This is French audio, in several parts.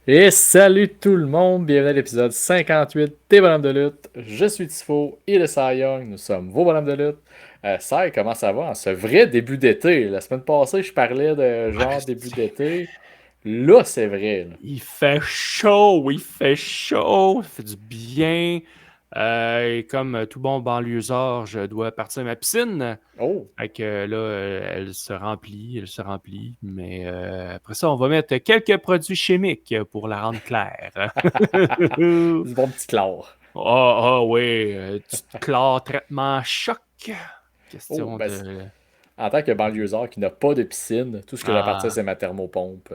Et salut tout le monde, bienvenue à l'épisode 58 des Bonhommes de lutte. Je suis Tifo et le Cy Young, nous sommes vos Bonhommes de lutte. Cy, comment ça va en ce vrai début d'été? La semaine passée, je parlais de genre début d'été. Là, c'est vrai. Là. Il fait chaud, ça fait du bien. Et comme tout bon banlieusard, je dois partir à ma piscine. Oh, Fait que là, elle se remplit. Mais après ça, on va mettre quelques produits chimiques pour la rendre claire. du bon petit chlore. Oui, du chlore, traitement choc. Oh, Question ben, de... en tant que banlieusard qui n'a pas de piscine, tout ce que j'appartiens, Ah, c'est ma thermopompe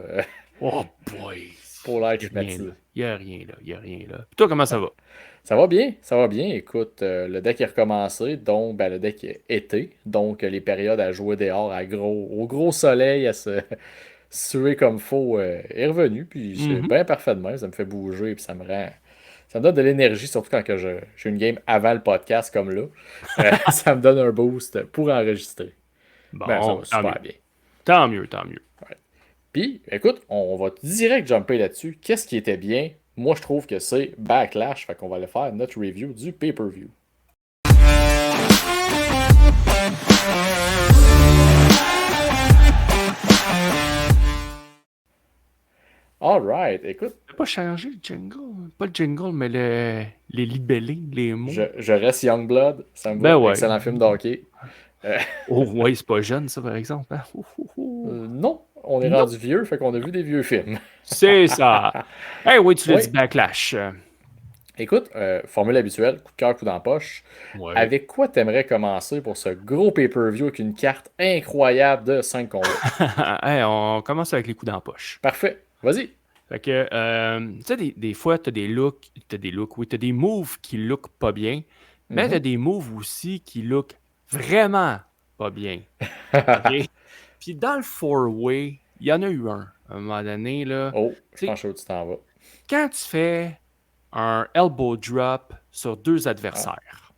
oh boy, pour l'air il n'y a rien climatisé. là. Il n'y a rien là, il n'y a rien là. Puis toi, comment ça va? Ça va bien, ça va bien. Écoute, le deck est recommencé, donc ben, le deck est été, donc les périodes à jouer dehors au gros soleil, à se suer comme faux est revenu, puis c'est Mhm. bien parfaitement, ça me fait bouger, puis ça me donne de l'énergie, surtout quand que j'ai une game avant le podcast comme là. Ça me donne un boost pour enregistrer. Ben, ça Bon, va tant super mieux. bien. Tant mieux, tant mieux. Ouais. Puis, écoute, on va direct jumper là-dessus. Qu'est-ce qui était bien? Moi, je trouve que c'est Backlash, fait qu'on va aller faire notre review du pay-per-view. Alright, écoute, T'as pas changé le jingle? Pas le jingle, mais les libellés, les mots. je reste Youngblood, ça me va. Ben ouais. Excellent film d'hockey. Euh, Oh ouais, c'est pas jeune, ça, par exemple. Hein? Ouh, ouh, ouh. non, on est Non, rendu vieux, fait qu'on a vu des vieux films. c'est ça. Eh oui, tu l'as dit, Oui, Backlash. écoute, formule habituelle, coup de cœur, coup d'empoche. Ouais. Avec quoi t'aimerais commencer pour ce gros pay-per-view avec une carte incroyable de 5 combats? Hey, on commence avec les coups dans la poche. Parfait, vas-y. Fait que, tu sais, des fois, oui, t'as des moves qui look pas bien, mais t'as Mhm. des moves aussi qui look vraiment pas bien. OK? Puis dans le four-way, il y en a eu un, à un moment donné, là. Oh, je Tu sais, pense que où tu t'en vas. quand tu fais un elbow drop sur deux Ah, adversaires,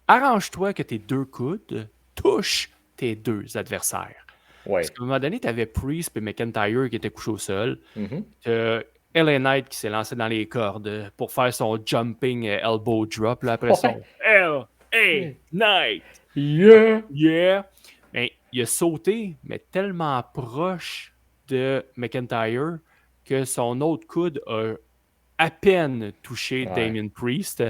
arrange-toi que tes deux coudes touchent tes deux adversaires. Parce ouais. qu'à un moment donné, tu avais Priest et McIntyre qui étaient couchés au sol. Mhm. T'as LA Knight qui s'est lancé dans les cordes pour faire son jumping elbow drop. Là, après Ouais. son LA Knight. Yeah! Yeah. Ben, il a sauté, mais tellement proche de McIntyre que son autre coude a à peine touché Ouais. Damien Priest.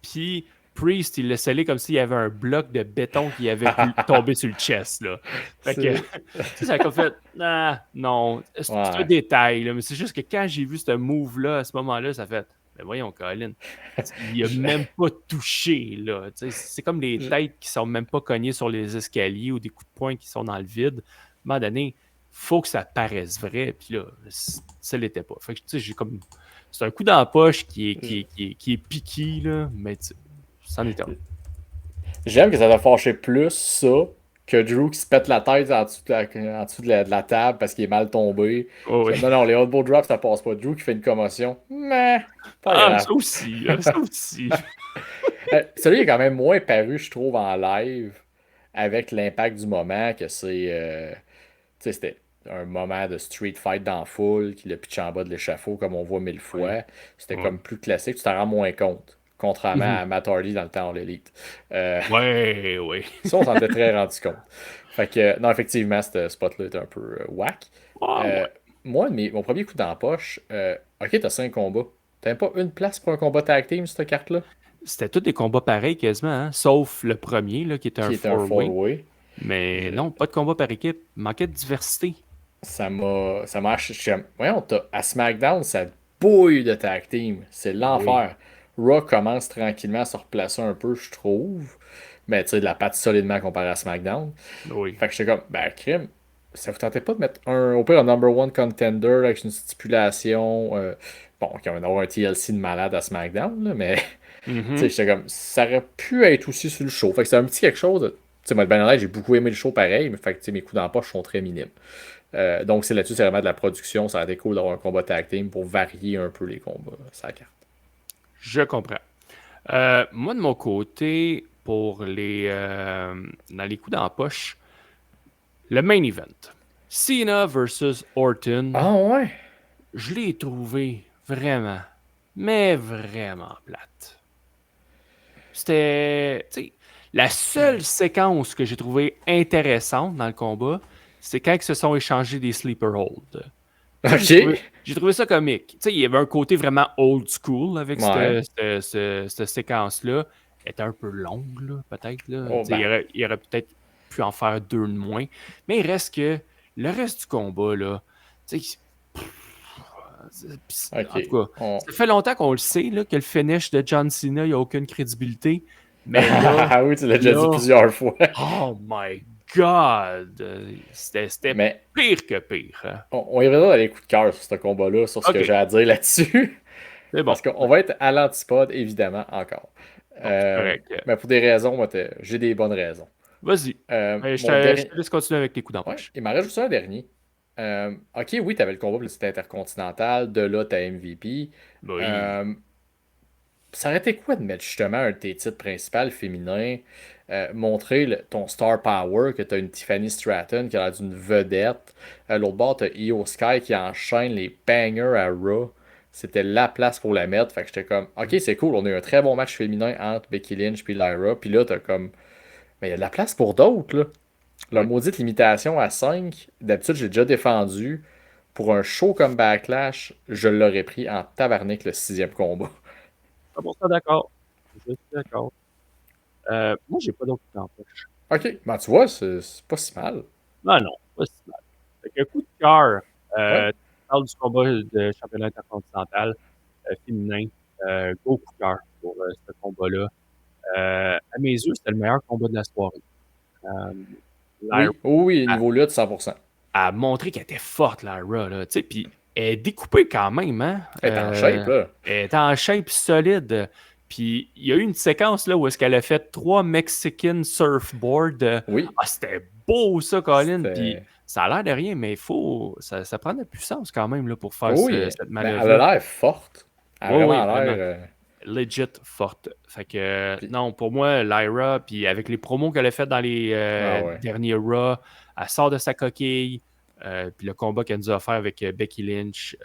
Puis Priest, il l'a scellé comme s'il y avait un bloc de béton qui avait tombé sur le chest. Là. Fait que, C'est. tu sais, ça a comme fait, ah, non, c'est un Ouais. détail, là, mais c'est juste que quand j'ai vu ce move-là, à ce moment-là, ça fait, mais voyons, Colin, il a Je- même pas touché, là. Tu sais, c'est comme des je- têtes qui sont même pas cognées sur les escaliers ou des coups de poing qui sont dans le vide. À un moment donné, faut que ça paraisse vrai, puis là, ça l'était pas. Fait que, tu sais, j'ai comme c'est un coup dans la poche qui est piqué, là, mais c'en est un. J'aime que ça t'a fâché plus ça que Drew qui se pète la tête en dessous de la table parce qu'il est mal tombé. Oh, Je oui. suis comme, non, non, les elbow drops, ça passe pas. Drew qui fait une commotion. Mais, pas Ah, grave. ça aussi, ça aussi. Celui est quand même moins paru, je trouve, en live avec l'impact du moment que c'est. Tu sais, c'était un moment de street fight dans la foule, qui le pitch en bas de l'échafaud comme on voit mille Oui, fois. C'était oui. comme plus classique, tu t'en rends moins compte. Contrairement Mhm. à Matt Hardy dans le temps de l'élite. Ouais, oui. Ça, on s'en était très rendu compte. Fait que, non, effectivement, ce spot-là était un peu whack. Ah, Euh, ouais. Moi, mon premier coup dans la poche, ok, t'as 5 combats. T'as même pas une place pour un combat tag team, cette carte-là, C'était tous des combats pareils quasiment, hein, sauf le premier, là, qui était un qui est un four-way. four-way. Mais Je- non, pas de combat par équipe. Manquait de diversité. ça m'a voyons, à SmackDown, ça bouille de tag team. C'est Oui. l'enfer. Raw commence tranquillement à se replacer un peu, je trouve. Mais tu sais, de la patte solidement comparé à SmackDown. Oui. Fait que j'étais comme, ben, crime, ça vous tentait pas de mettre au pire, un number one contender avec une stipulation, bon, qui va avoir un TLC de malade à SmackDown, là, mais, tu sais, Mhm. j'étais comme, ça aurait pu être aussi sur le show. Fait que c'est un petit quelque chose. Tu sais, moi, ben honnête, j'ai beaucoup aimé le show pareil, mais fait que, tu sais, mes coups dans la poche sont très minimes. Donc, c'est là-dessus, c'est vraiment de la production. Ça aurait été cool d'avoir un combat tag team pour varier un peu les combats, ça carte. Je comprends. Moi, de mon côté, dans les coups dans la poche, le main event. Cena versus Orton, Ah ouais? je l'ai trouvé Vraiment. Mais vraiment plate. C'était. Tu sais, la seule séquence que j'ai trouvée intéressante dans le combat, c'est quand ils se sont échangés des sleeper holds. Ça, Ok. j'ai trouvé ça comique. Tu sais, il y avait un côté vraiment old school avec Ouais. cette séquence-là. Elle était un peu longue, là, peut-être. Là. Oh, Tu sais, ben. il aurait peut-être pu en faire deux de moins. Mais il reste que le reste du combat, là, tu sais, Ok. en tout cas, ça fait longtemps qu'on le sait, là, que le finish de John Cena, il n'y a aucune crédibilité. Mais là, Ah oui, tu l'as déjà dit là, plusieurs fois. oh my God! C'était Mais pire que pire. Hein. on y reviendra dans les coups de cœur sur ce combat-là, sur ce que OK, j'ai à dire là-dessus. c'est bon. Parce qu'on va être à l'antipode, évidemment, encore. Bon, c'est correct. Mais pour des raisons, moi, j'ai des bonnes raisons. Vas-y. Mon Je dernier. te laisse continuer avec les coups Ouais, d'empoche. il m'en reste juste un dernier. Ok, oui, tu avais le combat pour le titre intercontinental. De là, tu as MVP. Oui. Euh, Ça aurait été quoi de mettre justement un de tes titres principaux féminins, montrer ton star power, que tu as une Tiffany Stratton qui a l'air d'une vedette. L'autre bord, tu as Io Sky qui enchaîne les bangers à Raw. C'était la place pour la mettre. Fait que j'étais comme, ok, c'est cool, on a eu un très bon match féminin entre Becky Lynch et Lyra. Puis là, t'as comme, mais il y a de la place pour d'autres, là. La Oui. maudite limitation à 5, d'habitude, j'ai déjà défendu. Pour un show comme Backlash, je l'aurais pris en tabarnak le sixième combat. 100% d'accord. Je suis d'accord. Moi, j'ai pas d'autres coups d'empoche. Ok, ben tu vois, c'est pas si mal. Non, non, pas si mal. Fait que coup de cœur, Ouais. tu parles du combat de championnat intercontinental féminin. Gros coup de cœur pour ce combat-là. À mes yeux, c'était le meilleur combat de la soirée. Euh, Lyra Oui, oui, niveau lutte, 100%. a montré qu'elle était forte, Lyra, là, tu sais, puis elle est découpée quand même, hein? Elle est en shape, là. Elle est en shape solide. Puis il y a eu une séquence là où est-ce qu'elle a fait 3 Mexican surfboards. Oui, Ah, c'était beau ça, Colin. Puis c'était. ça a l'air de rien, mais ça prend de la puissance quand même là, pour faire Oui, cette mais elle a manœuvre-là. l'air forte. Elle a Oui, oui, vraiment vraiment. l'air. Legit forte. Fait que Puis... non, pour moi, Lyra, puis avec les promos qu'elle a fait dans les Ah ouais. derniers Raw, elle sort de sa coquille. Puis le combat qu'elle nous a offert avec Becky Lynch,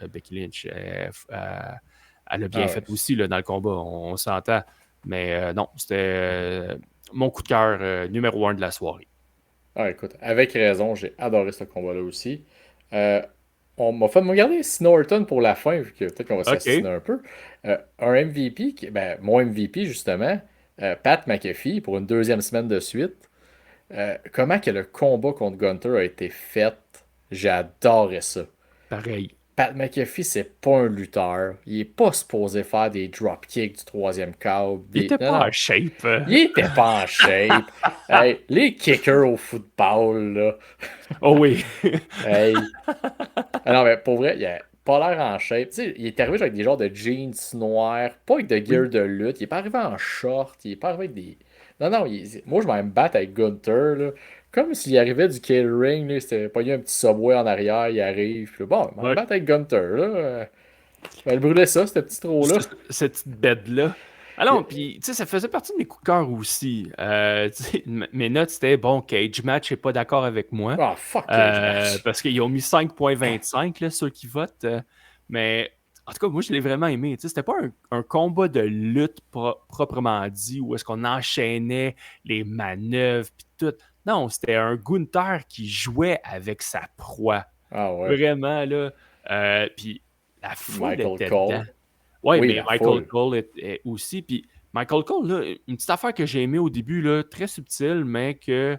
elle a bien Ah ouais. fait aussi là, dans le combat, on s'entend. Mais non, c'était mon coup de cœur numéro 1 de la soirée. Ah, écoute, avec raison, j'ai adoré ce combat-là aussi. Euh, on m'a fait me regarder Orton pour la fin, vu que peut-être qu'on va OK. s'assiner un peu. Un MVP, ben, mon MVP justement, Pat McAfee, pour une deuxième semaine de suite. Comment que le combat contre Gunter a été fait, j'ai adoré ça. Pareil. Pat McAfee, c'est pas un lutteur. Il est pas supposé faire des dropkicks du troisième câble. Il était Non, pas en non. shape. Il était pas en shape. Hey, les kickers au football, là. Oh oui. Hey. Ah non, mais pour vrai, il a pas l'air en shape. Tu sais, il est arrivé avec des genres de jeans noirs, pas avec de Oui. gear de lutte. Il est pas arrivé en short. Il est pas arrivé avec des. Non, non, moi je vais me battre avec Gunther, là. Comme s'il arrivait du catering, là. C'était pas eu un petit subway en arrière, il arrive. Puis là, bon, je vais me Ouais. battre avec Gunther, là. Je vais le brûler ça, ce petit trou-là. Cette petite bête-là. Ah non, puis, tu sais, ça faisait partie de mes coups de cœur aussi. Tu sais, mes notes, c'était, bon, Cage Match n'est pas d'accord avec moi. Ah, fuck Cage Match. Parce qu'ils ont mis 5,25, là, ceux qui votent. Mais, en tout cas, moi, je l'ai vraiment aimé. Tu sais, c'était pas un combat de lutte proprement dit, où est-ce qu'on enchaînait les manœuvres, puis tout. Non, c'était un Gunther qui jouait avec sa proie. Ah ouais. Vraiment, là. Puis, la foule Michael était dedans. Cole. Oui, Oui, mais la Michael foule. Cole est aussi. Puis Michael Cole, là, une petite affaire que j'ai aimée au début, là, très subtile, mais que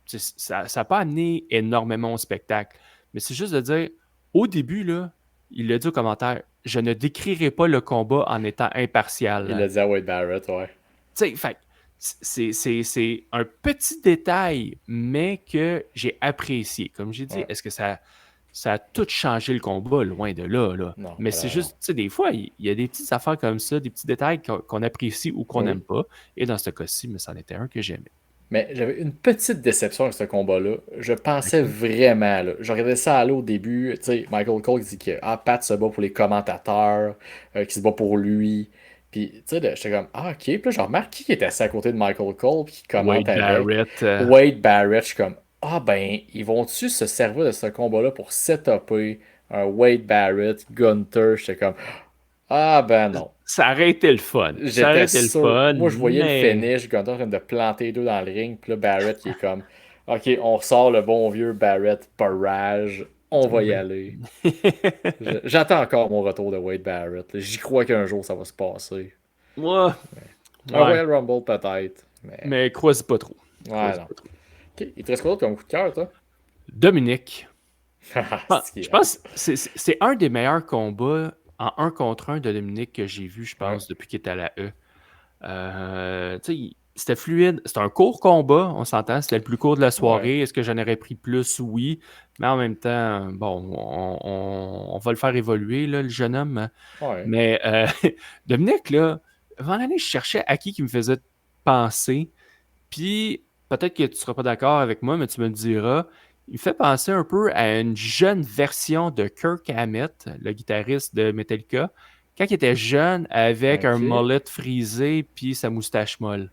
ça n'a pas amené énormément au spectacle. Mais c'est juste de dire, au début, là, il a dit au commentaire, je ne décrirai pas le combat en étant Il l'a impartial. dit à Wade Barrett, ouais. Tu sais, fait, c'est un petit détail, mais que j'ai apprécié. Comme j'ai dit, Ouais. est-ce que ça a tout changé le combat, loin de là, là. Non, Mais pas c'est là, non. juste, tu sais, des fois, il y a des petites affaires comme ça, des petits détails qu'on apprécie ou qu'on n'aime Oui. pas. Et dans ce cas-ci, mais c'en était un que j'aimais. Mais j'avais une petite déception avec ce combat-là. Je pensais OK? vraiment, là. Je regardais ça aller au début. Tu sais, Michael Cole dit que Pat se bat pour les commentateurs, qui se bat pour lui. Puis, tu sais, j'étais comme, ah, ok. Puis là, je remarque qui était assis à côté de Michael Cole, puis qui commente Wade avec. Barrett. Wade Barrett. Je suis comme, ah, ben, ils vont-tu se servir de ce combat-là pour setuper un Wade Barrett, Gunter? J'étais comme, Ah ben non. Ça aurait été le fun. Ça aurait J'étais été le sûr. fun, Moi, je voyais le mais. finish, Gunther en train de planter les deux dans le ring. Puis là, Barrett qui est comme OK, on ressort le bon vieux Barrett Barrage. On va y Ben. aller. J'attends encore mon retour de Wade Barrett. J'y crois qu'un jour ça va se passer. Moi, Un ouais. Royal Rumble peut-être. Mais Mais croise pas trop. ouais, Croise non. pas trop. OK. Il te reste quoi d'autre comme coup de cœur, toi? Dominique. C'est qui Je est pense que c'est un des meilleurs combats en un contre un de Dominique que j'ai vu, je Ouais. pense, depuis qu'il était à la E. Tu sais, c'était fluide. C'était un court combat, on s'entend. C'était le plus court de la Ouais. soirée. Est-ce que j'en aurais pris plus? Oui. Mais en même temps, bon, on va le faire évoluer, là, le jeune homme. Ouais. Mais Dominique, là, avant l'année, je cherchais à qui me faisait penser. Puis, peut-être que tu ne seras pas d'accord avec moi, mais tu me le diras. Il me fait penser un peu à une jeune version de Kirk Hammett, le guitariste de Metallica, quand il était jeune, avec un OK. mullet frisé puis sa moustache molle.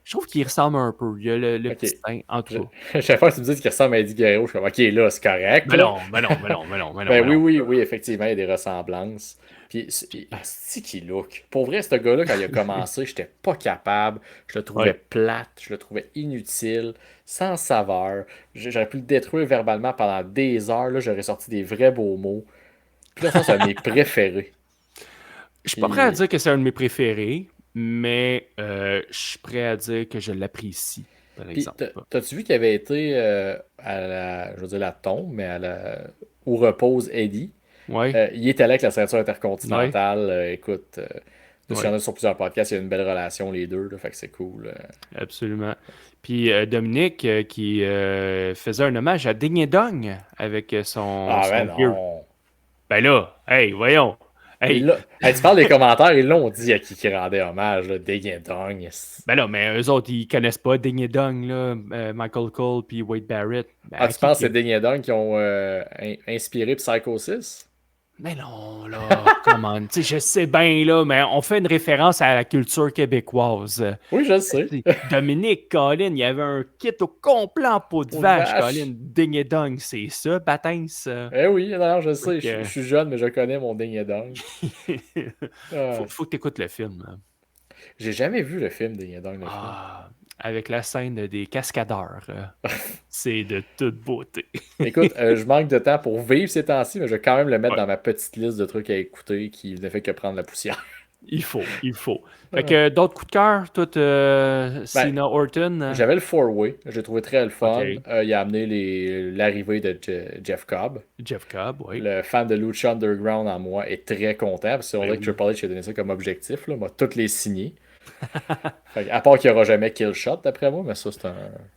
Je trouve qu'il ressemble un peu. Il y a le OK. petit teint, en tout cas. Chaque fois que tu me dis qu'il ressemble à Eddie Guerrero, je suis comme OK, là, c'est correct, Mais là. non, mais non, mais non, mais non, mais non, Ben mais oui, non. oui, oui, effectivement, il y a des ressemblances. Puis, c'est qui look. Pour vrai, ce gars-là, quand il a commencé, j'étais pas capable. Je le trouvais Ouais. plate, je le trouvais inutile, sans saveur. J'aurais pu le détruire verbalement pendant des heures. Là, j'aurais sorti des vrais beaux mots. Puis là, ça, c'est un de mes préférés. Je suis pas prêt à Puis, dire que c'est un de mes préférés, mais je suis prêt à dire que je l'apprécie, par puis exemple. t'as-tu vu qu'il avait été à la, je veux dire la tombe, mais à la, où repose Eddie? Ouais, Il est allé avec la ceinture ouais, intercontinentale. Écoute, de ce qu'il y ouais. en a sur plusieurs podcasts, il y a une belle relation, les deux, là, fait que c'est cool. Absolument. Puis Dominique qui faisait un hommage à Ding et Dong avec Ah son ben gear. non. Ben là, hey, voyons. Il Hey, l'a- Hey, tu parles des commentaires, ils l'ont dit à qui rendait hommage, là, Ding Dong. ben là, mais eux autres, ils connaissent pas Ding et Dong, là, Michael Cole puis Wade Barrett. Ben, Ah, à tu qui penses que que... c'est Ding Dong qui ont inspiré Psycho 6? Mais non, là, come on. Tu sais, je sais bien, là, mais on fait une référence à la culture québécoise. Oui, je le sais. Dominique, Colin, il y avait un kit au complet en peau de Peau de vache, Colin. vache. Ding et Dong, c'est ça, bâtins. Eh oui, d'ailleurs, je Fait sais, je que- suis jeune, mais je connais mon Ding Dong. faut, Ah, faut que tu écoutes le film, hein. j'ai jamais vu le film Ding Dong, le film. Ah, avec la scène des cascadeurs. C'est de toute beauté. Écoute, je manque de temps pour vivre ces temps-ci, mais je vais quand même le mettre Ouais, dans ma petite liste de trucs à écouter qui ne fait que prendre la poussière. il faut, il faut. Fait Ah. que d'autres coups de cœur, toi, Ben, Cena Orton. j'avais le four-way, j'ai trouvé très le fun. OK. Il a amené l'arrivée de Jeff Cobb. Jeff Cobb, oui. Le fan de Lucha Underground en moi est très content parce que c'est Ben vrai que oui. Triple H a donné ça comme objectif. Là, m'a toutes les signé. À part qu'il n'y aura jamais Kill Shot d'après moi, mais ça c'est un.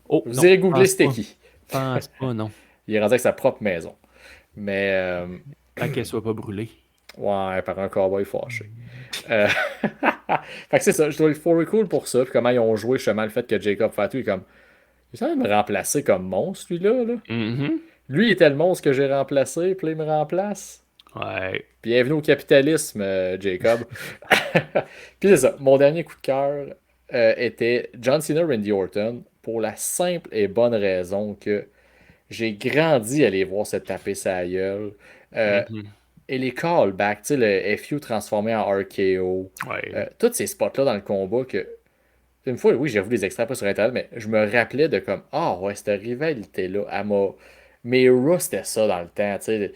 Oh, Vous non, irez googler pense c'était pas. qui. Pense pas, non. Il est rendu avec sa propre maison. Mais Tant qu'elle soit pas brûlée. ouais, par un cowboy fâché. Euh, fait que c'est ça, je trouve le four cool pour ça. Puis comment ils ont joué justement le fait que Jacob Fatu est comme. Il semble me remplacer comme monstre, lui-là. Là. Mhm. Lui, il était le monstre que j'ai remplacé, puis là, il me remplace. Ouais. Bienvenue au capitalisme, Jacob. Puis c'est ça, mon dernier coup de cœur était John Cena Randy Orton pour la simple et bonne raison que j'ai grandi à les voir se taper sa gueule. Euh, Mhm. et les callbacks, tu sais, le FU transformé en RKO, Ouais. tous ces spots-là dans le combat que. Une fois, oui, j'ai vu les extraits pas sur Internet, mais je me rappelais de comme, ah ouais, cette rivalité-là, elle m'a. Mais Raw, c'était ça dans le temps, tu sais.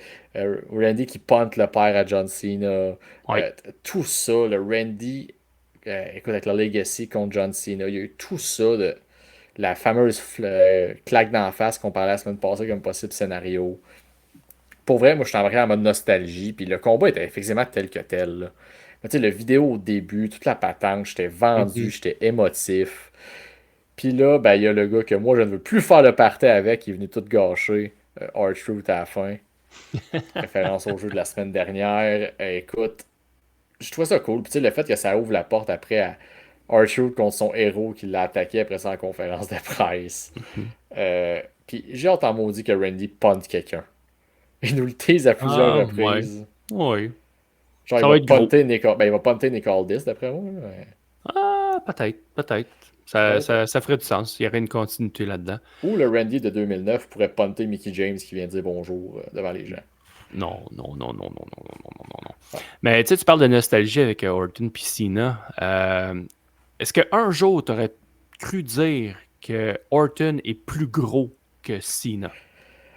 Randy qui punt le père à John Cena. Ouais. Tout ça, le Randy, écoute, avec la Legacy contre John Cena, il y a eu tout ça, de la fameuse claque d'en face qu'on parlait la semaine passée comme possible scénario. Pour vrai, moi, je suis embarqué en mode nostalgie, puis le combat était effectivement tel que tel, là. Mais tu sais, le vidéo au début, toute la patente, j'étais vendu, Mhm. j'étais émotif. Puis là, ben, il y a le gars que moi, je ne veux plus faire le party avec, qui est venu tout gâcher, R-Truth à la fin. Référence au jeu de la semaine dernière. Écoute, je trouve ça cool. Puis tu sais, le fait que ça ouvre la porte après à R-Truth contre son héros qui l'a attaqué après ça en conférence de presse. Mhm. Puis j'ai hâte en maudit que Randy punt quelqu'un. Il nous le tease à plusieurs Ah, ouais. reprises. Ouais. Genre, il Ça va va être gros. punter Nick, ben, il va punter Nick Aldis, d'après moi. Ouais. Ah, peut-être, peut-être. Ça ferait du sens. Il y aurait une continuité là-dedans. Ou le Randy de 2009 pourrait punter Mickey James qui vient dire bonjour devant les gens. Non. Mais tu sais, tu parles de nostalgie avec Orton et Cena. Est-ce qu'un jour, tu aurais cru dire que Orton est plus gros que Cena?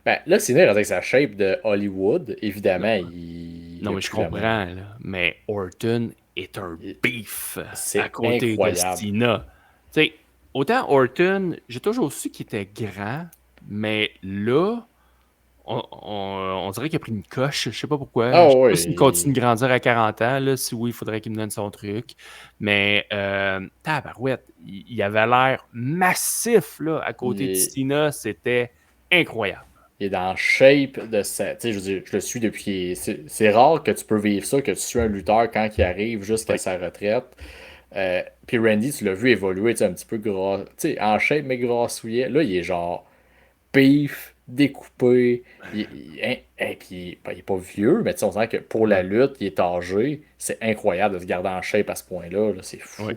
Ben, là, Cena, avec sa shape de Hollywood, évidemment, il Non, a mais je plus la comprends, même. là, mais Orton est un beef à C'est côté de incroyable. Cena. Tu sais, autant Orton, j'ai toujours su qu'il était grand, mais là, on dirait qu'il a pris une coche. Je sais pas pourquoi. Ah Je sais pas s'il continue oui, de grandir à 40 ans. Là. Si oui, il faudrait qu'il me donne son truc. Mais tabarouette, il avait l'air massif là, à côté de Cena. C'était incroyable. il est dans le shape de sa. Tu sais, je veux dire, je le suis depuis. C'est rare que tu peux vivre ça, que tu suis un lutteur quand il arrive jusqu'à Oui, sa retraite. Puis Randy, tu l'as vu évoluer, tu sais, un petit peu gras. Tu sais, en shape, mais grassouillet. Là, il est genre beef, découpé. Puis, ben, il est pas vieux, mais tu sais, on sent que pour la ouais, lutte, il est âgé. C'est incroyable de se garder en shape à ce point-là. Là, c'est ouais. fou.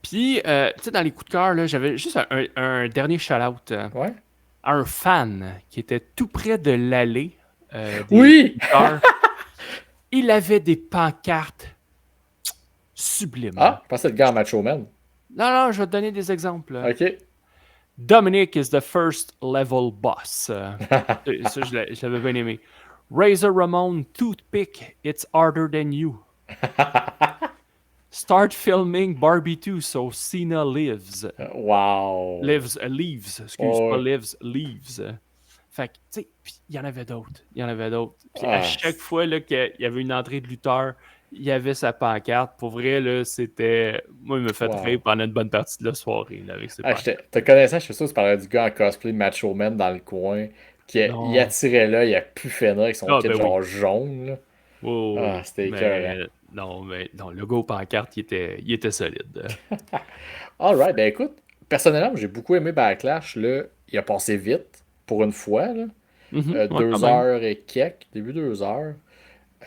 Puis, tu sais, dans les coups de cœur, là, j'avais juste un dernier shout-out Ouais. à un fan qui était tout près de l'allée des Oui! lutteurs. Il avait des pancartes sublimes. Ah, je pensais le gars en Macho Man. Non, je vais te donner des exemples. OK. Dominic is the first level boss. Ça, je l'avais bien aimé. Razor Ramon, Toothpick, it's harder than you. Start filming Barbie 2 so Cena lives. Wow. Leaves, excuse, Oh, pas ouais. lives, leaves. Fait que, tu sais, puis il y en avait d'autres. Puis à Ah, chaque fois là, qu'il y avait une entrée de lutteur, il y avait sa pancarte. Pour vrai, là, c'était. Moi, il me fait rire wow. pendant une bonne partie de la soirée là, avec ses Ah, pancartes. te connaissant, je suis sûr que tu parlais du gars en cosplay de Macho Man dans le coin, il Non. attirait là, il a pu finir avec son Ah, kit ben oui. genre jaune, là. Ah, Oui. c'était écœurant. Mais non, le go pancarte, il était solide. Alright, ben écoute, personnellement, j'ai beaucoup aimé Backlash, là. Il a passé vite, pour une fois, là. Ouais, quand Deux même. heures et quelques, début 2 heures.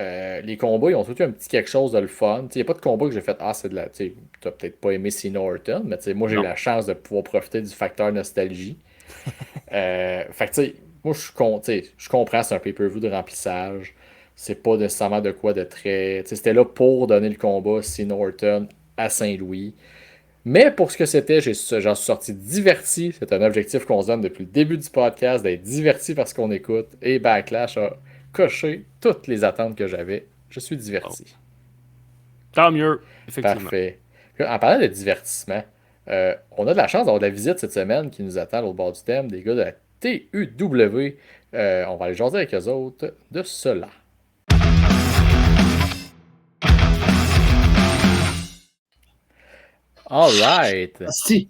Les combats, ils ont tous eu un petit quelque chose de le fun. Il n'y a pas de combat que j'ai fait, ah, c'est de la. Tu n'as peut-être pas aimé Cena Orton, mais moi, j'ai eu Non. la chance de pouvoir profiter du facteur nostalgie. Fait que, tu sais, moi, je comprends, c'est un pay-per-view de remplissage. C'est pas nécessairement de quoi de très. Tu sais, c'était là pour donner le combat Cena Orton à Saint-Louis. Mais pour ce que c'était, j'en suis sorti diverti. C'est un objectif qu'on se donne depuis le début du podcast, d'être diverti par ce qu'on écoute. Et Backlash a coché toutes les attentes que j'avais. Je suis Bon. diverti. Tant mieux, effectivement. Parfait. En parlant de divertissement, on a de la chance d'avoir de la visite cette semaine qui nous attend à l'autre bord du thème, des gars de la TUW. On va aller jaser avec eux autres de cela. All right. Si.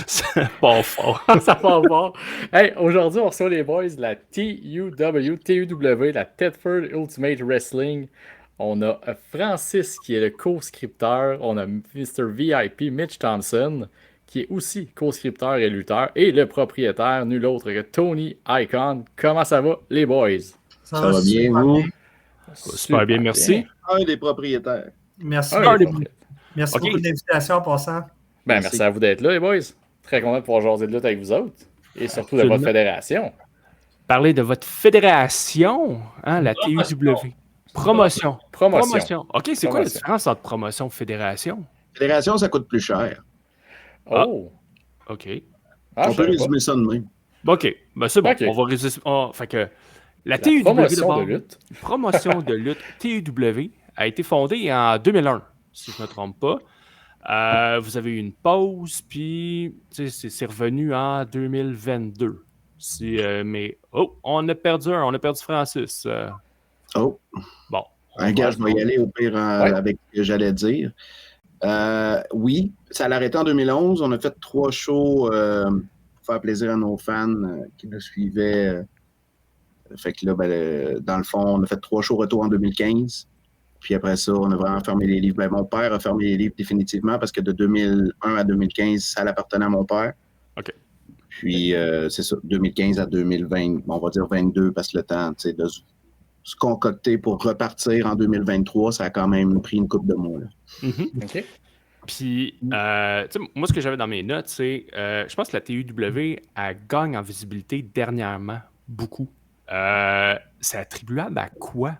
C'est pas fort. Ça part fort. Hey, aujourd'hui, on reçoit les boys de la TUW, la Tedford Ultimate Wrestling. On a Francis qui est le co-scripteur. On a Mr. VIP Mitch Thompson qui est aussi co-scripteur et lutteur. Et le propriétaire, nul autre que Tony Icon. Comment ça va, les boys? Ça va bien, vous? Super bien, merci. Un des propriétaires. Merci, Ah, les merci Ok. beaucoup de l'invitation en passant. Ben, merci à vous d'être là, les boys. Très content de pouvoir jaser de lutte avec vous autres. Et surtout de Absolument. votre fédération. Parler de votre fédération, hein, la TUW. Promotion. Promotion. OK, c'est quoi la différence entre promotion et fédération? Fédération, ça coûte plus cher. Oh! OK. Ah, On je peut savais pas. résumer ça de même. OK, ben c'est bon. Ok. On va résumer. Fait que la La TUW promotion d'abord, de lutte. promotion de lutte TUW a été fondée en 2001, si je ne me trompe pas. Vous avez eu une pause, puis c'est revenu en 2022. Mais on a perdu Francis. Oh, Bon. un gars, je vais y aller au pire avec ce que j'allais dire. Oui, ça l'a arrêté en 2011. On a fait 3 shows pour faire plaisir à nos fans qui nous suivaient. Fait que là, dans le fond, on a fait 3 shows retour en 2015. Puis après ça, on a vraiment fermé les livres. Mon père a fermé les livres définitivement parce que de 2001 à 2015, ça appartenait à mon père. OK. Puis c'est ça, 2015 à 2020, on va dire 22 parce que le temps de se concocter pour repartir en 2023, ça a quand même pris une couple de mois. Là. Mm-hmm. OK. Puis, tu sais, moi, ce que j'avais dans mes notes, c'est, je pense que la TUW, elle gagne en visibilité dernièrement, beaucoup. C'est attribuable à quoi,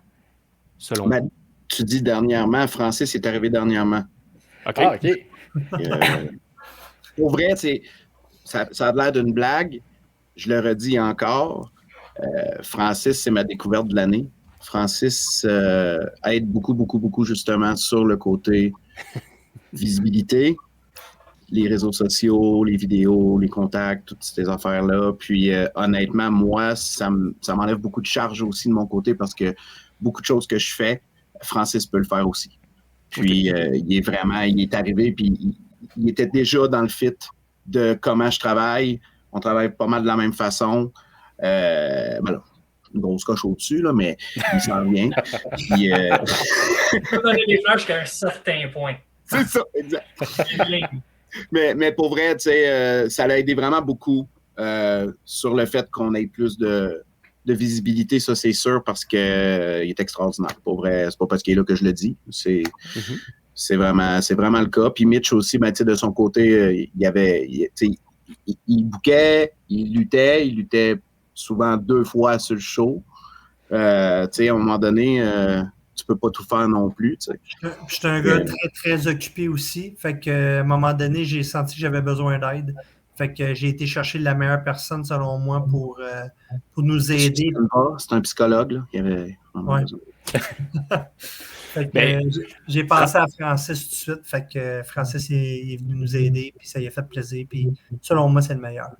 selon vous? Tu dis dernièrement, Francis est arrivé dernièrement. OK. Ah, OK. Pour vrai, ça a l'air d'une blague. Je le redis encore. Francis, c'est ma découverte de l'année. Francis aide beaucoup, beaucoup, beaucoup justement sur le côté visibilité, les réseaux sociaux, les vidéos, les contacts, toutes ces affaires-là. Puis honnêtement, moi, ça m'enlève beaucoup de charge aussi de mon côté parce que beaucoup de choses que je fais, Francis peut le faire aussi. Puis il est arrivé, puis il était déjà dans le fit de comment je travaille. On travaille pas mal de la même façon. Là, une grosse coche au-dessus, là, mais il s'en vient. Puis, je peux donner des fleurs jusqu'à un certain point. C'est ça, exact. mais pour vrai, tu sais, ça l'a aidé vraiment beaucoup sur le fait qu'on ait plus de visibilité, ça c'est sûr, parce qu'il est extraordinaire. Pour vrai, c'est pas parce qu'il est là que je le dis. C'est vraiment le cas. Puis Mitch aussi, ben, de son côté, il bouquait, il luttait souvent 2 fois sur le show. À un moment donné, tu peux pas tout faire non plus. Je suis un gars très, très occupé aussi. Fait qu'à un moment donné, j'ai senti que j'avais besoin d'aide. Fait que j'ai été chercher la meilleure personne, selon moi, pour nous aider. C'est un psychologue, là. Il avait fait que, j'ai pensé à Francis tout de suite. Fait que Francis est venu nous aider, puis ça lui a fait plaisir. Puis selon moi, c'est le meilleur.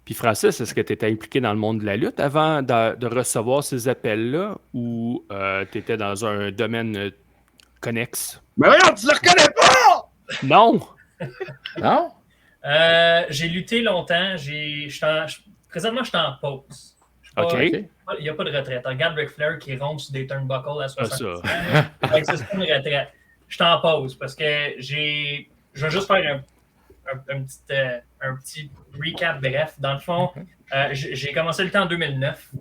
Puis Francis, est-ce que tu étais impliqué dans le monde de la lutte avant de recevoir ces appels-là ou tu étais dans un domaine connexe? Mais voyons, tu le reconnais pas! Non! Non? J'ai lutté longtemps. Présentement, je suis en pause. OK. Il n'y a pas de retraite. Regarde Ric Flair qui rompt sur des turnbuckles à 60 ans. Ça. C'est pas une retraite. Je suis en pause parce que je vais juste faire un petit recap bref. Dans le fond, j'ai commencé le temps en 2009.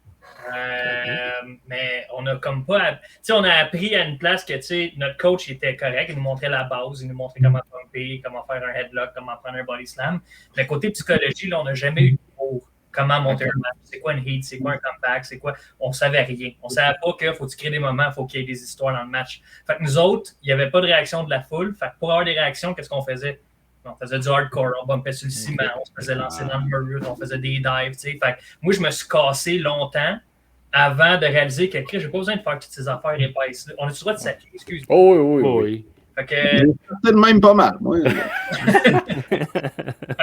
Mais on a comme pas... on a appris à une place que notre coach était correct. Il nous montrait la base. Il nous montrait comment pumper, comment faire un headlock, comment prendre un body slam. Mais côté psychologie, là, on n'a jamais eu de cours. Comment monter un match, c'est quoi une heat, c'est quoi un comeback, c'est quoi... On savait rien. On savait pas qu'il faut créer des moments, il faut qu'il y ait des histoires dans le match. Fait que nous autres, il n'y avait pas de réaction de la foule. Fait que pour avoir des réactions, qu'est-ce qu'on faisait? On faisait du hardcore, on bumpait sur le ciment, on se faisait lancer dans le mur, on faisait des dives, Fait que moi, je me suis cassé longtemps avant de réaliser que j'ai pas besoin de faire toutes ces affaires épaisses. On a-tu le droit de s'appeler? Excuse-moi. Oh, oui. Fait que... C'est même pas mal. Fait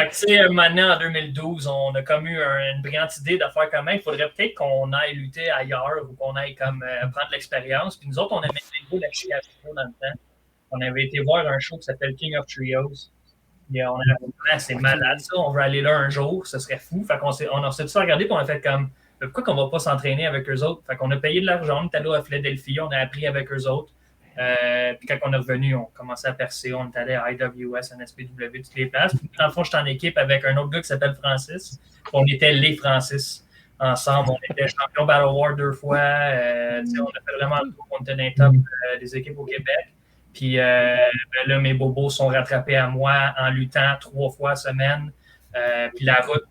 que, maintenant, en 2012, on a comme eu une brillante idée de faire comment il faudrait peut-être qu'on aille lutter ailleurs ou qu'on aille comme prendre l'expérience. Puis nous autres, on aimait beaucoup la chier dans le temps. On avait été voir un show qui s'appelle King of Trios. Et on a dit, c'est malade ça, on veut aller là un jour, ce serait fou. Fait qu'on s'est tout regardé et on a fait comme, pourquoi qu'on va pas s'entraîner avec eux autres? Fait qu'on a payé de l'argent, on est allé à Philadelphie, on a appris avec eux autres. Puis quand on est revenu, on commençait à percer, on est allé à IWS, NSPW, toutes les places. Puis dans le fond, j'étais en équipe avec un autre gars qui s'appelle Francis. On était les Francis ensemble. On était champion Battle War 2 fois. On a fait vraiment le tour. On était dans les top des équipes au Québec. Puis là, mes bobos sont rattrapés à moi en luttant 3 fois semaine. Puis la route,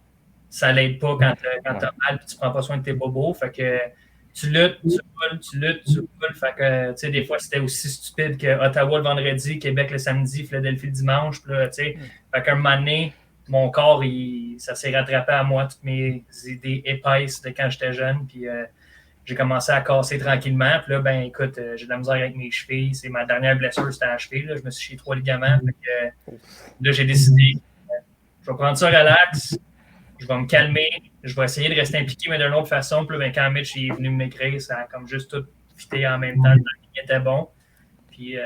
ça l'aide pas quand t'as mal puis tu prends pas soin de tes bobos. Fait que tu luttes, tu poules. Fait que, des fois, c'était aussi stupide que Ottawa le vendredi, Québec le samedi, Philadelphie le dimanche. Puis là, fait qu'un moment donné, mon corps, ça s'est rattrapé à moi, toutes mes idées épaisses de quand j'étais jeune. Puis j'ai commencé à casser tranquillement. Puis là, ben écoute, j'ai de la misère avec mes chevilles. C'est ma dernière blessure, c'était à la cheville. Là. Je me suis chié 3 ligaments. Fait que, là, j'ai décidé, je vais prendre ça relax. Je vais me calmer, je vais essayer de rester impliqué, mais d'une autre façon. Puis là, quand Mitch est venu m'écrire, ça a comme juste tout fité en même temps. Le timing était bon. Puis,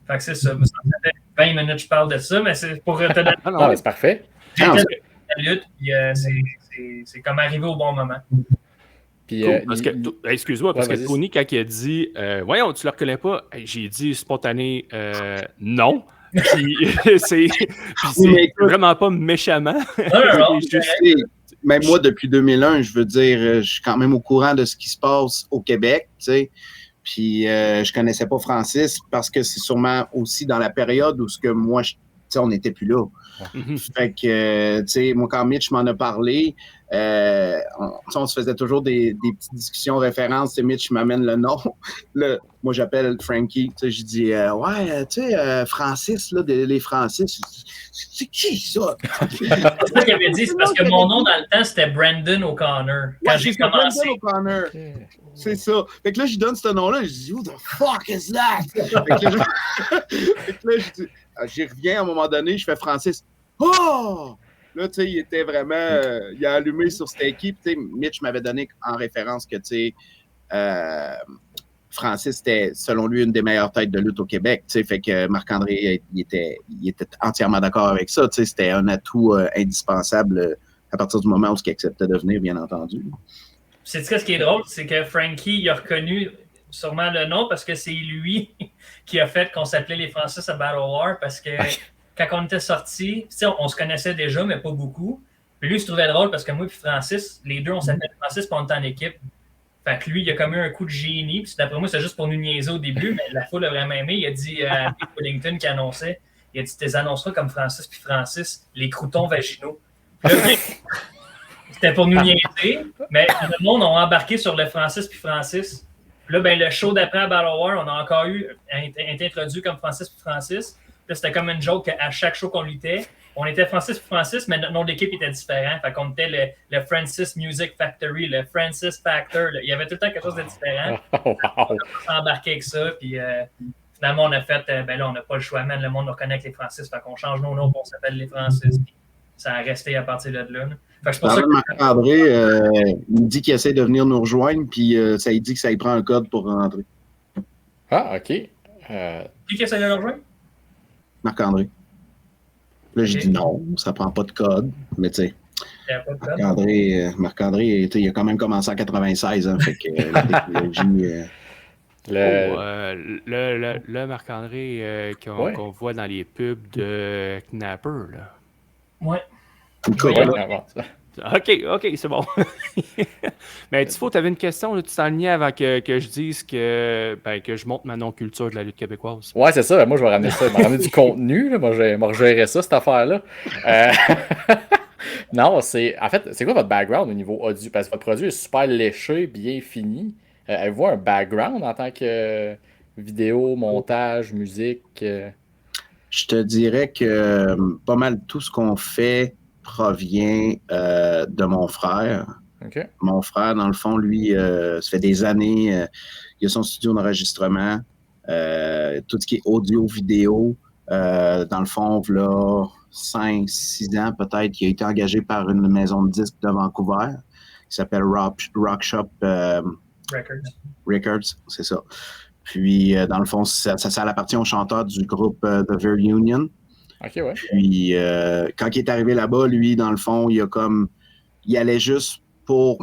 fait que c'est ça. Ça fait 20 minutes que je parle de ça, mais c'est pour te donner. Non, mais c'est parfait. J'ai la lutte, puis c'est comme arrivé au bon moment. Puis, excuse-moi, parce que Tony, quand il a dit voyons, tu ne le reconnais pas, j'ai dit spontané non. Puis c'est vraiment pas méchamment. Non. Même moi, depuis 2001, je veux dire, je suis quand même au courant de ce qui se passe au Québec, tu sais. Puis je connaissais pas Francis parce que c'est sûrement aussi dans la période où ce que moi, on n'était plus là. Fait que, tu sais, moi, quand Mitch m'en a parlé, on se faisait toujours des petites discussions références. Mitch m'amène le nom. Moi, j'appelle Frankie. Je dis, ouais, tu sais, Francis, là, les Francis, c'est qui ça? C'est ça qu'il avait dit, c'est parce que mon nom dans le temps, c'était Brandon O'Connor. Quand j'ai commencé. Brandon O'Connor. C'est ça. Fait que là, je donne ce nom-là. Je dis, who the fuck is that? Fait que là, j'y reviens à un moment donné, je fais Francis. Oh! Là, tu sais, il était vraiment. Il a allumé sur cette équipe. Tu sais, Mitch m'avait donné en référence que, tu sais, Francis était, selon lui, une des meilleures têtes de lutte au Québec. Tu sais, fait que Marc-André, il était entièrement d'accord avec ça. Tu sais, c'était un atout indispensable à partir du moment où il acceptait de venir, bien entendu. C'est ce qui est drôle, c'est que Frankie, il a reconnu sûrement le nom parce que c'est lui qui a fait qu'on s'appelait les Francis à Battle War parce que quand on était sortis, on se connaissait déjà, mais pas beaucoup. Puis lui, il se trouvait drôle parce que moi et Francis, les deux, on s'appelait Francis puis on était en équipe. Fait que lui, il a comme eu un coup de génie. Puis d'après moi, c'est juste pour nous niaiser au début, mais la foule a vraiment aimé. Il a dit à Pete Wellington qui annonçait, il a dit, t'es annonceras comme Francis puis Francis, les croutons vaginaux. Là, c'était pour nous niaiser, mais le monde a embarqué sur le Francis puis Francis. Puis là, ben, le show d'après à Battle War, on a encore été introduit comme Francis puis Francis. Là, c'était comme une joke qu'à chaque show qu'on luttait, on était Francis puis Francis, mais notre nom d'équipe était différent. Fait qu'on était le Francis Music Factory, le Francis Factor. Il y avait tout le temps quelque chose de différent. Wow. On a embarqué avec ça, puis finalement, on a fait, ben là, on n'a pas le choix, man. Le monde nous reconnaît avec les Francis, fait qu'on change nos noms, on s'appelle les Francis. Puis ça a resté à partir de là. Fait que c'est pour ça que Marc-André, il me dit qu'il essaie de venir nous rejoindre, puis ça il dit que ça lui prend un code pour rentrer. Ah, OK. qui essaie de le rejoindre? Marc-André. Là, j'ai dit non, ça prend pas de code, mais tu sais, Marc-André, il a quand même commencé en 96, hein, fait que la technologie... Le Marc-André qu'on voit dans les pubs de Knapper, là. Ouais. OK, c'est bon. Mais Tifo, tu avais une question, là, tu t'enlignais avant que je dise que je montre ma non-culture de la lutte québécoise. Ouais, c'est ça. Moi, je vais ramener ça. Je vais ramener du contenu. Là. Moi, je vais gérer ça, cette affaire-là. Non, en fait, c'est quoi votre background au niveau audio? Parce que votre produit est super léché, bien fini. Avez-vous un background en tant que vidéo, montage, musique? Je te dirais que pas mal tout ce qu'on fait provient de mon frère. Okay. Mon frère, dans le fond, lui, ça fait des années, il a son studio d'enregistrement, tout ce qui est audio, vidéo. Dans le fond, là, 5-6 ans peut-être, il a été engagé par une maison de disques de Vancouver qui s'appelle Rock Shop Records, c'est ça. Puis, dans le fond, ça appartient au chanteur du groupe The Very Union. OK, ouais. Puis, quand il est arrivé là-bas, lui, dans le fond, il allait juste pour...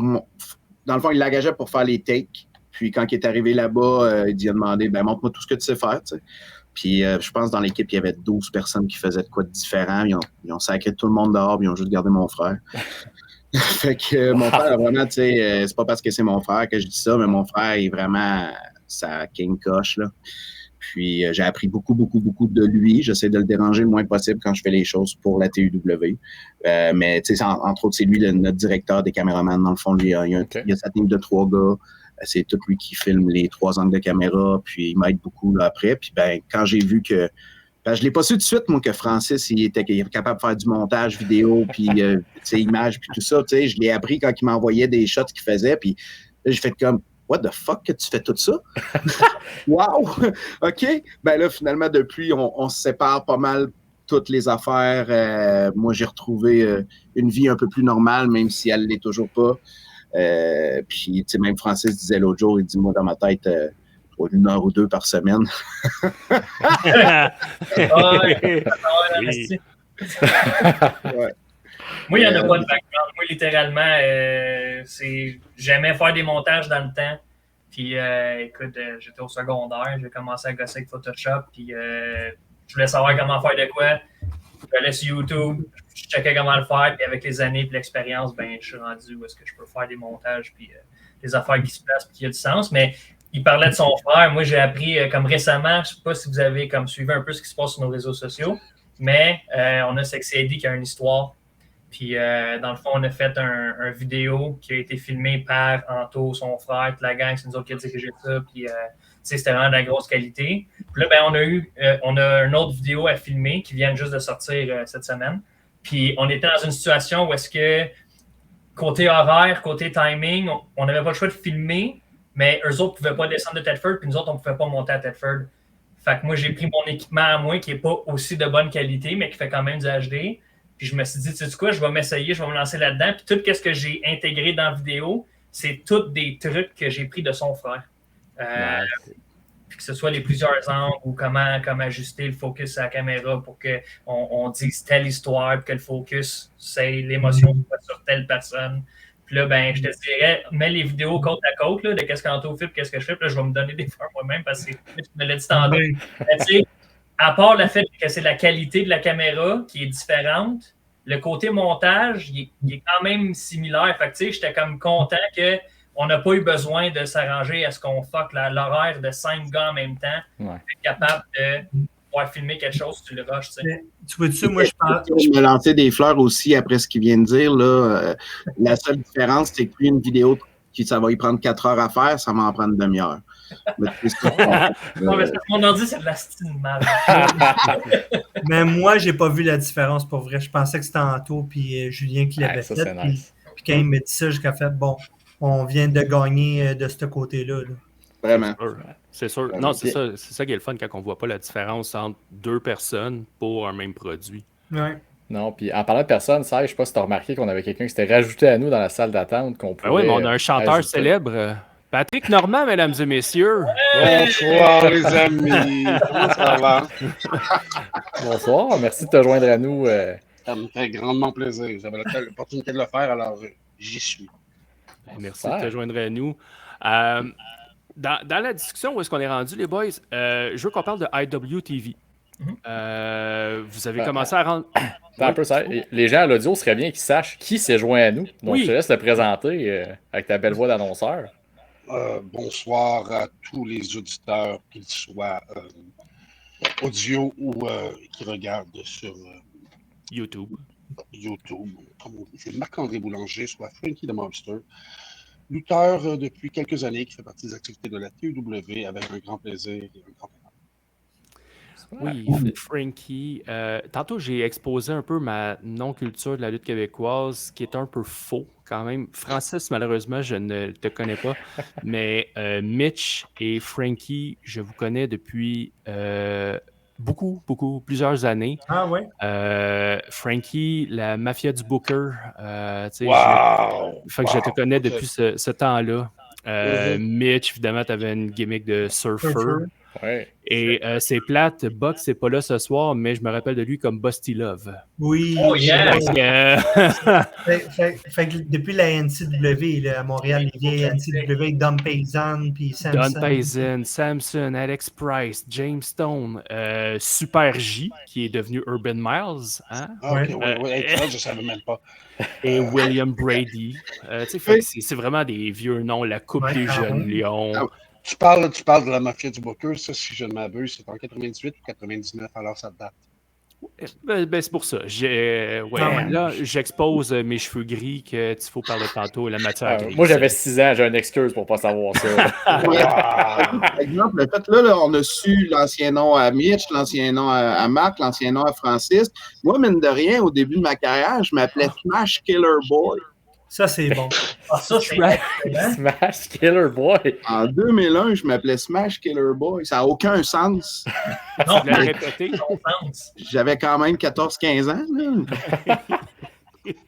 Dans le fond, il l'engageait pour faire les takes. Puis, quand il est arrivé là-bas, il a demandé, montre-moi tout ce que tu sais faire, tu sais. Puis, je pense dans l'équipe, il y avait 12 personnes qui faisaient de quoi de différent. Ils ont sacré tout le monde dehors, puis ils ont juste gardé mon frère. Fait que mon frère, vraiment, tu sais, c'est pas parce que c'est mon frère que je dis ça, mais mon frère est vraiment sa king coche, là. Puis, j'ai appris beaucoup de lui. J'essaie de le déranger le moins possible quand je fais les choses pour la TUW. Mais, tu sais, entre autres, c'est lui notre directeur des caméramans. Dans le fond, lui, il y a sa team de 3 gars. C'est tout lui qui filme les 3 angles de caméra. Puis, il m'aide beaucoup là, après. Puis, quand j'ai vu que... je l'ai pas su tout de suite, moi, que Francis, il était capable de faire du montage vidéo, puis, images, puis tout ça. Tu sais, je l'ai appris quand il m'envoyait des shots qu'il faisait. Puis, là, j'ai fait comme... What the fuck que tu fais tout ça? Wow! OK. Là, finalement, depuis, on se sépare pas mal toutes les affaires. Moi, j'ai retrouvé une vie un peu plus normale, même si elle ne l'est toujours pas. Puis, tu sais, même Francis disait l'autre jour, il dit, moi, dans ma tête, 1 heure ou 2 par semaine. Ouais. Moi, il n'y en a pas de background. Moi, littéralement, j'aimais faire des montages dans le temps. Puis, écoute, j'étais au secondaire. J'ai commencé à gosser avec Photoshop. Puis, je voulais savoir comment faire de quoi. J'allais sur YouTube. Je checkais comment le faire. Puis, avec les années et l'expérience, je suis rendu où est-ce que je peux faire des montages. Puis, des affaires qui se placent puis qui ont du sens. Mais il parlait de son frère. Moi, j'ai appris comme récemment, je ne sais pas si vous avez comme suivi un peu ce qui se passe sur nos réseaux sociaux, mais on a Sexy Eddie qui a une histoire. Puis, dans le fond, on a fait un vidéo qui a été filmé par Anto, son frère, toute la gang, c'est nous autres qui a dirigé ça. Puis, c'était vraiment de la grosse qualité. Puis là, ben, on a une autre vidéo à filmer qui vient juste de sortir cette semaine. Puis, on était dans une situation où est-ce que, côté horaire, côté timing, on n'avait pas le choix de filmer, mais eux autres ne pouvaient pas descendre de Thetford, puis nous autres, on ne pouvait pas monter à Thetford. Fait que moi, j'ai pris mon équipement à moi qui n'est pas aussi de bonne qualité, mais qui fait quand même du HD. Puis je me suis dit, tu sais quoi, je vais m'essayer, je vais me lancer là-dedans. Puis tout ce que j'ai intégré dans la vidéo, c'est tous des trucs que j'ai pris de son frère. Puis que ce soit les plusieurs angles ou comment ajuster le focus à la caméra pour qu'on dise telle histoire, puis que le focus, c'est l'émotion sur telle personne. Puis là, ben, je te dirais, mets les vidéos côte à côte là, de qu'est-ce qu'Anto fait, qu'est-ce que je fais. Puis là, je vais me donner des fleurs moi-même parce que tu me l'as dit tantôt. Mais tu sais, à part le fait que c'est la qualité de la caméra qui est différente, le côté montage, il est quand même similaire. Fait que tu sais, j'étais comme content qu'on n'a pas eu besoin de s'arranger à ce qu'on fuck l'horaire de 5 gars en même temps. Être capable de pouvoir filmer quelque chose, tu le rushes, tu sais. Tu vois-tu, moi, je pense. Je me lançais des fleurs aussi après ce qu'il vient de dire. Là. La seule différence, c'est que une vidéo, ça va y prendre 4 heures à faire, ça m'en prend une demi-heure. Non, mais mon ordi, c'est de la style mal. Mais moi, j'ai pas vu la différence pour vrai. Je pensais que c'était Anto puis Julien qui l'avait fait. Nice. Puis quand il m'a dit ça, j'ai fait bon, on vient de gagner de ce côté-là. Là. Vraiment. C'est sûr. Non, c'est ça qui est le fun quand on voit pas la différence entre deux personnes pour un même produit. Ouais. Non, puis en parlant de personnes, ça, je sais pas si tu as remarqué qu'on avait quelqu'un qui s'était rajouté à nous dans la salle d'attente qu'on pouvait. Ben oui, mais on a un chanteur ajouter. Célèbre. Patrick Normand, mesdames et messieurs. Bonsoir, les amis. Comment ça va? Bonsoir, merci de te joindre à nous. Ça me fait grandement plaisir. J'avais l'opportunité de le faire, alors j'y suis. Merci de te joindre à nous. Dans la discussion où est-ce qu'on est rendu, les boys, je veux qu'on parle de IWTV. Vous avez commencé à rendre... Un peu ça. Les gens à l'audio seraient bien qu'ils sachent qui s'est joint à nous. Donc, je te laisse le présenter avec ta belle voix d'annonceur. Bonsoir à tous les auditeurs, qu'ils soient audio ou qui regardent sur YouTube. C'est Marc-André Boulanger, soit Frankie the Mobster, lutteur depuis quelques années qui fait partie des activités de la TEW avec un grand plaisir et un grand talent. Oui, Frankie. Tantôt, j'ai exposé un peu ma non-culture de la lutte québécoise, qui est un peu faux quand même. Francis, malheureusement, je ne te connais pas. Mais Mitch et Frankie, je vous connais depuis plusieurs années. Ah ouais? Frankie, la mafia du Booker. Wow! Fait que je te connais depuis ce temps-là. Mitch, évidemment, tu avais une gimmick de surfer. Ouais. Et c'est plate, Buck, c'est pas là ce soir, mais je me rappelle de lui comme Busty Love. Oui. Oh yeah! Fait que depuis la NCW là, à Montréal, les vieilles NCW avec Don Paysan puis Samson. Don Paysan, Samson, Alex Price, James Stone, Super J, qui est devenu Urban Miles. Hein? Je savais même pas. Et William Brady. C'est vraiment des vieux noms, la Coupe des Jeunes Lions. Tu parles de la mafia du Booker, ça, si je ne m'abuse, c'est en 98 ou 99, alors ça date. C'est pour ça. Là, j'expose mes cheveux gris que tu faut parler tantôt, la matière grise. Moi, j'avais 6 ans, j'ai une excuse pour pas savoir ça. Par exemple, le fait là, on a su l'ancien nom à Mitch, l'ancien nom à Marc, l'ancien nom à Francis. Moi, mine de rien, au début de ma carrière, je m'appelais Smash Killer Boy. Ça, c'est bon. Ça, c'est excellent. Smash Killer Boy. En 2001, je m'appelais Smash Killer Boy. Ça n'a aucun sens. Non, Tu l'as répété. J'avais quand même 14-15 ans. Là.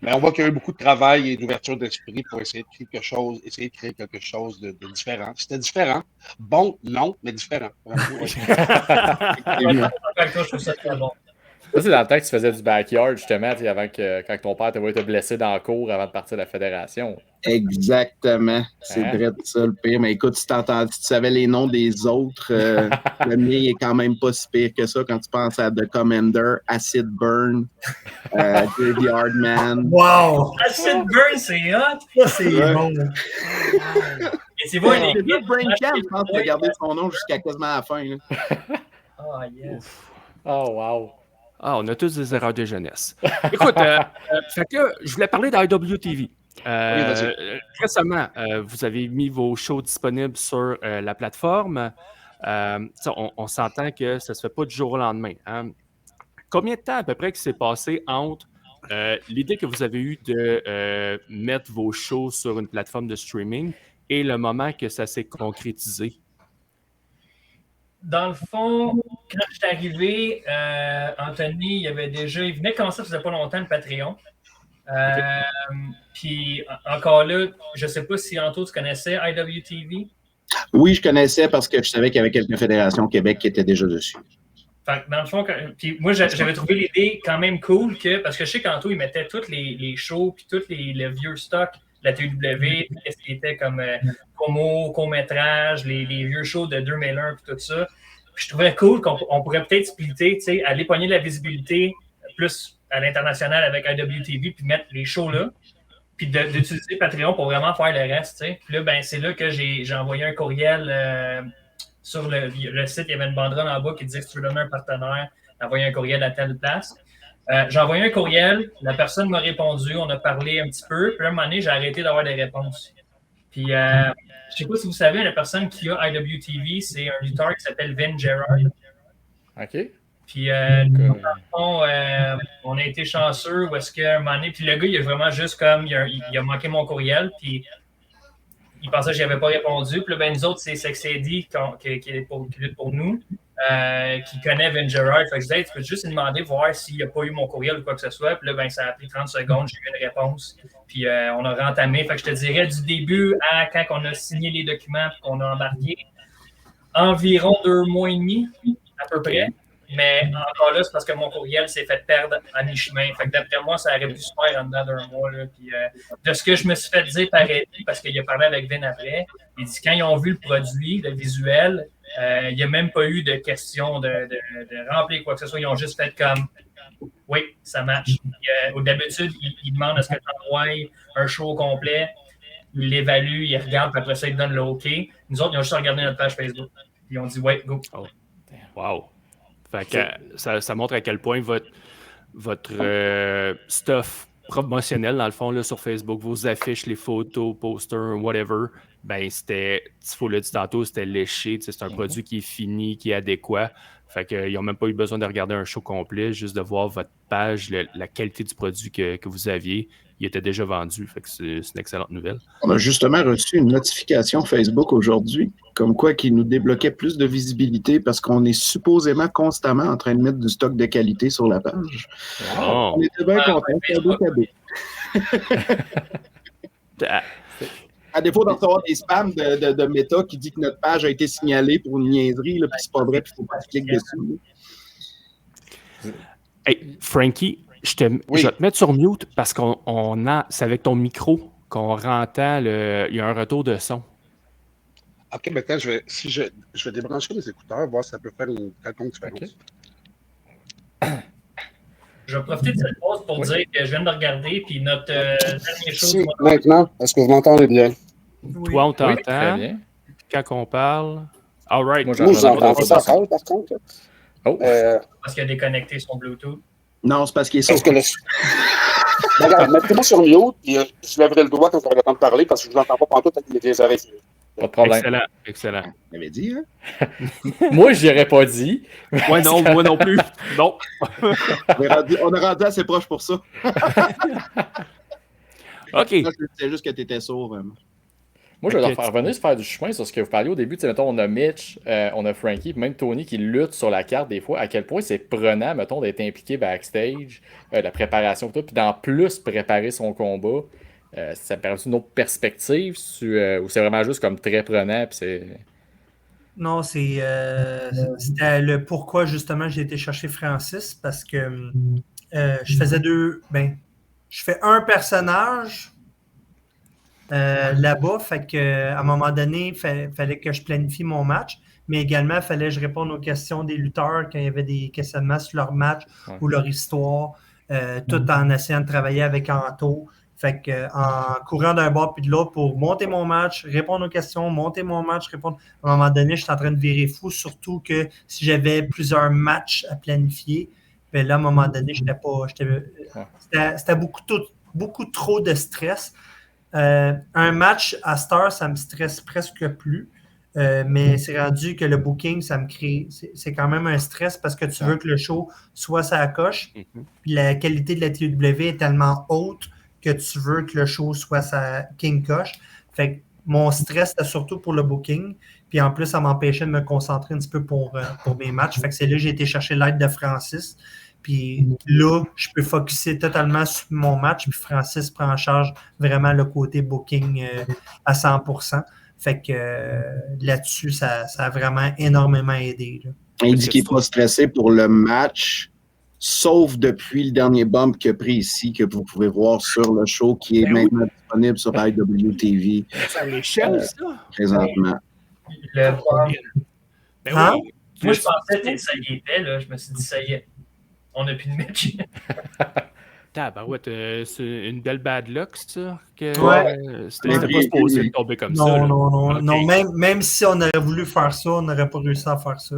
Mais on voit qu'il y a eu beaucoup de travail et d'ouverture d'esprit pour essayer de créer quelque chose de différent. C'était différent. Bon, non, mais différent. Je trouve ça très bon. Ça, c'est dans le temps que tu faisais du backyard, justement, quand ton père t'avait été blessé dans le cours avant de partir de la fédération. Exactement. C'est vrai de ça, le pire. Mais écoute, si tu savais les noms des autres, le mien est quand même pas si pire que ça quand tu penses à The Commander, Acid Burn, The Hardman. Wow! Acid Burn, c'est hot! Ça, c'est bon. tu vois, C'est le Brain Camp, je pense, de garder son nom jusqu'à quasiment la fin. Là. Ah, yes. Oh, wow. Ah, on a tous des erreurs de jeunesse. Écoute, fait que je voulais parler d'IWTV. vas-y. Récemment, vous avez mis vos shows disponibles sur la plateforme. On s'entend que ça ne se fait pas du jour au lendemain. Hein? Combien de temps à peu près qui s'est passé entre l'idée que vous avez eue de mettre vos shows sur une plateforme de streaming et le moment que ça s'est concrétisé? Dans le fond, quand je suis arrivé, Anthony, il venait de commencer, ça faisait pas longtemps, le Patreon. Puis encore là, je sais pas si Anto, tu connaissais IWTV. Oui, je connaissais parce que je savais qu'il y avait quelques fédérations au Québec qui étaient déjà dessus. Fait que dans le fond, puis moi, j'avais trouvé l'idée quand même cool parce que je sais qu'Anto, il mettait tous les shows puis tous les vieux stocks de la TW, ce qui était comme promo, court-métrage, les vieux shows de 2001 puis tout ça. Puis je trouvais cool qu'on pourrait peut-être splitter, tu sais, aller pogner de la visibilité plus à l'international avec IWTV puis mettre les shows là, puis d'utiliser Patreon pour vraiment faire le reste, tu sais. Puis là, ben, c'est là que j'ai envoyé un courriel sur le site, il y avait une banderole en bas qui disait que si tu veux donner un partenaire, envoyer un courriel à telle place. J'ai envoyé un courriel, la personne m'a répondu, on a parlé un petit peu, puis à un moment donné, j'ai arrêté d'avoir des réponses. Puis, je ne sais pas si vous savez, la personne qui a IWTV, c'est un lutteur qui s'appelle Vin Gerard. OK. Puis, dans le fond, on a été chanceux où est-ce qu'à un moment donné, puis le gars, il a vraiment juste comme, il a manqué mon courriel, puis il pensait que je n'avais pas répondu. Puis là, ben, nous autres, c'est Sexedy qui lutte pour nous, qui connaît Vin Gerard. Fait que je disais, tu peux juste lui demander, voir s'il n'a pas eu mon courriel ou quoi que ce soit. Puis là, ben, ça a pris 30 secondes, j'ai eu une réponse. Puis on a rentamé. Fait que je te dirais, du début à quand on a signé les documents et qu'on a embarqué, environ 2 mois et demi, à peu près. Mais encore là, c'est parce que mon courriel s'est fait perdre à mi-chemin. Fait que d'après moi, ça aurait pu se faire en dedans d'1 mois. Là. Puis, de ce que je me suis fait dire par Eddie, parce qu'il a parlé avec Vin après, il dit quand ils ont vu le produit, le visuel, il n'y a même pas eu de question de remplir quoi que ce soit. Ils ont juste fait comme oui, ça match. D'habitude, ils demandent à ce que tu envoies un show complet, ils l'évaluent, ils regardent, puis après ça, ils donnent le OK. Nous autres, ils ont juste regardé notre page Facebook. Ils ont dit ouais, go. Oh. Wow. Fait que ça montre à quel point votre stuff promotionnel, dans le fond, là, sur Facebook, vos affiches, les photos, posters, whatever, ben c'était, il faut le dire tantôt, c'était léché. C'est un produit qui est fini, qui est adéquat. Fait qu'ils n'ont même pas eu besoin de regarder un show complet, juste de voir votre page, la qualité du produit que vous aviez. Il était déjà vendu. Fait que c'est une excellente nouvelle. On a justement reçu une notification Facebook aujourd'hui, comme quoi qu'il nous débloquait plus de visibilité parce qu'on est supposément constamment en train de mettre du stock de qualité sur la page. Oh. On était bien contents. Cadeau. À défaut d'en recevoir des spams de Meta qui dit que notre page a été signalée pour une niaiserie, là, puis c'est pas vrai, puis il faut pas cliquer dessus. Là. Hey, Frankie, je vais te mettre sur mute parce c'est avec ton micro qu'on entend il y a un retour de son. OK, maintenant, je vais débrancher les écouteurs, voir si ça peut faire une quelconque différence. Okay. Je vais profiter de cette pause pour dire que je viens de regarder, puis notre dernier show... Si, maintenant, est-ce que vous m'entendez bien? Oui. Toi, on t'entend. Oui, très bien. Quand on parle... All right. Moi, je vous entends pas ça, par contre. Oh. Parce qu'il a déconnecté son Bluetooth. Non, c'est parce qu'il est sourd. Regarde, mettez-moi sur mute, et je lèverai le doigt quand j'aurai le temps de parler, parce que je ne vous entends pas pantoute avec les oreilles. Pas de problème. Excellent. On avait dit, hein? Moi, je n'aurais pas dit. Ouais, non, moi non plus. Non. On est rendu assez proche pour ça. OK. C'est juste que tu étais sourd, vraiment. Moi, je vais leur faire revenir se faire du chemin sur ce que vous parliez au début. Mettons, on a Mitch, on a Frankie, puis même Tony qui lutte sur la carte des fois. À quel point c'est prenant, mettons, d'être impliqué backstage, la préparation, tout, puis d'en plus préparer son combat. Ça me permet une autre perspective ou c'est vraiment juste comme très prenant? Puis c'est... Non, c'était le pourquoi justement j'ai été chercher Francis parce que je faisais je fais un personnage là-bas, fait qu'à un moment donné, il fallait que je planifie mon match, mais également, il fallait que je réponde aux questions des lutteurs quand il y avait des questionnements sur leur match ou leur histoire, tout en essayant de travailler avec Anto. Fait que, en courant d'un bord puis de l'autre pour monter mon match, répondre aux questions, monter mon match, répondre. À un moment donné, j'étais en train de virer fou, surtout que si j'avais plusieurs matchs à planifier, ben là, à un moment donné, c'était beaucoup trop de stress. Un match à Star, ça me stresse presque plus. Mais c'est rendu que le booking, ça me crée. C'est quand même un stress parce que tu veux que le show soit sa coche. Puis la qualité de la TW est tellement haute que tu veux que le show soit sa king coche. Fait que mon stress, c'était surtout pour le booking. Puis en plus, ça m'empêchait de me concentrer un petit peu pour mes matchs. Fait que c'est là que j'ai été chercher l'aide de Francis. Puis là, je peux focusser totalement sur mon match. Puis Francis prend en charge vraiment le côté booking à 100%. Fait que là-dessus, ça a vraiment énormément aidé. Là. Il dit qu'il n'est pas stressé pour le match, sauf depuis le dernier bump qu'il a pris ici, que vous pouvez voir sur le show, qui est maintenant disponible sur IWTV. C'est à l'échelle, ça? Présentement. Ben Hein? oui. Moi, je pensais que ça y était. Là. Je me suis dit, ça y est, on n'a plus de match. C'est une belle bad luck, ça? C'était pas supposé tomber comme ça. Non, même si on aurait voulu faire ça, on n'aurait pas réussi à faire ça.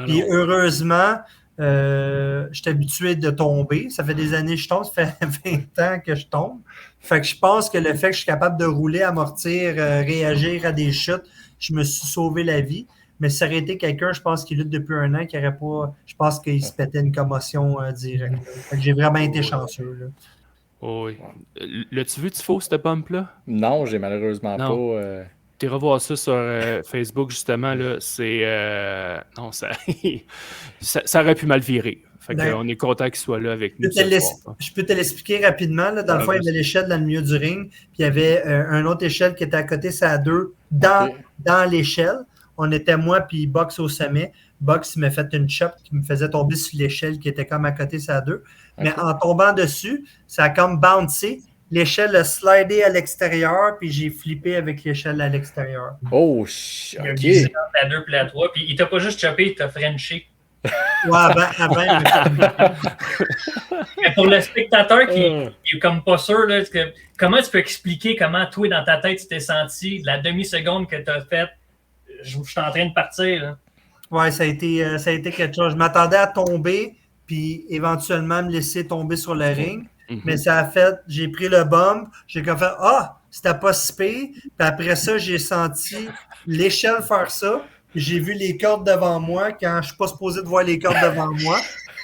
Puis heureusement, je suis habitué de tomber. Ça fait des années que je tombe, ça fait 20 ans que je tombe. Fait que je pense que le fait que je suis capable de rouler, amortir, réagir à des chutes, je me suis sauvé la vie. Mais si ça aurait été quelqu'un, je pense, qui lutte depuis un an, qui n'aurait pas. Je pense qu'il se pétait une commotion directe. J'ai vraiment été chanceux. Là. Oui. L'as-tu vu, Tifo, cette bump-là? Non, j'ai malheureusement pas. Tu revoir ça sur Facebook, justement. Là, c'est. Non, ça aurait pu mal virer. Fait qu'on est content qu'il soit là avec nous. Je peux te l'expliquer rapidement. Là. Dans le fond, il y avait l'échelle dans le milieu du ring, puis il y avait une autre échelle qui était à côté, c'est à deux, dans l'échelle. On était moi puis Box au sommet. Box m'a fait une chop qui me faisait tomber sur l'échelle qui était comme à côté, c'est à deux. Mais en tombant dessus, ça a comme bouncé. L'échelle a slidé à l'extérieur, puis j'ai flippé avec l'échelle à l'extérieur. Oh, Il a glissé entre la 2 et la 3, puis il t'a pas juste chopé, il t'a frenché. Ouais, avant. Mais pour le spectateur qui est comme pas sûr, là, comment tu peux expliquer comment toi, dans ta tête, tu t'es senti de la demi-seconde que tu as faite? Je suis en train de partir. Là. Ouais, ça a été quelque chose. Je m'attendais à tomber, puis éventuellement me laisser tomber sur le ring. Mais ça a fait, j'ai pris le bump, j'ai comme fait, c'était pas si pire. Puis après ça, j'ai senti l'échelle faire ça. J'ai vu les cordes devant moi quand je suis pas supposé de voir les cordes devant moi.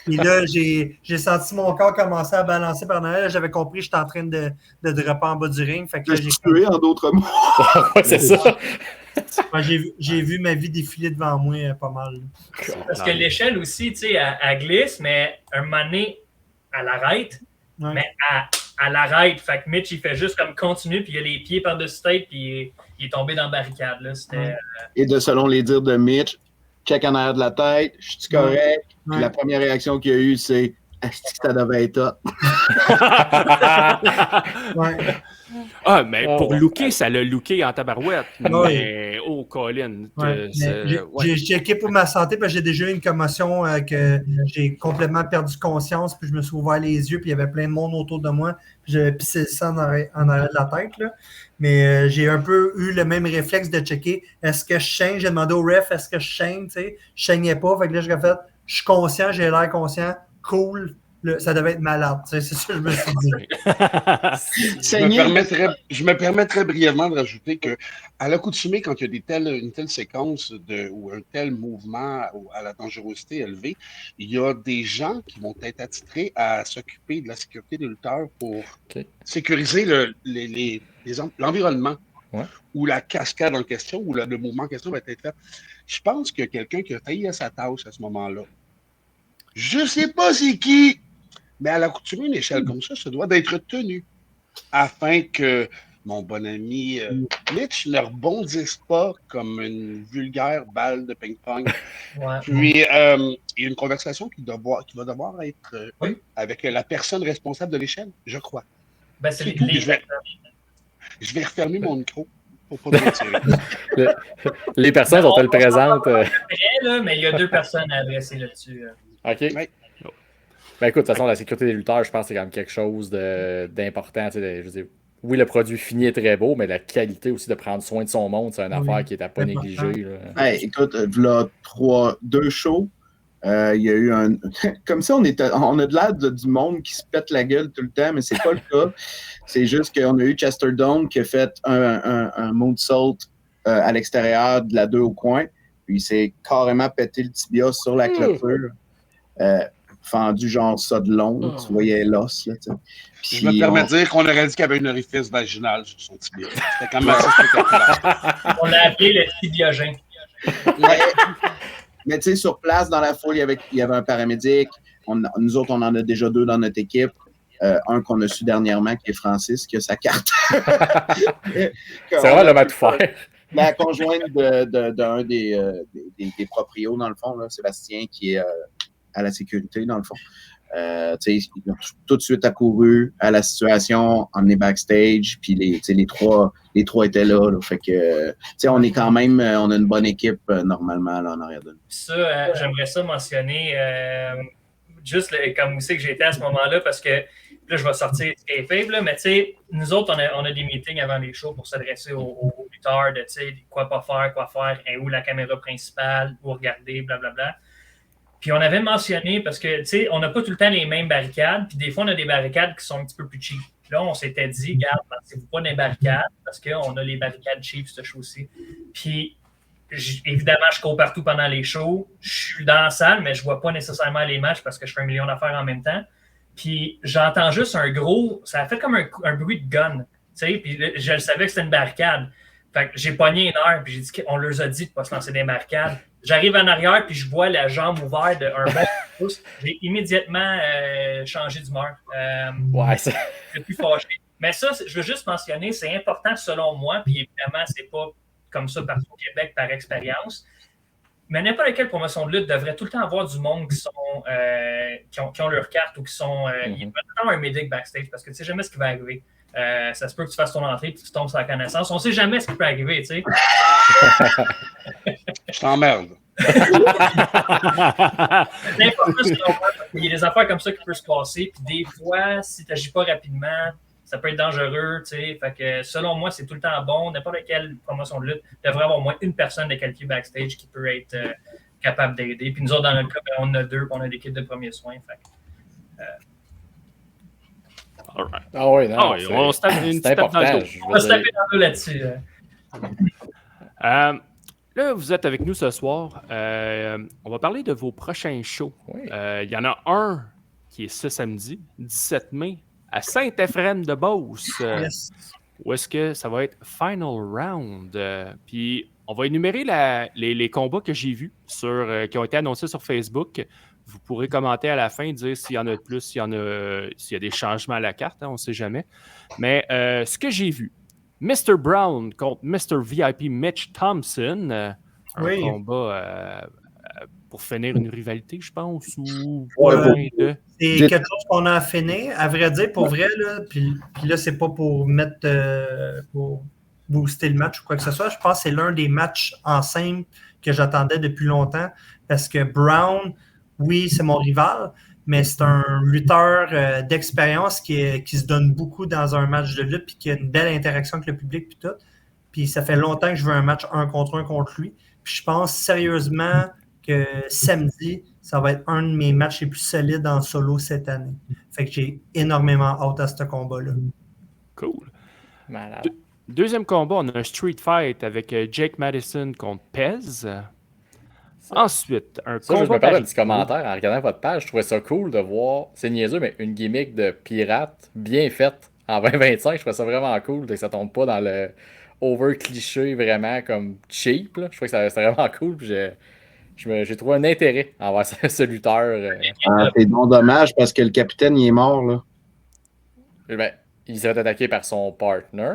Et là, j'ai senti mon corps commencer à balancer par derrière. J'avais compris que j'étais en train de dropper en bas du ring. Fait que là, j'ai tué, en d'autres mots. Ouais, c'est ça. J'ai vu ma vie défiler devant moi pas mal. Parce que l'échelle aussi, tu sais, elle glisse, mais un moment donné, elle arrête. Ouais. Mais elle arrête. Fait que Mitch, il fait juste comme continuer, puis il a les pieds par-dessus tête, puis il est tombé dans la barricade. Là. Et selon les dires de Mitch, check en arrière de la tête, je suis correct. Puis la première réaction qu'il y a eu, c'est est-ce que ça devait être hot? Mais pour looker, ça l'a looké en tabarouette. Mais, Colin. J'ai checké pour ma santé, parce que j'ai déjà eu une commotion que j'ai complètement perdu conscience, puis je me suis ouvert les yeux, puis il y avait plein de monde autour de moi, puis j'avais pissé le sang en arrière de la tête. Là. Mais j'ai un peu eu le même réflexe de checker est-ce que je chaîne? J'ai demandé au ref est-ce que je chaîne? Je chaignais pas. Fait que là, j'ai fait je suis conscient, j'ai l'air conscient, cool. Ça devait être malade. C'est ça que je me suis dit. Je me permettrais brièvement de rajouter qu'à l'accoutumée, quand il y a une telle séquence ou un tel mouvement à la dangerosité élevée, il y a des gens qui vont être attitrés à s'occuper de la sécurité des lutteurs pour sécuriser l'environnement ou la cascade en question ou le mouvement en question va être fait. Je pense qu'il y a quelqu'un qui a taillé à sa tâche à ce moment-là. Je ne sais pas c'est qui, mais à l'accoutumée, une échelle comme ça doit d'être tenue afin que mon bon ami Mitch ne rebondisse pas comme une vulgaire balle de ping-pong. Puis, il y a une conversation qui va devoir être avec la personne responsable de l'échelle, je crois. Ben, je vais refermer mon micro. Pour pas les personnes sont-elles présentes? Mais il y a 2 personnes à adresser là-dessus. OK. Ben écoute, de toute façon, la sécurité des lutteurs, je pense que c'est quand même quelque chose d'important. Tu sais, je veux dire, oui, le produit fini est très beau, mais la qualité aussi de prendre soin de son monde, c'est une affaire qui est à pas c'est négliger. Hey, écoute, là, 2 shows. Il y a eu un. Comme ça, on a de l'air du monde qui se pète la gueule tout le temps, mais c'est pas le cas. C'est juste qu'on a eu Chester Dome qui a fait un moonsault à l'extérieur de la 2 au coin. Puis il s'est carrément pété le tibia sur la clôture. Fendu genre ça de long. Tu voyais l'os. Là, je me permets de dire qu'on aurait dit qu'il y avait une orifice vaginale sur son tibia. C'était quand même assez spectaculaire. On l'a appelé le tibiogène. Mais tu sais, sur place, dans la foule, il y avait un paramédic. Nous autres, on en a déjà 2 dans notre équipe. Un qu'on a su dernièrement, qui est Francis, qui a sa carte. C'est vraiment l'homme à tout faire. La conjointe d'un des proprios, dans le fond, là, Sébastien, qui est à la sécurité, dans le fond. Ils ont tout de suite accouru à la situation, emmené backstage, puis les trois étaient là. Fait que, on est quand même, on a une bonne équipe normalement là, en arrière de nous. Ça, j'aimerais ça mentionner, juste comme vous savez que j'étais à ce moment-là, parce que là, je vais sortir kayfabe, mais tu sais, nous autres, on a des meetings avant les shows pour s'adresser aux lutteurs de quoi pas faire, quoi faire, où la caméra principale, où regarder, blablabla. Puis on avait mentionné, parce que, tu sais, on n'a pas tout le temps les mêmes barricades, puis des fois, on a des barricades qui sont un petit peu plus cheap. Puis là, on s'était dit, regarde, pensez-vous pas des barricades, parce qu'on a les barricades cheap, ce show-ci. Puis, évidemment, je cours partout pendant les shows. Je suis dans la salle, mais je vois pas nécessairement les matchs parce que je fais 1 million d'affaires en même temps. Puis, j'entends juste un gros... Ça a fait comme un bruit de gun, tu sais, puis je le savais que c'était une barricade. Fait que j'ai pogné une heure, puis j'ai dit qu'on leur a dit de ne pas se lancer des barricades. J'arrive en arrière, puis je vois la jambe ouverte d'un bon pouce. J'ai immédiatement changé d'humeur. Ouais, ça... Je suis plus fâché. Mais ça, je veux juste mentionner, c'est important selon moi, puis évidemment, c'est pas comme ça partout au Québec par expérience. Mais n'importe quelle promotion de lutte devrait tout le temps avoir du monde qui ont leur carte ou qui sont... Il y a toujours un médic backstage parce que tu sais jamais ce qui va arriver. Ça se peut que tu fasses ton entrée et que tu tombes sur la connaissance. On sait jamais ce qui peut arriver, tu sais. Je t'emmerde. C'est important selon moi parce qu'il y a des affaires comme ça qui peuvent se passer. Puis des fois, si tu n'agis pas rapidement, ça peut être dangereux, tu sais. Fait que selon moi, c'est tout le temps bon. N'importe quelle promotion de lutte devrait avoir au moins une personne de qualifiée backstage qui peut être capable d'aider. Puis nous autres, dans notre cas, on en a 2, puis on a l'équipe de premiers soins. Fait que, Alright. Ah oui, non, on se tape une petite tape dans le dos. on va se taper dans le dos là-dessus. Là, vous êtes avec nous ce soir. On va parler de vos prochains shows. Oui. Il y en a un qui est ce samedi, 17 mai, à Saint-Ephrem-de-Beauce. Yes. Où est-ce que ça va être Final Round? Puis on va énumérer les combats que j'ai vus qui ont été annoncés sur Facebook. Vous pourrez commenter à la fin, dire s'il y en a de plus, s'il y a des changements à la carte, hein, on ne sait jamais. Mais ce que j'ai vu, Mr. Brown contre Mr. VIP Mitch Thompson, un combat pour finir une rivalité, je pense, ou c'est quelque chose qu'on a à finir. À vrai dire, pour vrai, là, puis là, c'est pas pour pour booster le match ou quoi que ce soit. Je pense que c'est l'un des matchs en simple que j'attendais depuis longtemps parce que Brown, oui, c'est mon rival, mais c'est un lutteur d'expérience qui se donne beaucoup dans un match de lutte puis qui a une belle interaction avec le public puis tout. Puis ça fait longtemps que je veux un match 1 contre lui. Puis je pense sérieusement que samedi, ça va être un de mes matchs les plus solides en solo cette année. Fait que j'ai énormément hâte à ce combat-là. Cool. Malade. Deuxième combat, on a un street fight avec Jake Madison contre Pez. Ensuite, un ça, combat... je me parle d'un petit commentaire en regardant votre page. Je trouvais ça cool de voir, c'est niaiseux, mais une gimmick de pirate bien faite en 2025. Je trouvais ça vraiment cool que ça tombe pas dans le over-cliché vraiment comme cheap. Là. Je trouvais que c'était vraiment cool. Puis j'ai trouvé un intérêt envers ce lutteur. C'est bon dommage parce que le capitaine, il est mort, là. Ben, il s'est fait attaquer par son partner.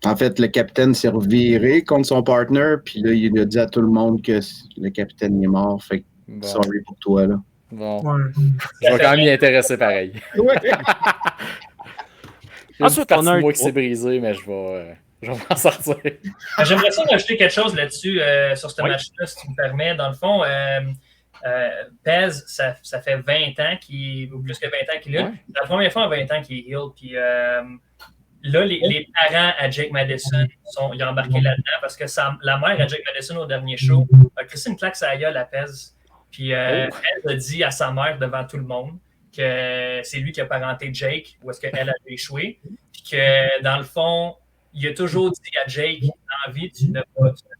En fait, le capitaine s'est reviré contre son partner, puis là, il a dit à tout le monde que le capitaine est mort. Fait que, sorry pour toi, là. Bon. Ouais. Je vais quand même m'y intéresser pareil. Ouais. Ensuite, on a un... moi qui s'est brisé, mais je vais m'en sortir. J'aimerais ça rajouter quelque chose là-dessus sur ce match-là, si tu me permets. Dans le fond, Pez, ça fait 20 ans ou plus que 20 ans qu'il est là. Ouais. C'est la première fois en 20 ans qu'il est heel. Puis là, les parents à Jake Madison, ils ont embarqué là-dedans parce que la mère à Jake Madison au dernier show a crissé une claque sur la gueule à Pez. Puis elle a dit à sa mère devant tout le monde que c'est lui qui a parenté Jake ou est-ce qu'elle avait échoué. Puis que dans le fond, il a toujours dit à Jake dans la vie, tu ne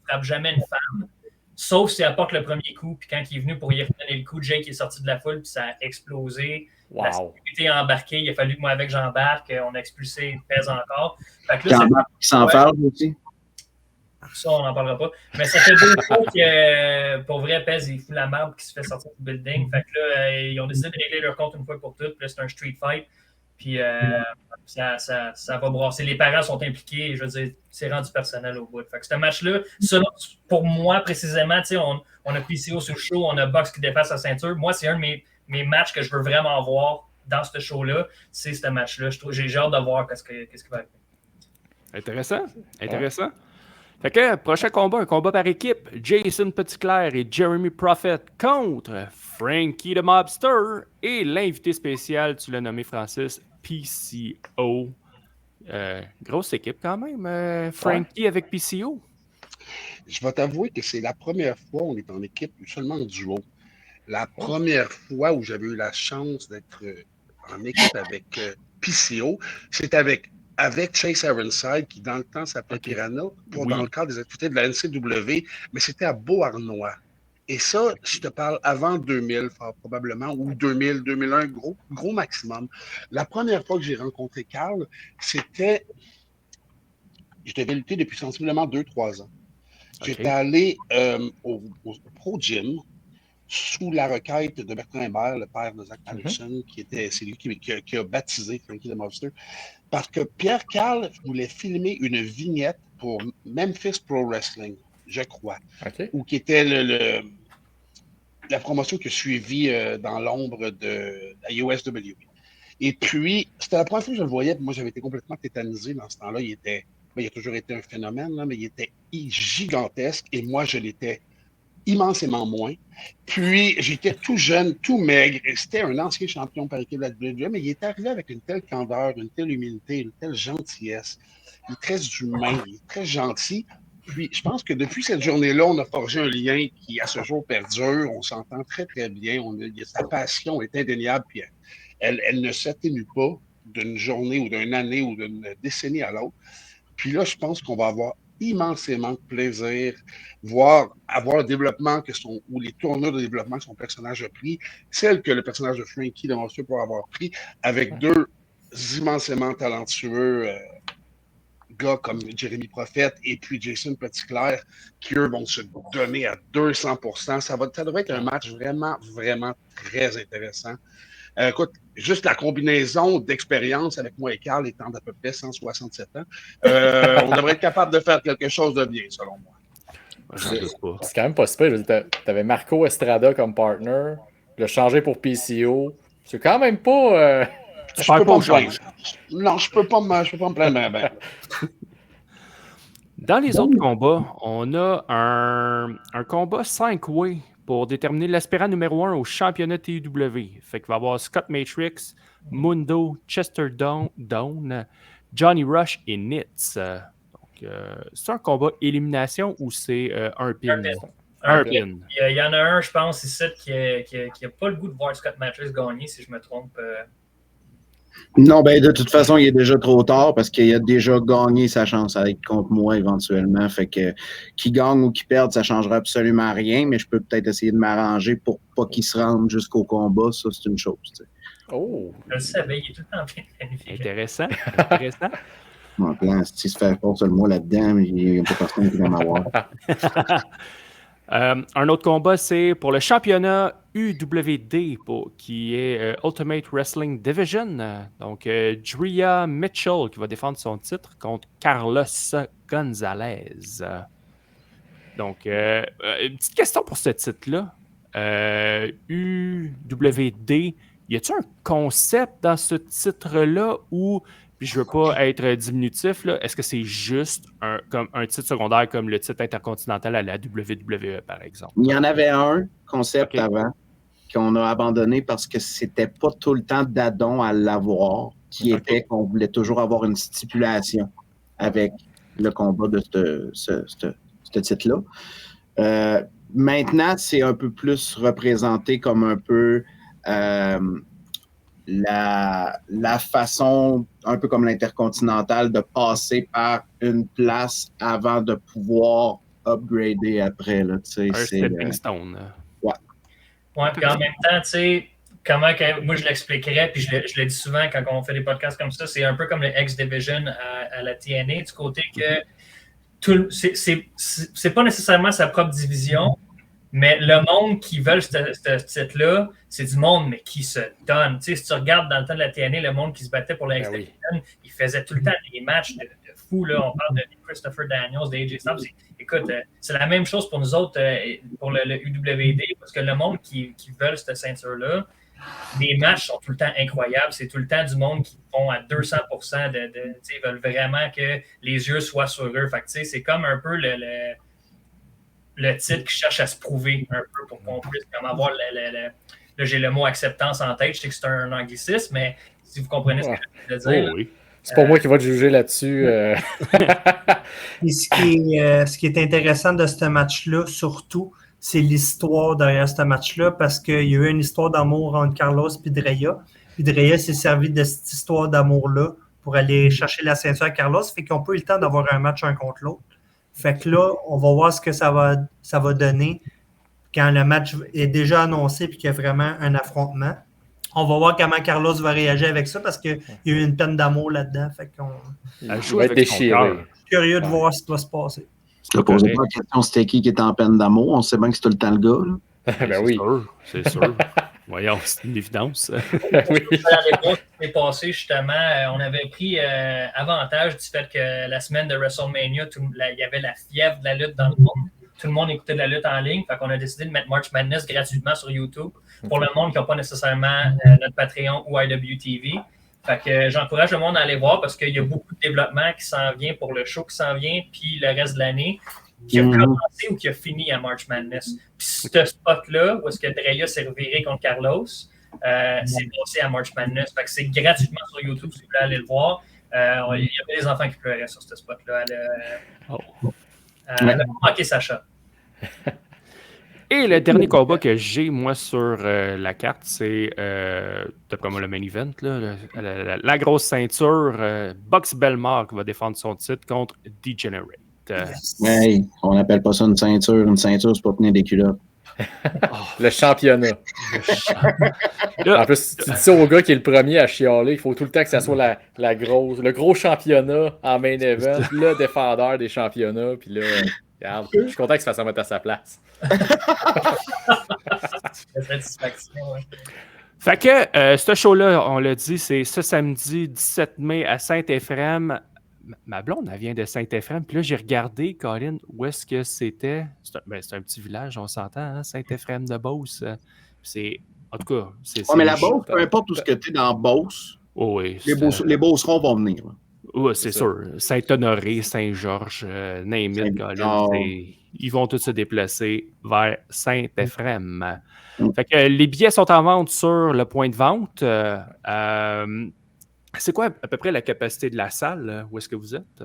frappes jamais une femme. Sauf si elle porte le premier coup, puis quand il est venu pour y retenir le coup, Jake est sorti de la foule, puis ça a explosé. Wow. La sécurité a embarqué, il a fallu que moi avec j'embarque, on a expulsé Pez encore. Fait que Qui là, embarque, qui s'en parle aussi. ça, on n'en parlera pas. Mais ça fait 2 fois que, pour vrai, Pez, il fout la marde qui se fait sortir du building. Fait que là, ils ont décidé de régler leur compte une fois pour toutes. Puis là, c'est un street fight. Puis ça va brasser. Les parents sont impliqués. Et je veux dire, c'est rendu personnel au bout. Fait que ce match-là, pour moi, précisément, on a PCO sur le show, on a Box qui dépasse sa ceinture. Moi, c'est un de mes matchs que je veux vraiment voir dans ce show-là. C'est ce match-là. J'ai hâte de voir qu'est-ce qui va arriver. Intéressant. Intéressant. Fait que, prochain combat, un combat par équipe. Jason Petitclerc et Jeremy Prophet contre Frankie the Mobster et l'invité spécial, tu l'as nommé Francis, PCO. Grosse équipe quand même, Frankie avec PCO. Je vais t'avouer que c'est la première fois où on est en équipe seulement en duo. La première fois où j'avais eu la chance d'être en équipe avec PCO, c'est avec Chase Ironside, qui dans le temps s'appelait Piranha, dans le cadre des activités de la NCW, mais c'était à Beauharnois. Et ça, je te parle avant 2000, probablement, ou 2000, 2001, gros maximum. La première fois que j'ai rencontré Carl, c'était... Je devais lutter depuis sensiblement 2-3 ans. J'étais allé au Pro Gym, sous la requête de Bertrand Hébert, le père de Zach Patterson, c'est lui qui a baptisé Frankie the Mobster, parce que Pierre Carl voulait filmer une vignette pour Memphis Pro Wrestling, je crois, ou qui était la promotion qui a suivi dans l'ombre de la USW. Et puis, c'était la première fois que je le voyais, puis moi j'avais été complètement tétanisé dans ce temps-là. Il a toujours été un phénomène, là, mais il était gigantesque, et moi je l'étais immensément moins. Puis, j'étais tout jeune, tout maigre. C'était un ancien champion par équipe de la WWE, mais il est arrivé avec une telle candeur, une telle humilité, une telle gentillesse. Il est très humain, il est très gentil. Puis, je pense que depuis cette journée-là, on a forgé un lien qui, à ce jour, perdure. On s'entend très, très bien. Sa passion est indéniable, puis elle ne s'atténue pas d'une journée ou d'une année ou d'une décennie à l'autre. Puis là, je pense qu'on va avoir immensément de plaisir, avoir le développement ou les tournures de développement que son personnage a pris, celle que le personnage de Frankie the Monster pourrait avoir pris, avec 2 immensément talentueux gars comme Jeremy Prophet et puis Jason Petitclerc, qui eux vont se donner à 200%. Ça devrait être un match vraiment, vraiment très intéressant. Écoute, juste la combinaison d'expérience avec moi et Carl étant d'à peu près 167 ans, on devrait être capable de faire quelque chose de bien, selon moi. C'est quand même pas si pire. T'avais Marco Estrada comme partner, le changer pour PCO. C'est quand même pas... Je peux pas me plaindre. Non, je peux pas me plaindre. Ben. Dans les autres combats, on a un combat 5-way pour déterminer l'aspirant numéro 1 au championnat TUW. Fait qu'il va y avoir Scott Matrix, Mundo, Chester Down, Johnny Rush et Nitz. Donc, c'est un combat élimination ou c'est un pin? Un pin. Il y en a un, je pense, ici, qui n'a pas le goût de voir Scott Matrix gagner, si je me trompe. Non, ben de toute façon, il est déjà trop tard parce qu'il a déjà gagné sa chance à être contre moi éventuellement. Fait que qu'il gagne ou qu'il perde, ça ne changera absolument rien, mais je peux peut-être essayer de m'arranger pour pas qu'il se rende jusqu'au combat. Ça, c'est une chose. Tu sais. Oh! Je le savais, il est tout le temps en train de planifier. Intéressant. En plan, s'il se fait force le moi là-dedans, il n'y a pas personne qui va m'avoir. Un autre combat, c'est pour le championnat UWD, qui est Ultimate Wrestling Division. Donc, Drea Mitchell qui va défendre son titre contre Carlos Gonzalez. Donc, une petite question pour ce titre-là. UWD, y a-t-il un concept dans ce titre-là où... puis je veux pas être diminutif, là, est-ce que c'est juste comme un titre secondaire comme le titre intercontinental à la WWE, par exemple? Il y en avait un concept Ok. avant qu'on a abandonné parce que c'était pas tout le temps d'addon à l'avoir, qui était qu'on voulait toujours avoir une stipulation avec le combat de ce titre-là. Maintenant, c'est un peu plus représenté comme un peu la façon, un peu comme l'Intercontinental, de passer par une place avant de pouvoir upgrader après. Là, Un stepping stone. Ouais, puis en même temps, tu sais, moi je l'expliquerais, puis je le dis souvent quand on fait des podcasts comme ça, c'est un peu comme le X-Division à la TNA, du côté que c'est pas nécessairement sa propre division, mais le monde qui veut ce titre-là, c'est du monde, mais qui se donne. Tu sais, si tu regardes dans le temps de la TNA, le monde qui se battait pour la X-Division, il faisait tout le temps des matchs de fou. Là. On parle de Christopher Daniels, d'AJ Styles. Écoute, c'est la même chose pour nous autres, pour le UWD, parce que le monde qui veut cette ceinture-là, les matchs sont tout le temps incroyables. C'est tout le temps du monde qui font à 200%. Ils veulent vraiment que les yeux soient sur eux. Fait que, c'est comme un peu le titre qui cherche à se prouver un peu pour qu'on puisse comme avoir là, j'ai le mot acceptance en tête. Je sais que c'est un anglicisme, mais si vous comprenez ce que je veux dire. Oui. C'est pas moi qui va te juger là-dessus. Et ce qui est intéressant de ce match-là, surtout, c'est l'histoire derrière ce match-là, parce qu'il y a eu une histoire d'amour entre Carlos et Dreya. Puis Dreya s'est servi de cette histoire d'amour-là pour aller chercher la ceinture à Carlos. Fait qu'on pas eu le temps d'avoir un match un contre l'autre. Fait que là, on va voir ce que ça va donner quand le match est déjà annoncé et qu'il y a vraiment un affrontement. On va voir comment Carlos va réagir avec ça parce qu'il y a eu une peine d'amour là-dedans. Fait qu'on Il va être déchiré. je suis curieux de voir ce qui va se passer. Je te posais pas la question, c'était qui était en peine d'amour. On sait bien que c'est tout le temps le gars. Là. Ben oui. C'est sûr. Voyons, c'est une évidence. Oui. L'année passée, passé, justement, on avait pris avantage du fait que la semaine de WrestleMania, il y avait la fièvre de la lutte dans le monde. Tout le monde écoutait de la lutte en ligne. Fait qu'on a décidé de mettre March Madness gratuitement sur YouTube pour le monde qui n'a pas nécessairement notre Patreon ou IWTV. Fait que j'encourage le monde à aller voir parce qu'il y a beaucoup de développement qui s'en vient pour le show qui s'en vient, puis le reste de l'année, qui a commencé ou qui a fini à March Madness. Puis ce spot-là, où est-ce que Dreya s'est reviré contre Carlos, c'est passé à March Madness. Fait que c'est gratuitement sur YouTube si vous voulez aller le voir. Il y avait des enfants qui pleuraient sur ce spot-là. Elle a manqué sa shot. Et le dernier combat que j'ai, moi, sur la carte, c'est, d'après moi, le main event, là, la grosse ceinture, Box Belmar qui va défendre son titre contre Degenerate. Hey, on n'appelle pas ça une ceinture. Une ceinture, c'est pas tenir des culottes. Le championnat. En plus, tu dis ça au gars qui est le premier à chialer, il faut tout le temps que ça soit le gros championnat en main event, le défendeur des championnats, puis là, regarde, je suis content qu'il se fasse remettre à sa place. Satisfaction, ouais. Fait que ce show-là, on l'a dit, c'est ce samedi 17 mai à Saint-Éphrem. Ma blonde, elle vient de Saint-Éphrem. Puis là, j'ai regardé, Colin, où est-ce que c'était. C'est un petit village, on s'entend, hein? Saint-Éphrem de Beauce. En tout cas, c'est. mais la Beauce, peu importe où ce que tu es dans Beauce, oui, les Beaucerons vont venir. Oui, c'est sûr. Saint-Honoré, Saint-Georges, name it, Colin. Ils vont tous se déplacer vers Saint-Éphrem. Fait que les billets sont en vente sur le point de vente. C'est quoi à peu près la capacité de la salle? Où est-ce que vous êtes?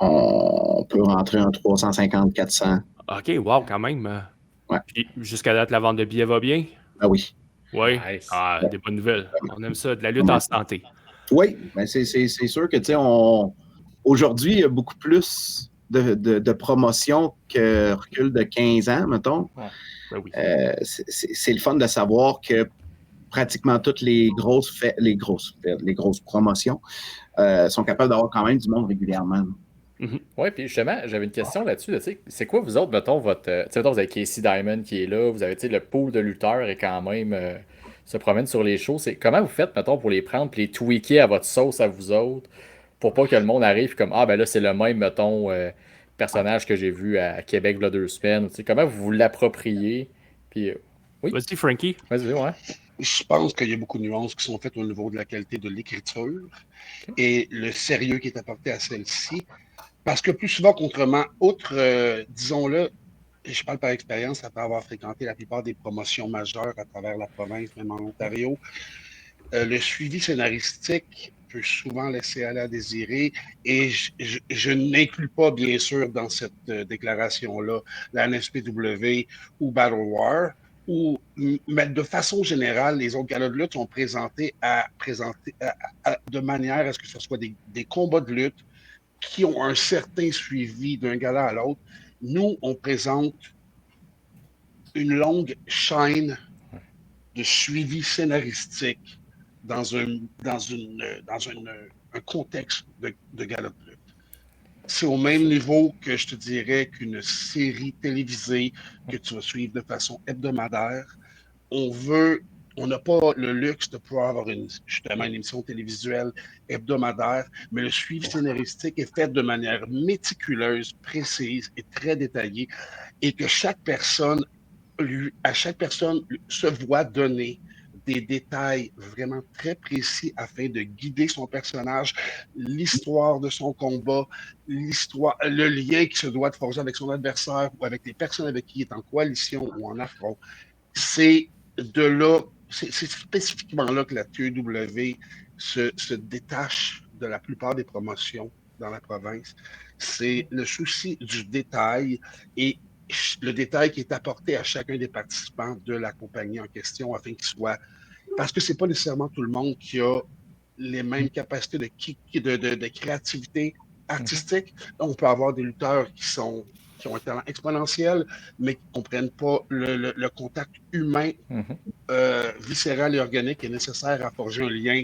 On peut rentrer un 350-400. OK, wow, quand même. Ouais. Puis jusqu'à date, la vente de billets va bien? Ah oui. Oui. Nice. Des bonnes nouvelles. On aime ça, de la lutte en santé. Oui, mais c'est sûr que, tu sais, aujourd'hui, il y a beaucoup plus de promotion que recul de 15 ans, mettons. Ouais. Ben oui. C'est le fun de savoir que pratiquement toutes les grosses promotions sont capables d'avoir quand même du monde régulièrement. Oui, puis justement, j'avais une question là-dessus. C'est quoi, vous autres, mettons, vous avez Casey Diamond qui est là, vous avez le pool de lutteurs et quand même se promène sur les shows. Comment vous faites, mettons, pour les prendre et les tweaker à votre sauce à vous autres pour pas que le monde arrive comme ben là, c'est le même, mettons, personnage que j'ai vu à Québec il y a 2 semaines. Comment vous l'appropriez? Puis, oui. Vas-y, Frankie. Vas-y, ouais. Je pense qu'il y a beaucoup de nuances qui sont faites au niveau de la qualité de l'écriture et le sérieux qui est apporté à celle-ci. Parce que plus souvent qu'autrement, disons-le, je parle par expérience après avoir fréquenté la plupart des promotions majeures à travers la province, même en Ontario, le suivi scénaristique peut souvent laisser aller à désirer et je n'inclus pas, bien sûr, dans cette déclaration-là la NSPW ou Battle War, mais de façon générale, les autres galas de lutte sont présentés de manière à ce que ce soit des combats de lutte qui ont un certain suivi d'un gala à l'autre. Nous, on présente une longue chaîne de suivi scénaristique dans un contexte de gala de lutte. C'est au même niveau que je te dirais qu'une série télévisée que tu vas suivre de façon hebdomadaire. On n'a pas le luxe de pouvoir avoir justement une émission télévisuelle hebdomadaire, mais le suivi scénaristique est fait de manière méticuleuse, précise et très détaillée, et que chaque personne se voit donner des détails vraiment très précis afin de guider son personnage, l'histoire de son combat, le lien qui se doit de forger avec son adversaire ou avec les personnes avec qui il est en coalition ou en affront. C'est spécifiquement là que la TEW se détache de la plupart des promotions dans la province. C'est le souci du détail et le détail qui est apporté à chacun des participants de la compagnie en question afin qu'il soit... Parce que c'est pas nécessairement tout le monde qui a les mêmes capacités de créativité artistique. On peut avoir des lutteurs qui ont un talent exponentiel, mais qui ne comprennent pas le contact humain, viscéral et organique qui est nécessaire à forger un lien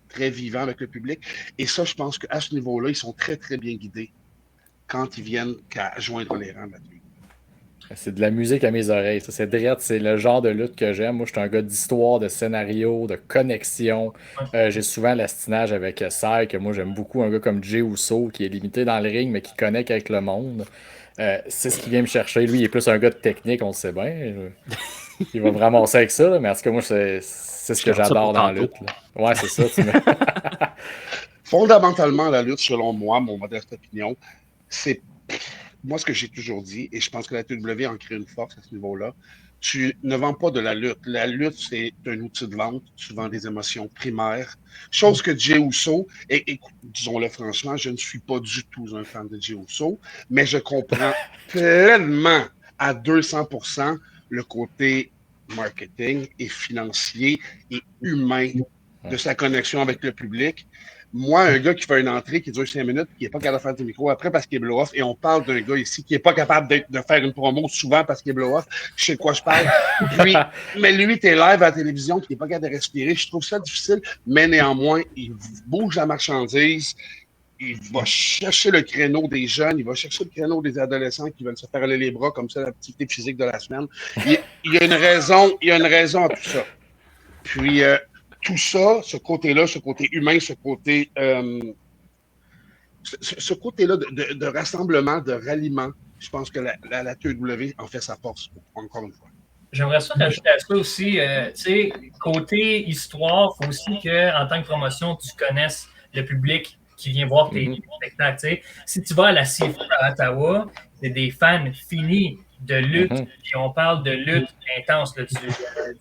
très vivant avec le public. Et ça, je pense qu'à ce niveau-là, ils sont très, très bien guidés quand ils viennent qu'à joindre les rangs de la lutte. C'est de la musique à mes oreilles. Ça, c'est le genre de lutte que j'aime. Moi, je suis un gars d'histoire, de scénario, de connexion. J'ai souvent l'astinage avec Sai, que moi, j'aime beaucoup. Un gars comme Jey Uso, qui est limité dans le ring, mais qui connecte avec le monde. C'est ce qui vient me chercher. Lui, il est plus un gars de technique, on le sait bien. Il va me ramasser avec ça, là, mais en tout cas, moi, c'est ce que j'adore dans la lutte. Là. Ouais, c'est ça. Fondamentalement, la lutte, selon moi, mon modeste opinion, c'est... Moi, ce que j'ai toujours dit, et je pense que la TEW en crée une force à ce niveau-là, tu ne vends pas de la lutte. La lutte, c'est un outil de vente. Tu vends des émotions primaires. Chose que Jey Uso, et disons-le franchement, je ne suis pas du tout un fan de Jey Uso, mais je comprends pleinement à 200% le côté marketing et financier et humain de sa connexion avec le public. Moi, un gars qui fait une entrée qui dure 5 minutes, qui n'est pas capable de faire du micro après parce qu'il est blow-off, et on parle d'un gars ici qui n'est pas capable de faire une promo souvent parce qu'il est blow-off, je sais de quoi je parle. Mais lui, t'es live à la télévision, qui n'est pas capable de respirer, je trouve ça difficile, mais néanmoins, il bouge la marchandise, il va chercher le créneau des jeunes, il va chercher le créneau des adolescents qui veulent se faire aller les bras comme ça, l'activité physique de la semaine. Il y a une raison à tout ça. Puis, tout ça, ce côté-là, ce côté humain, ce côté-là de rassemblement, de ralliement, je pense que la TEW en fait sa force, encore une fois. J'aimerais ça rajouter à ça aussi, tu sais, côté histoire, il faut aussi qu'en tant que promotion, tu connaisses le public qui vient voir tes spectacles. Si tu vas à la CFA à Ottawa, c'est des fans finis de lutte, puis on parle de lutte intense, là, du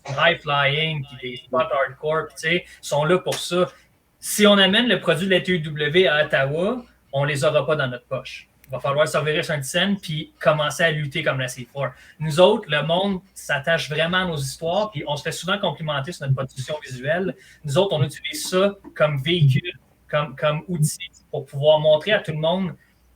high flying, puis des spots hardcore, tu sais, sont là pour ça. Si on amène le produit de la TEW à Ottawa, on les aura pas dans notre poche. Il va falloir s'ouvrir sur une scène puis commencer à lutter comme la C4. Nous autres, le monde s'attache vraiment à nos histoires, puis on se fait souvent complimenter sur notre production visuelle. Nous autres, on utilise ça comme véhicule, comme outil pour pouvoir montrer à tout le monde.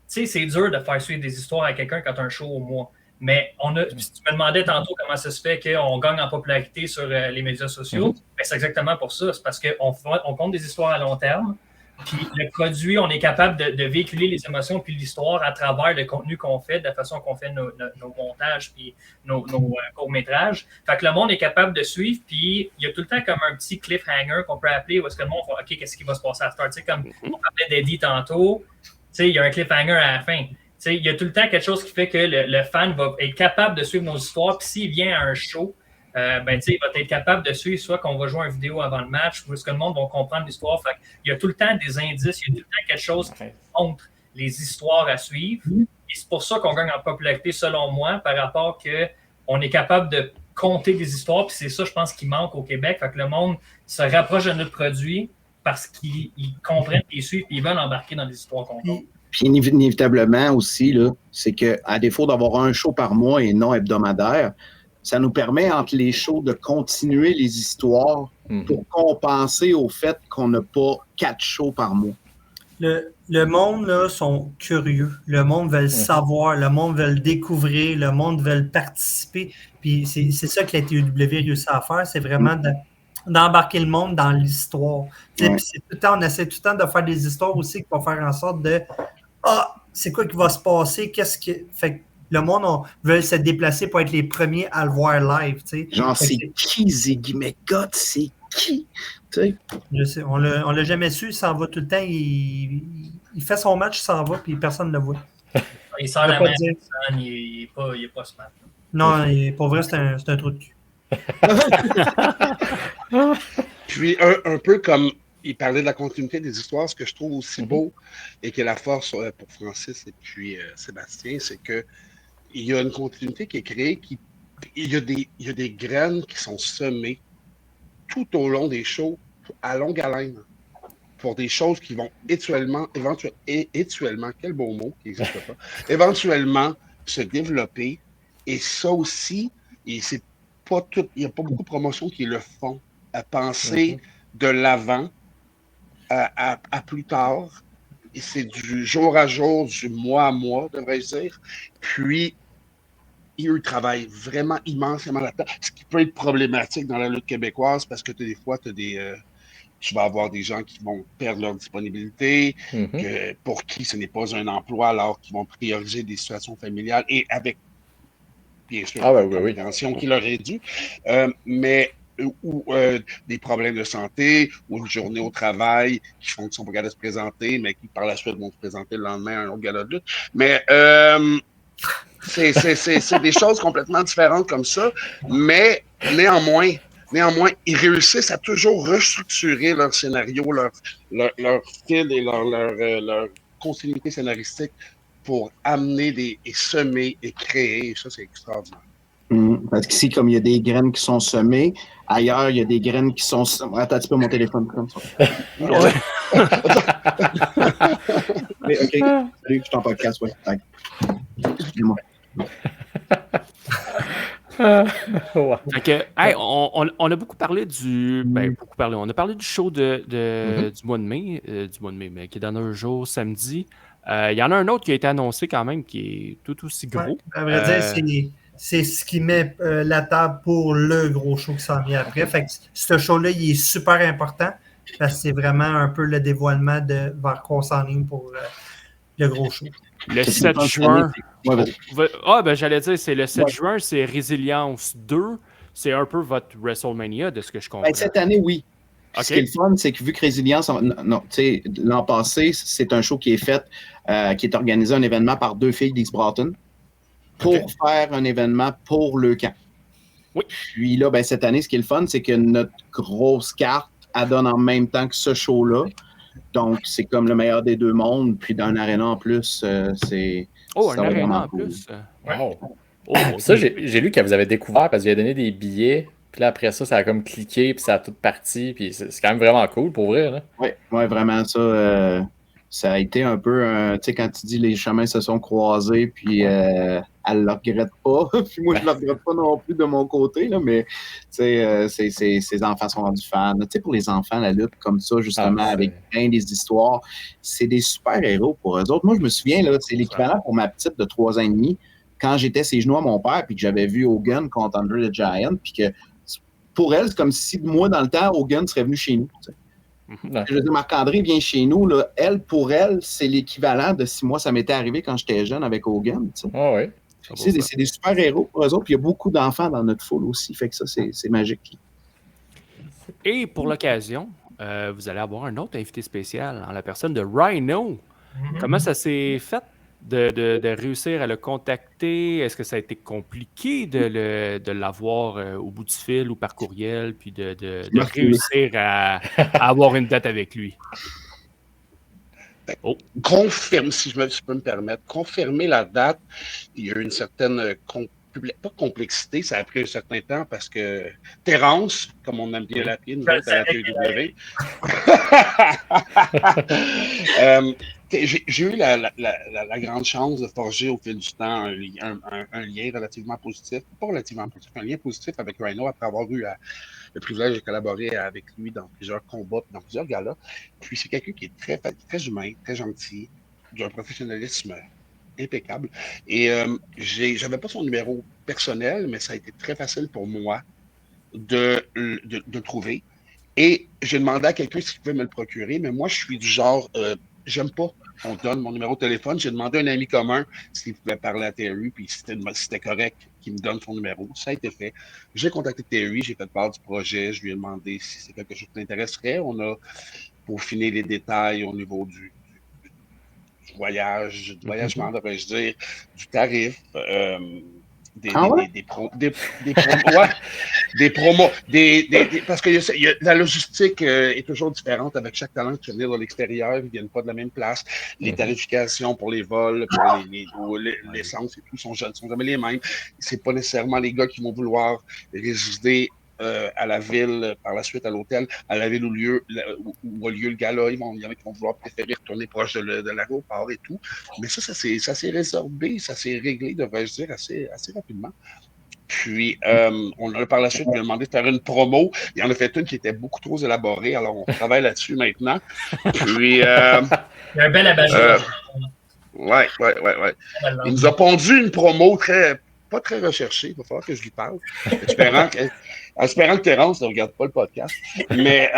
Tu sais, c'est dur de faire suivre des histoires à quelqu'un quand tu as un show au mois. Mais tu me demandais tantôt comment ça se fait qu'on gagne en popularité sur les médias sociaux. Ben, c'est exactement pour ça. C'est parce qu'on compte des histoires à long terme. Puis le produit, on est capable de véhiculer les émotions puis l'histoire à travers le contenu qu'on fait, de la façon qu'on fait nos montages puis nos courts-métrages. Fait que le monde est capable de suivre, puis il y a tout le temps comme un petit cliffhanger qu'on peut appeler où est-ce que le monde va, OK, qu'est-ce qui va se passer à Star? Tu sais, comme on parlait d'Eddie tantôt, tu sais, il y a un cliffhanger à la fin. Tu sais, il y a tout le temps quelque chose qui fait que le fan va être capable de suivre nos histoires, puis s'il vient à un show, ben, il va être capable de suivre soit qu'on va jouer une vidéo avant le match, ou est-ce que le monde va comprendre l'histoire. Fait il y a tout le temps des indices, il y a tout le temps quelque chose qui montre les histoires à suivre. Et c'est pour ça qu'on gagne en popularité, selon moi, par rapport qu'on est capable de compter des histoires. Puis c'est ça, je pense, qui manque au Québec. Fait que le monde se rapproche de notre produit parce qu'ils comprennent, ils suivent, et ils veulent embarquer dans des histoires qu'on compte. Puis inévitablement aussi, là, c'est qu'à défaut d'avoir un show par mois et non hebdomadaire, ça nous permet entre les shows de continuer les histoires pour compenser au fait qu'on n'a pas 4 shows par mois. Le monde, là, sont curieux. Le monde veut le savoir. Le monde veut le découvrir. Le monde veut participer. Puis c'est ça que la TEW réussit à faire. C'est vraiment d'embarquer le monde dans l'histoire. Puis c'est tout le temps, on essaie tout le temps de faire des histoires aussi qui vont faire en sorte de c'est quoi qui va se passer? Qu'est-ce que. Fait que le monde veut se déplacer pour être les premiers à le voir live. T'sais. Genre, c'est qui Ziggy McGott? C'est qui? T'sais. Je sais, on l'a jamais su, il s'en va tout le temps, il fait son match, il s'en va, puis personne ne le voit. Il sort la main, il n'est pas smart. Non, pour vrai, c'est un trou de cul. Puis, un peu comme il parlait de la continuité des histoires, ce que je trouve aussi beau et qui est la force pour Francis et puis Sébastien, c'est qu'il y a une continuité qui est créée, il y a des graines qui sont semées tout au long des shows, à longue haleine, pour des choses qui vont éventuellement, quel beau mot qui n'existe pas, éventuellement se développer. Et ça aussi, il n'y a pas beaucoup de promotions qui le font, à penser de l'avant à plus tard. Et c'est du jour à jour, du mois à mois, devrais-je dire. Puis, ils travaillent vraiment immensément là-dedans, ce qui peut être problématique dans la lutte québécoise parce que des fois, tu vas avoir des gens qui vont perdre leur disponibilité, pour qui ce n'est pas un emploi alors qu'ils vont prioriser des situations familiales et avec, bien sûr, la compréhension qui leur est due, ou des problèmes de santé ou une journée au travail qui font qu'ils ne sont pas capables de se présenter, mais qui par la suite vont se présenter le lendemain à un autre gala de lutte. Mais c'est des choses complètement différentes comme ça, mais néanmoins, ils réussissent à toujours restructurer leur scénario, leur fil et leur continuité scénaristique pour amener et semer et créer. Et ça, c'est extraordinaire. Parce qu'ici, comme il y a des graines qui sont semées, ailleurs, il y a des graines qui sont... Attends un petit peu mon téléphone comme ça. Mais, OK, salut, je t'en podcast, ouais. Excusez-moi. Fait que, hey, on a beaucoup parlé on a parlé du show du mois de mai, mais qui est dans un jour samedi. Il y en a un autre qui a été annoncé quand même qui est tout aussi gros. Ouais, à vrai dire, c'est ce qui met la table pour le gros show qui s'en vient après. Fait que ce show-là, il est super important parce que c'est vraiment un peu le dévoilement vers quoi on s'enligne pour le gros show. Le 7 juin. J'allais dire, c'est le 7 juin, c'est Résilience 2. C'est un peu votre WrestleMania, de ce que je comprends. Ben, cette année, oui. Okay. Ce qui est le fun, c'est que vu que Résilience, l'an passé, c'est un show qui est fait, qui est organisé un événement par 2 filles d'East Broughton pour faire un événement pour le camp. Oui. Puis là, ben, cette année, ce qui est le fun, c'est que notre grosse carte, elle donne en même temps que ce show-là. Donc, c'est comme le meilleur des deux mondes. Puis d'un aréna en plus, c'est... un aréna en plus? Wow. Ça, j'ai lu que vous avez découvert parce que vous avez donné des billets. Puis là, après ça, ça a comme cliqué, puis ça a tout parti. Puis c'est quand même vraiment cool, pour vrai. Oui, vraiment, ça a été un peu... tu sais, quand tu dis les chemins se sont croisés, puis elle ne le regrette pas. Puis moi, je ne le regrette pas non plus de mon côté, là, mais ses enfants sont rendus fans. Tu sais, pour les enfants, la lutte comme ça, justement, avec plein des histoires, c'est des super-héros pour eux autres. Moi, je me souviens, là, c'est l'équivalent pour ma petite de 3 ans et demi, quand j'étais ses genoux à mon père, puis que j'avais vu Hogan contre Andre the Giant, puis que pour elle, c'est comme si, moi, dans le temps, Hogan serait venu chez nous. Je veux dire, Marc-André vient chez nous. Là, pour elle, c'est l'équivalent de si moi, ça m'était arrivé quand j'étais jeune avec Hogan. C'est des super-héros pour eux autres. Puis il y a beaucoup d'enfants dans notre foule aussi. Fait que ça, c'est magique. Et pour l'occasion, vous allez avoir un autre invité spécial en la personne de Rhino. Comment ça s'est fait? de réussir à le contacter? Est-ce que ça a été compliqué de l'avoir au bout du fil ou par courriel, puis de réussir à avoir une date avec lui? Confirme, si je peux me permettre, confirmer la date, il y a eu une certaine pas complexité, ça a pris un certain temps parce que Terence, comme on aime bien l'appeler, nous autres à la TEW, j'ai eu la grande chance de forger au fil du temps un lien relativement positif, pas relativement positif, un lien positif avec Rhino après avoir eu le privilège de collaborer avec lui dans plusieurs combats, dans plusieurs galas. Puis c'est quelqu'un qui est très humain, très gentil, d'un professionnalisme impeccable. Et j'avais pas son numéro personnel, mais ça a été très facile pour moi de trouver. Et j'ai demandé à quelqu'un s'il pouvait me le procurer, mais moi, je suis du genre, j'aime pas qu'on donne mon numéro de téléphone. J'ai demandé à un ami commun s'il pouvait parler à Terry, puis c'était correct qu'il me donne son numéro. Ça a été fait. J'ai contacté Terry, j'ai fait part du projet, je lui ai demandé si c'est quelque chose qui l'intéresserait. On a peaufiné les détails au niveau du voyagement, devrais-je dire, du tarif, des promos, parce que la logistique est toujours différente avec chaque talent qui vient de l'extérieur, ils ne viennent pas de la même place. Les tarifications pour les vols, pour l'essence et tout sont jamais les mêmes. C'est pas nécessairement les gars qui vont vouloir résider à la ville, par la suite à l'hôtel, à la ville où a lieu le gala. Il y en a qui vont vouloir préférer retourner proche de l'aéroport et tout. Mais ça s'est résorbé, ça s'est réglé, devrais-je dire, assez rapidement. Puis, on a par la suite lui a demandé de faire une promo. Il en a fait une qui était beaucoup trop élaborée, alors on travaille là-dessus maintenant. Puis, il y a un bel abat-jour. Ouais. Il nous a pondu une promo pas très recherchée. Il va falloir que je lui parle. Espérant que Terence ne regarde pas le podcast. Mais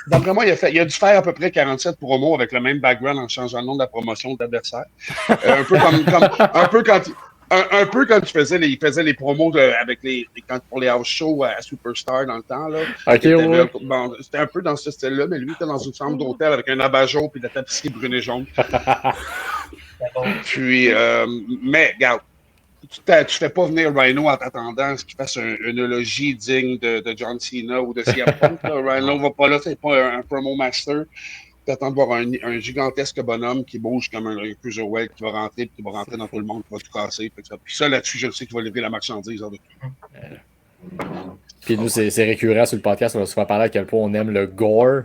d'après moi, il a dû faire à peu près 47 promos avec le même background en changeant le nom de la promotion de l'adversaire. Un peu quand il faisait les promos pour les house shows à Superstar dans le temps. Là. Bon, c'était un peu dans ce style-là, mais lui, il était dans une chambre d'hôtel avec un abat-jour et de la tapisserie brune et jaune. Puis, mais, regarde, tu fais pas venir Rhino en t'attendant à ce qu'il fasse une eulogie digne de John Cena ou de CM Punk. Rhino va pas là, c'est pas un promo master. Tu attends de voir un gigantesque bonhomme qui bouge comme un cruiserweight qui va rentrer puis qui va rentrer dans tout le monde, qui va tout casser. Puis ça, là-dessus, je sais qu'il va livrer la marchandise. Puis nous, c'est récurrent sur le podcast, on a souvent parlé à quel point on aime le gore.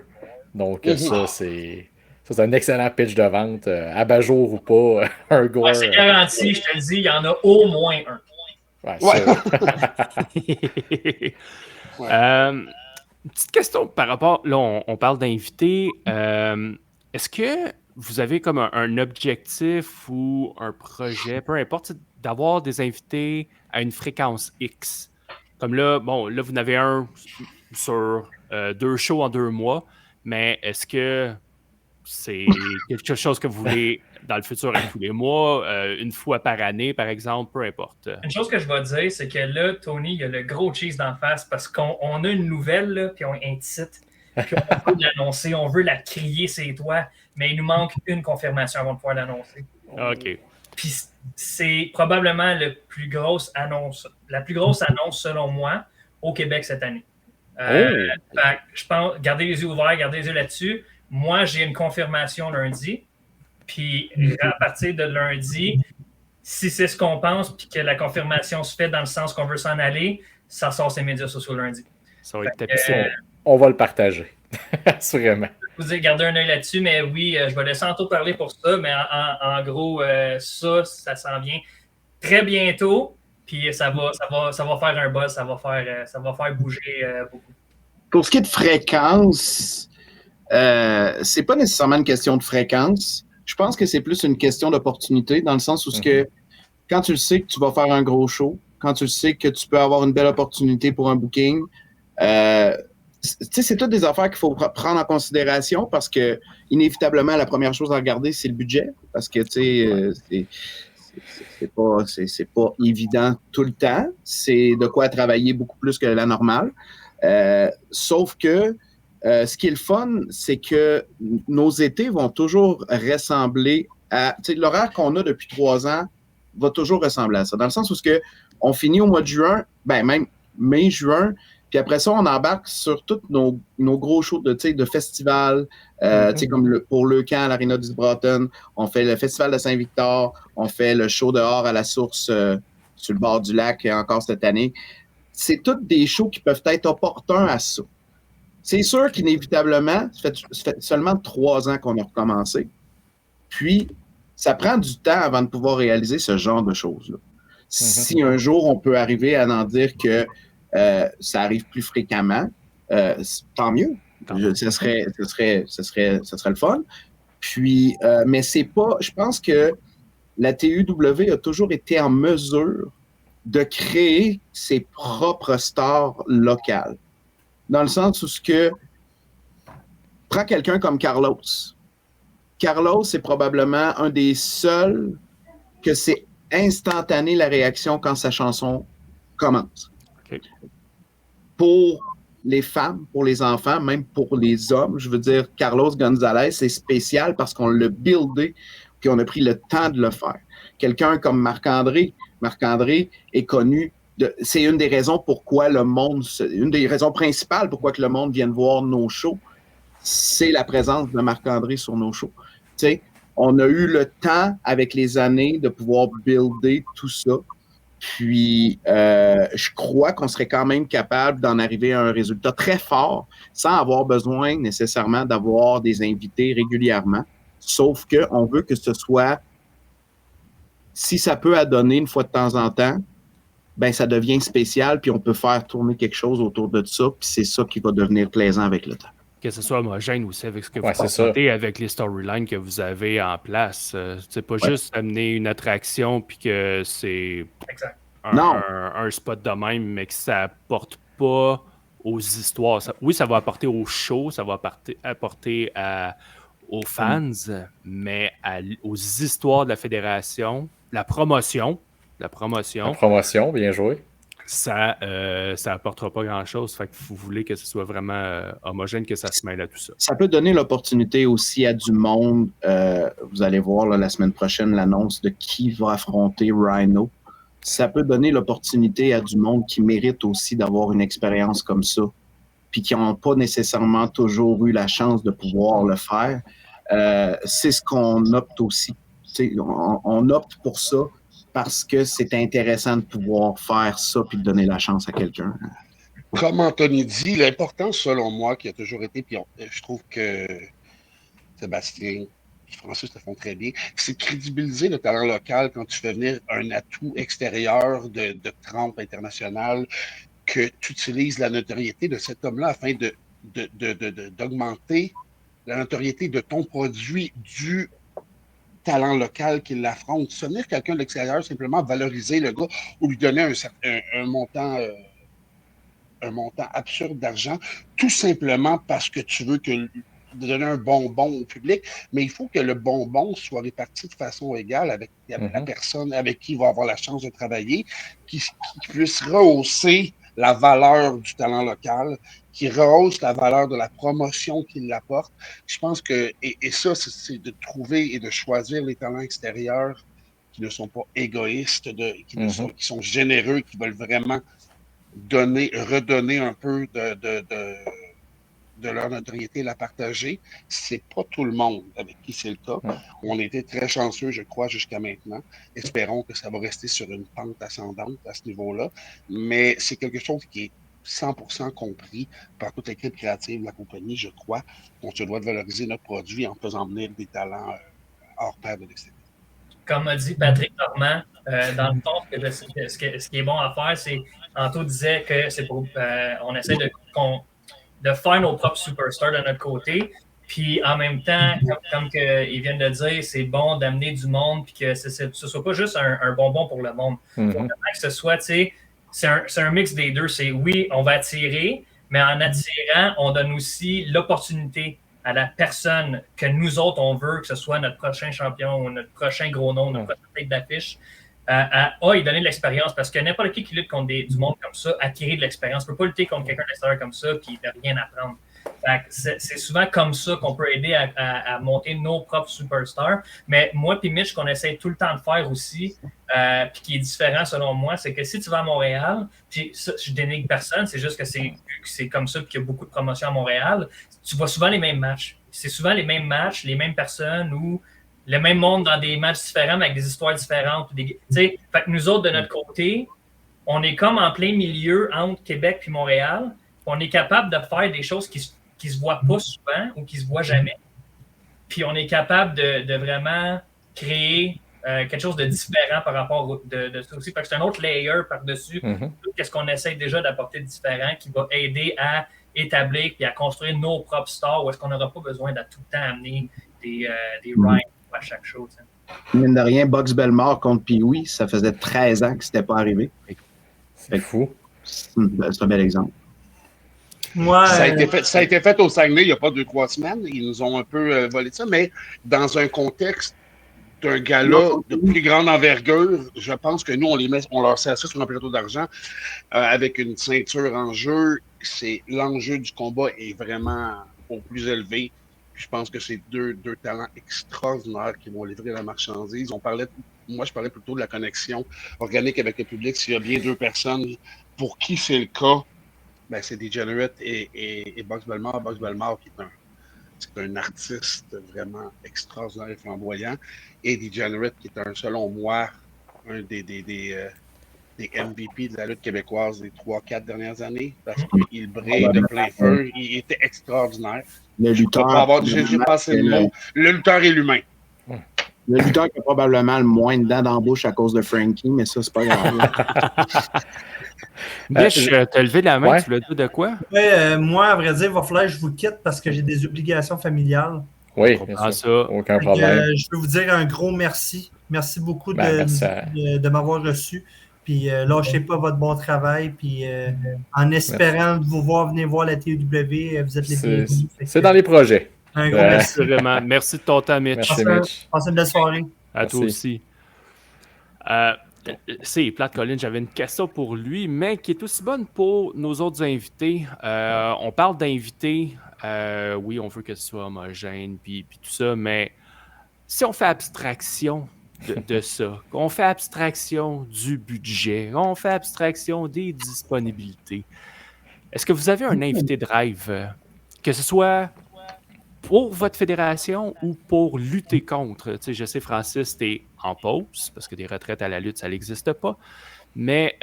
Donc ça, c'est un excellent pitch de vente, abat-jour ou pas, un gore. Ouais, c'est garanti, je te le dis, il y en a au moins un. Petite question par rapport, là, on parle d'invités. Est-ce que vous avez comme un objectif ou un projet, peu importe, d'avoir des invités à une fréquence X? Comme là, là, vous en avez un sur 2 shows en 2 mois, mais est-ce que c'est quelque chose que vous voulez dans le futur tous les mois, une fois par année, par exemple, peu importe? Une chose que je vais dire, c'est que là, Tony, il y a le gros cheese d'en face parce qu'on a une nouvelle, là, puis on a un titre, puis on veut l'annoncer, on veut la crier, c'est toi, mais il nous manque une confirmation avant de pouvoir l'annoncer. OK. Puis c'est probablement la plus grosse annonce selon moi au Québec cette année. Je pense, gardez les yeux ouverts, gardez les yeux là-dessus. Moi, j'ai une confirmation lundi. Puis à partir de lundi, si c'est ce qu'on pense, puis que la confirmation se fait dans le sens qu'on veut s'en aller, ça sort ses médias sociaux lundi. Ça va être tapissé. On va le partager. Assurément. Je vous ai gardé un œil là-dessus, mais oui, je vais laisser Anto parler pour ça, mais en gros, ça s'en vient très bientôt, puis ça va faire un buzz, ça va faire bouger beaucoup. Pour ce qui est de fréquence, c'est pas nécessairement une question de fréquence. Je pense que c'est plus une question d'opportunité, dans le sens où quand tu le sais que tu vas faire un gros show, quand tu le sais que tu peux avoir une belle opportunité pour un booking, c'est toutes des affaires qu'il faut prendre en considération parce que, inévitablement, la première chose à regarder, c'est le budget. Parce que, c'est pas évident tout le temps. C'est de quoi travailler beaucoup plus que la normale. Sauf que ce qui est le fun, c'est que nos étés vont toujours ressembler l'horaire qu'on a depuis 3 ans va toujours ressembler à ça. Dans le sens où on finit au mois de juin, même mai-juin, puis après ça, on embarque sur tous nos gros shows de festivals, comme pour le camp à l'Arena du Broughton, on fait le festival de Saint-Victor, on fait le show dehors à la source sur le bord du lac encore cette année. C'est tous des shows qui peuvent être opportuns à ça. C'est sûr qu'inévitablement, ça fait seulement 3 ans qu'on a recommencé. Puis, ça prend du temps avant de pouvoir réaliser ce genre de choses-là. Si un jour, on peut arriver à en dire que ça arrive plus fréquemment, tant mieux. Ce serait le fun. Puis, mais c'est pas... Je pense que la TUW a toujours été en mesure de créer ses propres stars locales. Dans le sens où prends quelqu'un comme Carlos. Carlos, c'est probablement un des seuls que c'est instantané la réaction quand sa chanson commence. Okay. Pour les femmes, pour les enfants, même pour les hommes, je veux dire, Carlos Gonzalez, c'est spécial parce qu'on l'a buildé, puis on a pris le temps de le faire. Quelqu'un comme Marc-André est connu. C'est une des raisons pourquoi une des raisons principales pourquoi que le monde vienne voir nos shows, c'est la présence de Marc-André sur nos shows. Tu sais, on a eu le temps avec les années de pouvoir builder tout ça. Puis, je crois qu'on serait quand même capable d'en arriver à un résultat très fort sans avoir besoin nécessairement d'avoir des invités régulièrement. Sauf qu'on veut que ce soit, si ça peut adonner une fois de temps en temps, ça devient spécial, puis on peut faire tourner quelque chose autour de ça, puis c'est ça qui va devenir plaisant avec le temps. Que ce soit homogène aussi avec ce que vous racontez, avec les storylines que vous avez en place. C'est pas juste amener une attraction, puis que c'est un spot de même, mais que ça apporte pas aux histoires. Ça va apporter au show, ça va apporter aux fans, mais aux histoires de la fédération, la promotion, bien joué. Ça apportera pas grand-chose. Fait que vous voulez que ce soit vraiment homogène, que ça se mêle à tout ça. Ça peut donner l'opportunité aussi à du monde. Vous allez voir la semaine prochaine l'annonce de qui va affronter Rhino. Ça peut donner l'opportunité à du monde qui mérite aussi d'avoir une expérience comme ça, puis qui n'ont pas nécessairement toujours eu la chance de pouvoir le faire. C'est ce qu'on opte aussi. On opte pour ça parce que c'est intéressant de pouvoir faire ça puis de donner la chance à quelqu'un. Comme Anthony dit, l'important, selon moi, qui a toujours été, puis je trouve que Sébastien et Francis le font très bien, c'est crédibiliser le talent local quand tu fais venir un atout extérieur de trempe internationale, que tu utilises la notoriété de cet homme-là afin d'augmenter la notoriété de ton produit du talent local qui l'affronte. Se venir quelqu'un de l'extérieur, simplement valoriser le gars ou lui donner un montant absurde d'argent, tout simplement parce que tu veux donner un bonbon au public, mais il faut que le bonbon soit réparti de façon égale avec la personne avec qui il va avoir la chance de travailler, qui puisse rehausser la valeur du talent local, qui rehausse la valeur de la promotion qu'il apporte. Je pense que, et ça, c'est de trouver et de choisir les talents extérieurs qui ne sont pas égoïstes, qui sont généreux, qui veulent vraiment redonner un peu de leur notoriété et la partager. C'est pas tout le monde avec qui c'est le cas. On a été très chanceux, je crois, jusqu'à maintenant. Espérons que ça va rester sur une pente ascendante à ce niveau-là. Mais c'est quelque chose qui est 100% compris par toute l'équipe créative de la compagnie, je crois. On se doit de valoriser notre produit en faisant venir des talents hors pair de l'extérieur. Comme a dit Patrick Normand, dans le fond, ce qui est bon à faire, c'est, Anto disait que c'est pour, on essaie de faire nos propres superstars de notre côté, puis en même temps, comme ils viennent de dire, c'est bon d'amener du monde, puis que ce ne soit pas juste un bonbon pour le monde. Faut vraiment que ce soit, tu sais, c'est un mix des deux. C'est oui, on va attirer, mais en attirant, on donne aussi l'opportunité à la personne que nous autres, on veut que ce soit notre prochain champion ou notre prochain gros nom, notre prochaine tête d'affiche, y donner de l'expérience. Parce que n'importe qui lutte contre du monde comme ça, acquérir de l'expérience. On ne peut pas lutter contre quelqu'un de l'extérieur comme ça qui n'a rien à apprendre. Fait que c'est souvent comme ça qu'on peut aider à monter nos propres superstars. Mais moi et Mitch, qu'on essaie tout le temps de faire aussi, puis qui est différent selon moi, c'est que si tu vas à Montréal, puis ça, je dénigre personne, c'est juste que c'est comme ça, puis qu'il y a beaucoup de promotions à Montréal, tu vois souvent les mêmes matchs. C'est souvent les mêmes matchs, les mêmes personnes ou le même monde dans des matchs différents, mais avec des histoires différentes. Fait que nous autres, de notre côté, on est comme en plein milieu entre Québec et Montréal. On est capable de faire des choses qui se voient pas souvent ou qui se voient jamais. Puis on est capable de vraiment créer quelque chose de différent par rapport de ça aussi. Fait que c'est un autre layer par-dessus tout ce qu'on essaie déjà d'apporter de différent qui va aider à établir et à construire nos propres stars où est-ce qu'on n'aura pas besoin de tout le temps amener des rhymes à chaque chose. Mine de rien, Bugs Belmore contre Pee-Wee, ça faisait 13 ans que c'était pas arrivé. C'est fou. C'est un bel exemple. Moi, Ça a été fait au Saguenay il n'y a pas 2-3 semaines. Ils nous ont un peu volé de ça, mais dans un contexte d'un gala de plus grande envergure, je pense que nous, on leur sert ça sur un plateau d'argent avec une ceinture en jeu. L'enjeu du combat est vraiment au plus élevé. Je pense que c'est deux talents extraordinaires qui vont livrer la marchandise. Moi, je parlais plutôt de la connexion organique avec le public. S'il y a bien deux personnes pour qui c'est le cas, ben, c'est Degenerate et Bugs Belmore. Bugs Belmore qui est un artiste vraiment extraordinaire et flamboyant. Et Degenerate qui est selon moi, un des MVP de la lutte québécoise des 3-4 dernières années. Parce qu'il brille de plein feu. Il était extraordinaire. Le lutteur. J'ai passé le mot. Le lutteur et l'humain. Le lutteur qui a probablement le moins de dents d'embauche à cause de Frankie, mais ça, c'est pas grave. Mitch, t'as levé la main, tu voulais dire de quoi? Moi, à vrai dire, il va falloir que je vous quitte parce que j'ai des obligations familiales. Oui, bien sûr. Aucun problème. Je veux vous dire un gros merci. Merci beaucoup de m'avoir reçu. Puis lâchez pas votre bon travail. Puis en espérant de vous voir venir voir la TEW, vous êtes les bienvenus. C'est dans les projets. Un gros merci. Vraiment. Merci de ton temps, Mitch. Merci, Mitch. Passez une belle soirée. À toi aussi. C'est plate, Colin, j'avais une question pour lui, mais qui est aussi bonne pour nos autres invités. On parle d'invités, oui, on veut que ce soit homogène, puis tout ça, mais si on fait abstraction de ça, on fait abstraction du budget, on fait abstraction des disponibilités, est-ce que vous avez un invité de rêve, que ce soit pour votre fédération ou pour lutter contre? Tu sais, je sais, Francis, t'es en pause, parce que des retraites à la lutte, ça n'existe pas. Mais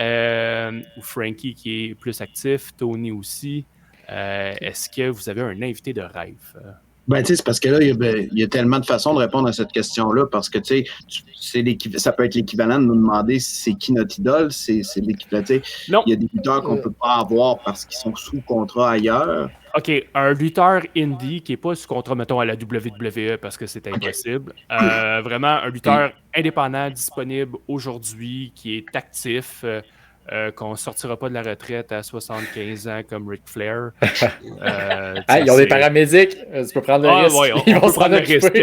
Frankie qui est plus actif, Tony aussi. Est-ce que vous avez un invité de rêve? Ben, tu sais, c'est parce que là, il y a tellement de façons de répondre à cette question-là, parce que, tu sais, ça peut être l'équivalent de nous demander c'est qui notre idole, c'est l'équivalent, tu sais. Il y a des lutteurs qu'on ne peut pas avoir parce qu'ils sont sous contrat ailleurs. OK, un lutteur indie qui n'est pas sous contrat, mettons, à la WWE parce que c'est impossible. Vraiment, un lutteur indépendant, disponible aujourd'hui, qui est actif, qu'on ne sortira pas de la retraite à 75 ans comme Ric Flair. Ils ont des paramédics, tu peux prendre le risque. Ouais, ils vont prendre le risque.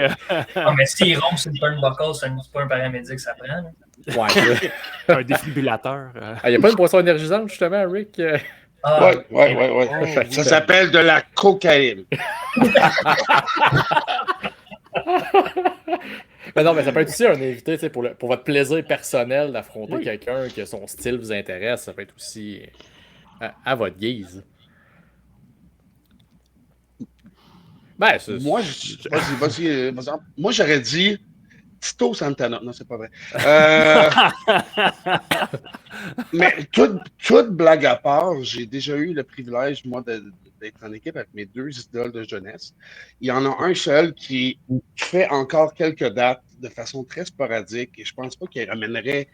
Mais s'ils rompent sur une turnbuckle, c'est pas un paramédic, ça prend. Là. Ouais. Un défibrillateur. Il n'y a pas une boisson énergisante, justement, Rick? Ouais. Ça s'appelle de la cocaïne. Mais non, mais ça peut être aussi un invité pour votre plaisir personnel d'affronter quelqu'un que son style vous intéresse. Ça peut être aussi à votre guise. Ben, moi, vas-y. Moi, j'aurais dit Tito Santana. Non, c'est pas vrai. Mais toute blague à part, j'ai déjà eu le privilège, moi, d'être en équipe avec mes deux idoles de jeunesse. Il y en a un seul qui fait encore quelques dates de façon très sporadique et je pense pas qu'il ramènerait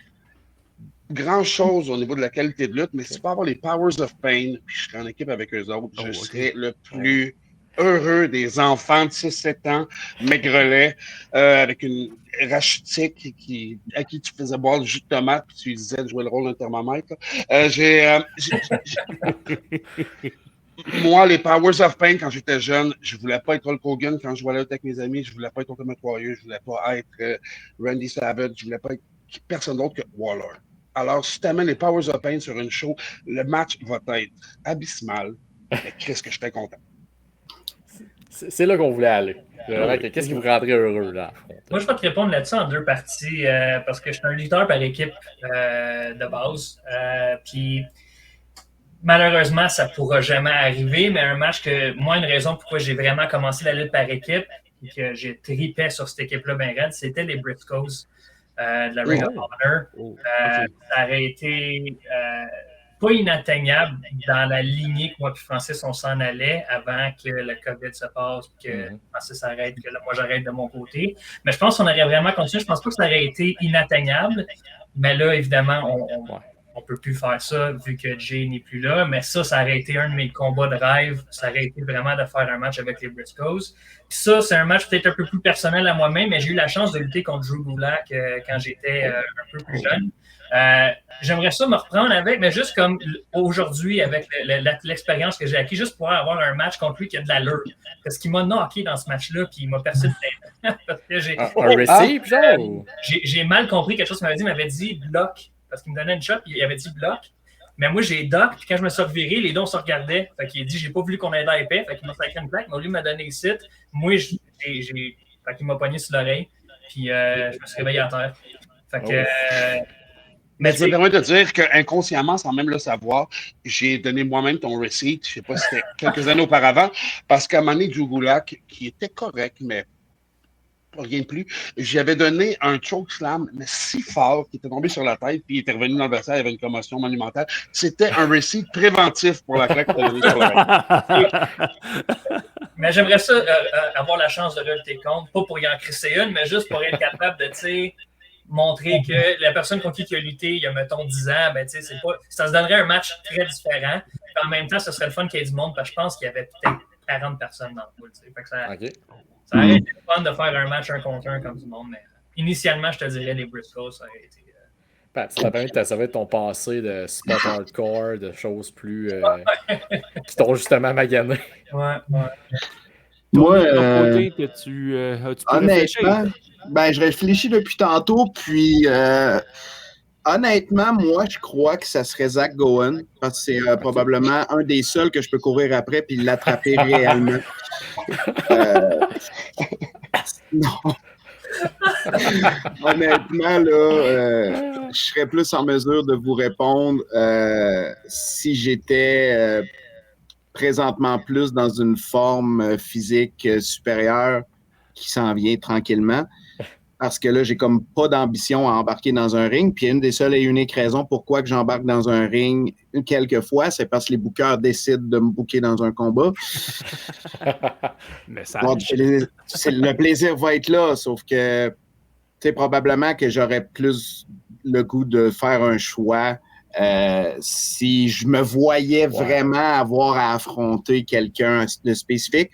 grand-chose au niveau de la qualité de lutte, mais si tu peux avoir les Powers of Pain, puis je serais en équipe avec eux autres, je serais le plus heureux des enfants de 6-7 ans, maigrelets, avec une rachitique à qui tu faisais boire le jus de tomate puis tu lui disais de jouer le rôle d'un thermomètre. Moi, les Powers of Pain, quand j'étais jeune, je voulais pas être Hulk Hogan quand je jouais avec mes amis, je voulais pas être Ultimate Warrior, je voulais pas être Randy Savage, je voulais pas être personne d'autre que Warlord. Alors, si tu amènes les Powers of Pain sur une show, le match va être abysmal, mais Chris, que j'étais content. C'est là qu'on voulait aller. Qu'est-ce qui vous rendrait heureux, là? Moi, je vais te répondre là-dessus en 2 parties parce que je suis un lutteur par équipe de base. Puis, malheureusement, ça ne pourra jamais arriver, mais un match que, moi, une raison pourquoi j'ai vraiment commencé la lutte par équipe et que j'ai tripé sur cette équipe-là bien raide, c'était les Briscoes de la Ring of Honor. Ça aurait été pas inatteignable dans la lignée que moi et Francis, on s'en allait avant que le COVID se passe, que Francis s'arrête, que moi j'arrête de mon côté. Mais je pense qu'on aurait vraiment continué. Je pense pas que ça aurait été inatteignable. Mais là, évidemment, on ne peut plus faire ça vu que Jay n'est plus là. Mais ça aurait été un de mes combats de rêve. Ça aurait été vraiment de faire un match avec les Briscoes. Puis ça, c'est un match peut-être un peu plus personnel à moi-même, mais j'ai eu la chance de lutter contre Drew Gulak quand j'étais un peu plus jeune. J'aimerais ça me reprendre avec, mais juste comme aujourd'hui, avec l'expérience que j'ai acquis, juste pour avoir un match contre lui qui a de l'allure. Parce qu'il m'a knocké dans ce match-là, puis il m'a percé le tête. Parce que j'ai mal compris quelque chose qu'il m'avait dit bloc, parce qu'il me donnait une shot, puis il avait dit bloc. Mais moi, j'ai doc, puis quand je me suis reviré, les deux, on se regardait. Fait qu'il a dit, j'ai pas voulu qu'on aide à épais. Fait qu'il m'a sacré une plaque, mais au lieu de me donner le site, moi, fait qu'il m'a pogné sur l'oreille, puis je me suis réveillé à terre. Fait que. Mais je me permets de dire qu'inconsciemment, sans même le savoir, j'ai donné moi-même ton receipt, je ne sais pas si c'était quelques années auparavant, parce qu'à un moment donné, Drew Gulak, qui était correct, mais rien de plus, j'avais donné un chokeslam, mais si fort, qu'il était tombé sur la tête, puis il était revenu dans le vestiaire, il avait une commotion monumentale. C'était un receipt préventif pour la claque que tu as donnée sur la tête. Mais j'aimerais ça avoir la chance de lutter contre, pas pour y en crisser une, mais juste pour être capable de, tu sais, montrer que la personne contre qui tu as lutté il y a, mettons, 10 ans, ben, c'est pas, ça se donnerait un match très différent. En même temps, ce serait le fun qu'il y ait du monde, parce que je pense qu'il y avait peut-être 40 personnes dans le pool. Ça aurait été le fun de faire un match 1 contre 1 comme du monde, mais initialement, je te dirais les Briscoes, ça aurait été... Pat, ça t'a permis de t'assurer de ton passé de spot hardcore, de choses plus... qui t'ont justement magané. Moi, honnêtement... Ben, je réfléchis depuis tantôt, puis honnêtement, moi, je crois que ça serait Zach Gowen, parce que c'est probablement un des seuls que je peux courir après puis l'attraper réellement. Non. Honnêtement, là, je serais plus en mesure de vous répondre si j'étais présentement plus dans une forme physique supérieure qui s'en vient tranquillement. Parce que là, j'ai comme pas d'ambition à embarquer dans un ring. Puis une des seules et uniques raisons pourquoi que j'embarque dans un ring quelques fois, c'est parce que les bookers décident de me booker dans un combat. Le plaisir va être là, sauf que tu sais, probablement que j'aurais plus le goût de faire un choix si je me voyais vraiment avoir à affronter quelqu'un de spécifique.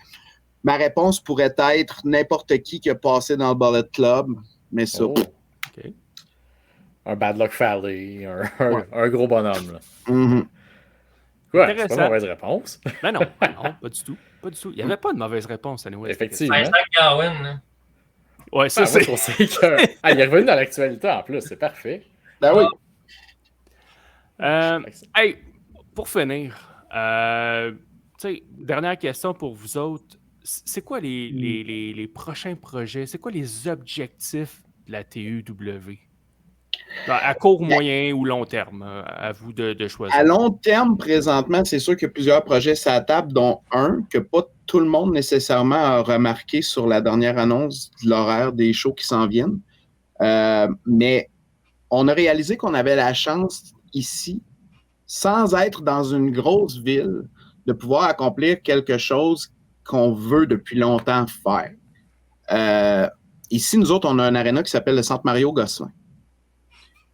Ma réponse pourrait être n'importe qui a passé dans le Bullet Club, mais ça. Okay. Un Bad Luck Fale, un gros bonhomme. Là. Quoi? C'est pas une mauvaise réponse. Ben non, pas du tout. Pas du tout. Il n'y avait pas de mauvaise réponse, anyway. Effectivement. Zach Gowen. Ouais, ça, c'est... il est revenu dans l'actualité en plus, c'est parfait. Ben oui. Hey, pour finir, dernière question pour vous autres. C'est quoi les prochains projets? C'est quoi les objectifs de la TEW? À court, moyen ou long terme? À vous de choisir. À long terme, présentement, c'est sûr qu'il y a plusieurs projets sur la table, dont un que pas tout le monde nécessairement a remarqué sur la dernière annonce de l'horaire des shows qui s'en viennent. Mais on a réalisé qu'on avait la chance ici, sans être dans une grosse ville, de pouvoir accomplir quelque chose qu'on veut depuis longtemps faire. Ici, nous autres, on a un aréna qui s'appelle le Centre Mario-Gosselin.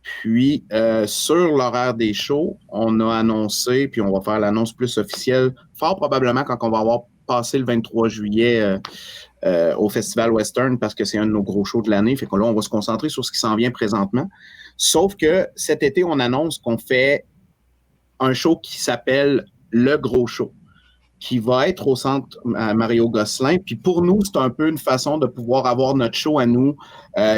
Puis, sur l'horaire des shows, on a annoncé, puis on va faire l'annonce plus officielle, fort probablement quand on va avoir passé le 23 juillet au Festival Western, parce que c'est un de nos gros shows de l'année. Fait que là, on va se concentrer sur ce qui s'en vient présentement. Sauf que cet été, on annonce qu'on fait un show qui s'appelle Le Gros Show, qui va être au Centre Mario-Gosselin. Puis pour nous, c'est un peu une façon de pouvoir avoir notre show à nous,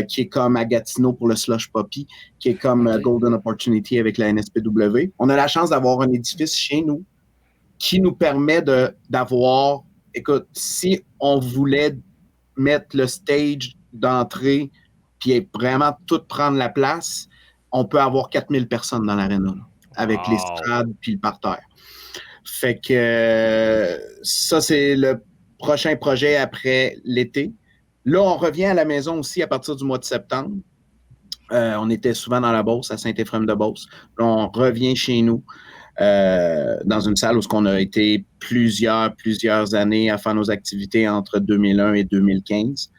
qui est comme à Gatineau pour le Slush Puppy, qui est comme Golden Opportunity avec la NSPW. On a la chance d'avoir un édifice chez nous qui nous permet d'avoir... Écoute, si on voulait mettre le stage d'entrée puis vraiment tout prendre la place, on peut avoir 4000 personnes dans l'aréna, avec l'estrade puis le parterre. Fait que ça, c'est le prochain projet après l'été. Là, on revient à la maison aussi à partir du mois de septembre. On était souvent dans la Beauce, à Saint-Éphrem-de-Beauce. Là, on revient chez nous dans une salle où on a été plusieurs années à faire nos activités entre 2001 et 2015.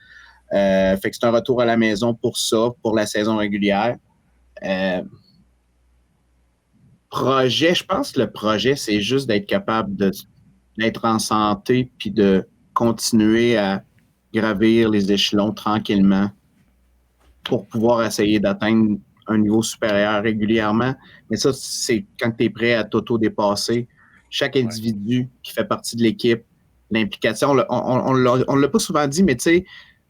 Fait que c'est un retour à la maison pour ça, pour la saison régulière. Projet, je pense que le projet, c'est juste d'être capable d'être en santé puis de continuer à gravir les échelons tranquillement pour pouvoir essayer d'atteindre un niveau supérieur régulièrement. Mais ça, c'est quand tu es prêt à t'auto-dépasser. Chaque individu qui fait partie de l'équipe, l'implication, on ne l'a pas souvent dit, mais tu sais,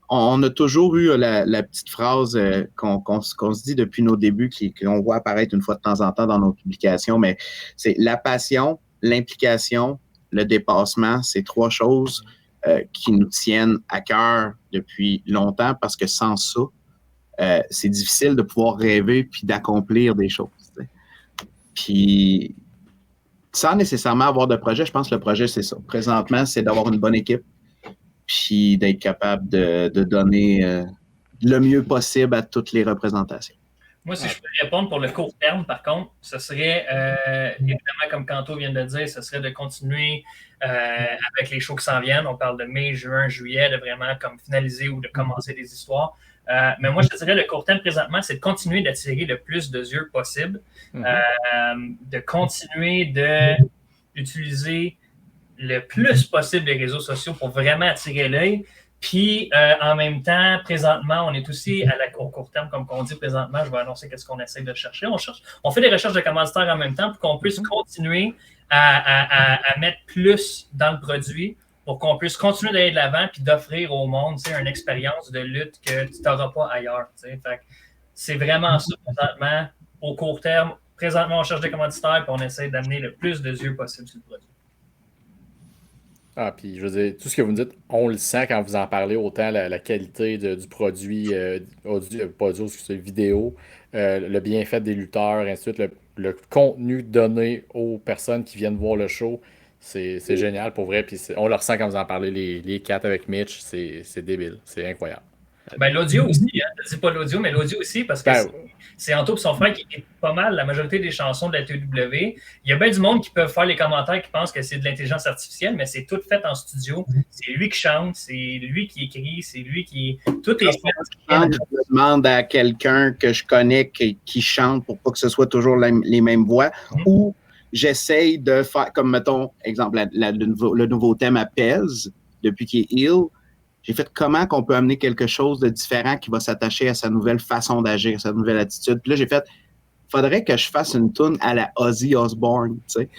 on a toujours eu la petite phrase qu'on se dit depuis nos débuts, qu'on voit apparaître une fois de temps en temps dans nos publications, mais c'est la passion, l'implication, le dépassement, c'est 3 choses qui nous tiennent à cœur depuis longtemps, parce que sans ça, c'est difficile de pouvoir rêver puis d'accomplir des choses. T'sais. Puis, sans nécessairement avoir de projet, je pense que le projet, c'est ça. Présentement, c'est d'avoir une bonne équipe puis d'être capable de donner le mieux possible à toutes les représentations. Moi, si je peux répondre pour le court terme, par contre, ce serait, évidemment, comme Kanto vient de le dire, ce serait de continuer avec les shows qui s'en viennent. On parle de mai, juin, juillet, de vraiment comme finaliser ou de commencer des histoires. Mais moi, je te dirais, le court terme présentement, c'est de continuer d'attirer le plus de yeux possible, de continuer d'utiliser le plus possible les réseaux sociaux pour vraiment attirer l'œil. Puis, en même temps, présentement, on est aussi au court terme, comme on dit présentement, je vais annoncer qu'est-ce qu'on essaie de chercher. On fait des recherches de commanditaires en même temps pour qu'on puisse continuer à mettre plus dans le produit, pour qu'on puisse continuer d'aller de l'avant puis d'offrir au monde une expérience de lutte que tu n'auras pas ailleurs. Fait que c'est vraiment ça, présentement, au court terme. Présentement, on cherche des commanditaires puis on essaie d'amener le plus de yeux possible sur le produit. Ah, puis je veux dire, tout ce que vous me dites, on le sent quand vous en parlez, autant la qualité du produit audio, vidéo, le bienfait des lutteurs, ainsi de suite, le contenu donné aux personnes qui viennent voir le show, c'est génial pour vrai. Puis on le ressent quand vous en parlez, les 4 avec Mitch, c'est débile, c'est incroyable. Ben, l'audio aussi, hein. Je ne dis pas l'audio, mais l'audio aussi, parce que c'est Anto et son frère qui écrit pas mal la majorité des chansons de la TW. Il y a bien du monde qui peuvent faire les commentaires qui pensent que c'est de l'intelligence artificielle, mais c'est tout fait en studio. C'est lui qui chante, c'est lui qui écrit, c'est lui qui... Tout est fait. Je demande à quelqu'un que je connais qui chante pour pas que ce soit toujours les mêmes voix, ou j'essaye de faire, comme mettons, exemple, le nouveau thème à Pez, depuis qu'il est Heel. J'ai fait comment qu'on peut amener quelque chose de différent qui va s'attacher à sa nouvelle façon d'agir, sa nouvelle attitude. Puis là, j'ai fait, faudrait que je fasse une tune à la Ozzy Osbourne, tu sais.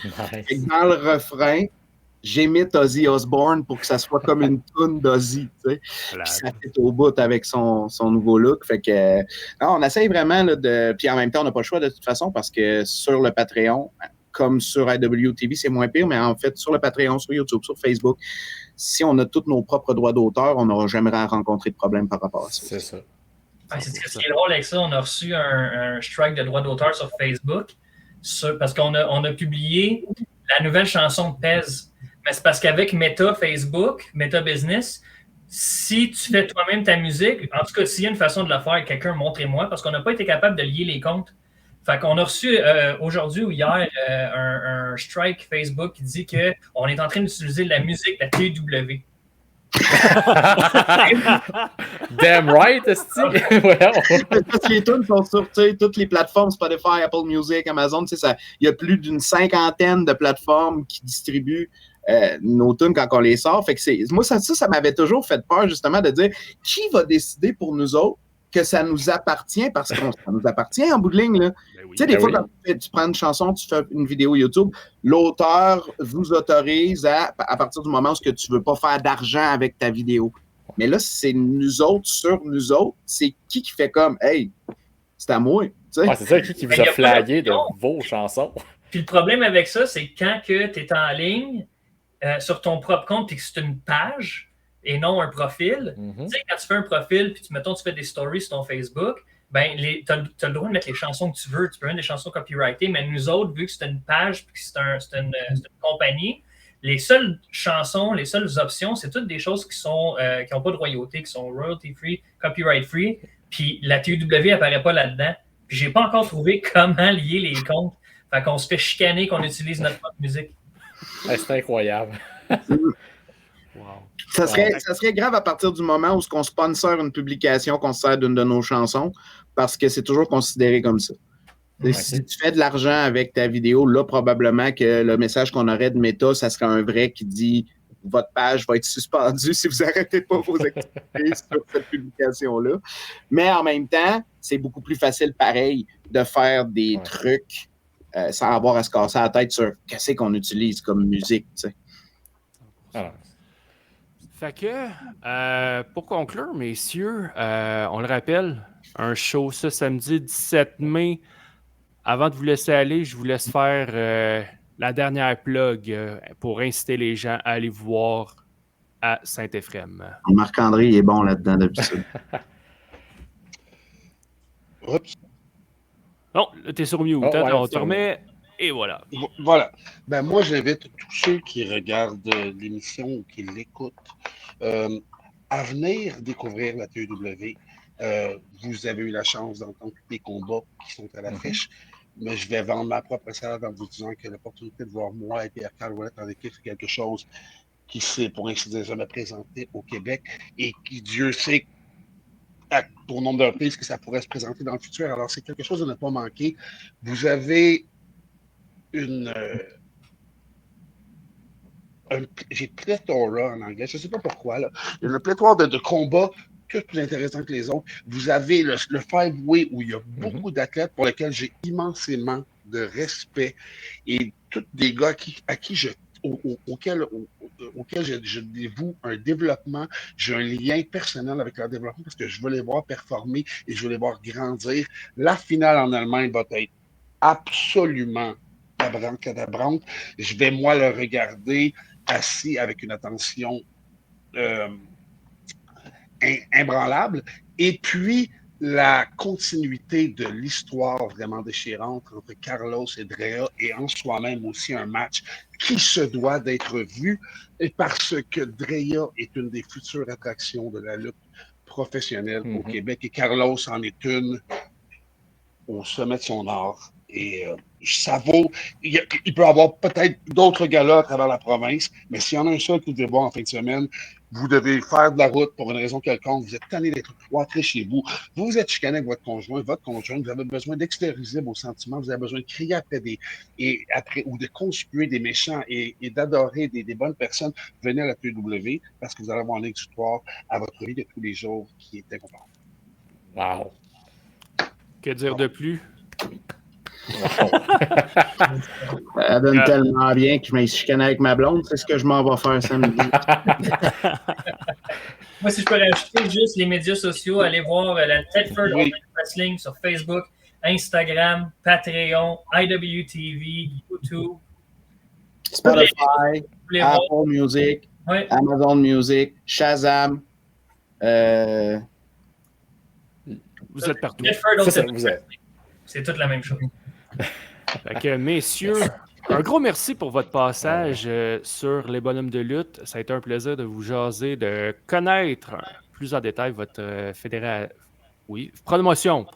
Nice. Dans le refrain, j'imite Ozzy Osbourne pour que ça soit comme une tune d'Ozzy, tu sais. Puis ça fait au bout avec son nouveau look. Fait que, non, on essaye vraiment là, de... Puis en même temps, on n'a pas le choix de toute façon parce que sur le Patreon, comme sur IWTV, c'est moins pire, mais en fait, sur le Patreon, sur YouTube, sur Facebook, si on a tous nos propres droits d'auteur, on n'aura jamais rencontré de problème par rapport à ça. C'est ça. Ce qui est drôle avec ça, on a reçu un strike de droits d'auteur sur Facebook parce qu'on a publié la nouvelle chanson de Pez. Mais c'est parce qu'avec Meta Facebook, Meta Business, si tu fais toi-même ta musique, en tout cas, s'il y a une façon de le faire, quelqu'un montrez-moi, parce qu'on n'a pas été capable de lier les comptes. Fait qu'on a reçu aujourd'hui ou hier un strike Facebook qui dit qu'on est en train d'utiliser la musique de la TW. Damn right, esti. Les tunes sont sur toutes les plateformes, Spotify, Apple Music, Amazon. Il y a plus d'une 50aine de plateformes qui distribuent nos tunes quand on les sort. Fait que moi, ça m'avait toujours fait peur, justement, de dire qui va décider pour nous autres que ça nous appartient, parce que ça nous appartient en bout de ligne. Là. Oui, tu sais, des fois, quand tu prends une chanson, tu fais une vidéo YouTube, l'auteur vous autorise à partir du moment où tu ne veux pas faire d'argent avec ta vidéo. Mais là, c'est nous autres sur nous autres. C'est qui fait comme, hey, c'est à moi. Tu sais? C'est ça, qui vous a flagué de vos chansons. Puis le problème avec ça, c'est quand tu es en ligne sur ton propre compte et que c'est une page, et non un profil. Mhm. Tu sais, quand tu fais un profil, puis mettons, tu fais des stories sur ton Facebook, ben, tu as le droit de mettre les chansons que tu veux. Tu peux mettre des chansons copyrightées, mais nous autres, vu que c'est une page, puis que c'est une compagnie, les seules chansons, les seules options, c'est toutes des choses qui n'ont pas de royauté, qui sont royalty free, copyright free, puis la TUW apparaît pas là-dedans. Puis j'ai pas encore trouvé comment lier les comptes. Fait qu'on se fait chicaner qu'on utilise notre propre musique. C'est incroyable. Wow. Ça serait grave à partir du moment où on sponsor une publication qu'on sert d'une de nos chansons, parce que c'est toujours considéré comme ça. Ouais. Si tu fais de l'argent avec ta vidéo, là, probablement que le message qu'on aurait de Meta, ça serait un vrai qui dit « Votre page va être suspendue si vous n'arrêtez pas vos activités sur cette publication-là. » Mais en même temps, c'est beaucoup plus facile, pareil, de faire des trucs sans avoir à se casser la tête sur qu'est-ce qu'on utilise comme musique, tu sais. Alors. Fait que, pour conclure, messieurs, on le rappelle, un show ce samedi 17 mai. Avant de vous laisser aller, je vous laisse faire la dernière plug pour inciter les gens à aller vous voir à Saint-Éphrem. Marc-André, il est bon là-dedans d'habitude. Oups. Non, t'es sur mute. Oh, ouais, on te remet. Et voilà. Voilà. Ben, moi, j'invite tous ceux qui regardent l'émission ou qui l'écoutent à venir découvrir la TEW. Vous avez eu la chance d'entendre tous les combats qui sont à l'affiche, mais je vais vendre ma propre salade en vous disant que l'opportunité de voir moi et Pierre Carouette en équipe, c'est quelque chose qui s'est, pour ainsi dire, jamais présenté au Québec et qui, Dieu sait, pour nombre de reprises, que ça pourrait se présenter dans le futur. Alors, c'est quelque chose de ne pas manquer. Vous avez j'ai pléthora en anglais, je ne sais pas pourquoi, là. Il y a une pléthore de combats que plus intéressants que les autres. Vous avez le five-way où il y a beaucoup d'athlètes pour lesquels j'ai immensément de respect et tous des gars auxquels je dévoue un développement, j'ai un lien personnel avec leur développement parce que je veux les voir performer et je veux les voir grandir. La finale en Allemagne va être absolument cadabrante. Je vais, moi, le regarder assis avec une attention imbranlable. Et puis, la continuité de l'histoire vraiment déchirante entre Carlos et Drea et en soi-même aussi un match qui se doit d'être vu parce que Drea est une des futures attractions de la lutte professionnelle au Québec et Carlos en est une au sommet de son art. Et ça vaut. Il peut y avoir peut-être d'autres galas à travers la province, mais s'il y en a un seul que vous devez voir en fin de semaine, vous devez faire de la route pour une raison quelconque, vous êtes tanné d'être cloîtré chez vous, vous êtes chicané avec votre conjoint, vous avez besoin d'extérioriser vos sentiments, vous avez besoin de crier après ou de conspuer des méchants et d'adorer des bonnes personnes, venez à la PW parce que vous allez avoir un exutoire à votre vie de tous les jours qui est incomparable. Wow! Que dire de plus? Elle donne tellement bien que je me chicané avec ma blonde. C'est ce que je m'en vais faire samedi. Moi, si je peux rajouter juste les médias sociaux, allez voir la Tedford Wrestling sur Facebook, Instagram, Patreon, IWTV, YouTube, Spotify, Apple Music, Amazon Music, Shazam. Vous êtes partout. C'est toute la même chose. Fait que, messieurs, un gros merci pour votre passage sur les bonhommes de lutte. Ça a été un plaisir de vous jaser, de connaître plus en détail votre fédération. Oui, promotion.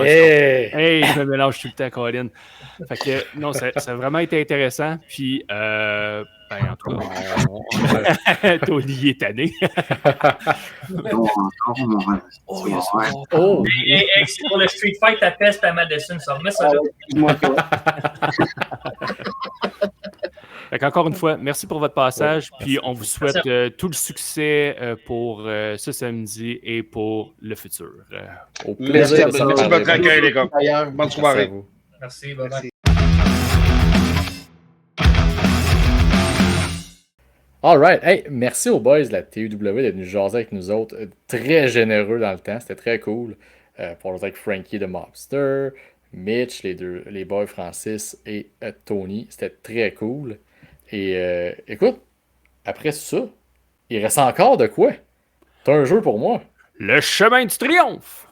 Hey, je me mélange tout le temps, Colin. Fait que, non, ça a vraiment été intéressant. Puis, en tout cas, Tony est tanné. Oh, yes. Oh! Et c'est pour le Street Fight à peste à Madison, ça remet ça là. Encore une fois, merci pour votre passage. Puis on vous souhaite tout le succès pour ce samedi et pour le futur. Au plaisir. Merci de votre accueil, les gars. Bonne soirée. Merci, bye bye. All right. Hey, merci aux boys de la TUW d'être venus jaser avec nous autres. Très généreux dans le temps. C'était très cool. Pour avec Frankie de Mobster, Mitch, les boys Francis et Tony. C'était très cool. Et écoute, après ça, Il reste encore de quoi? T'as un jeu pour moi. Le chemin du triomphe!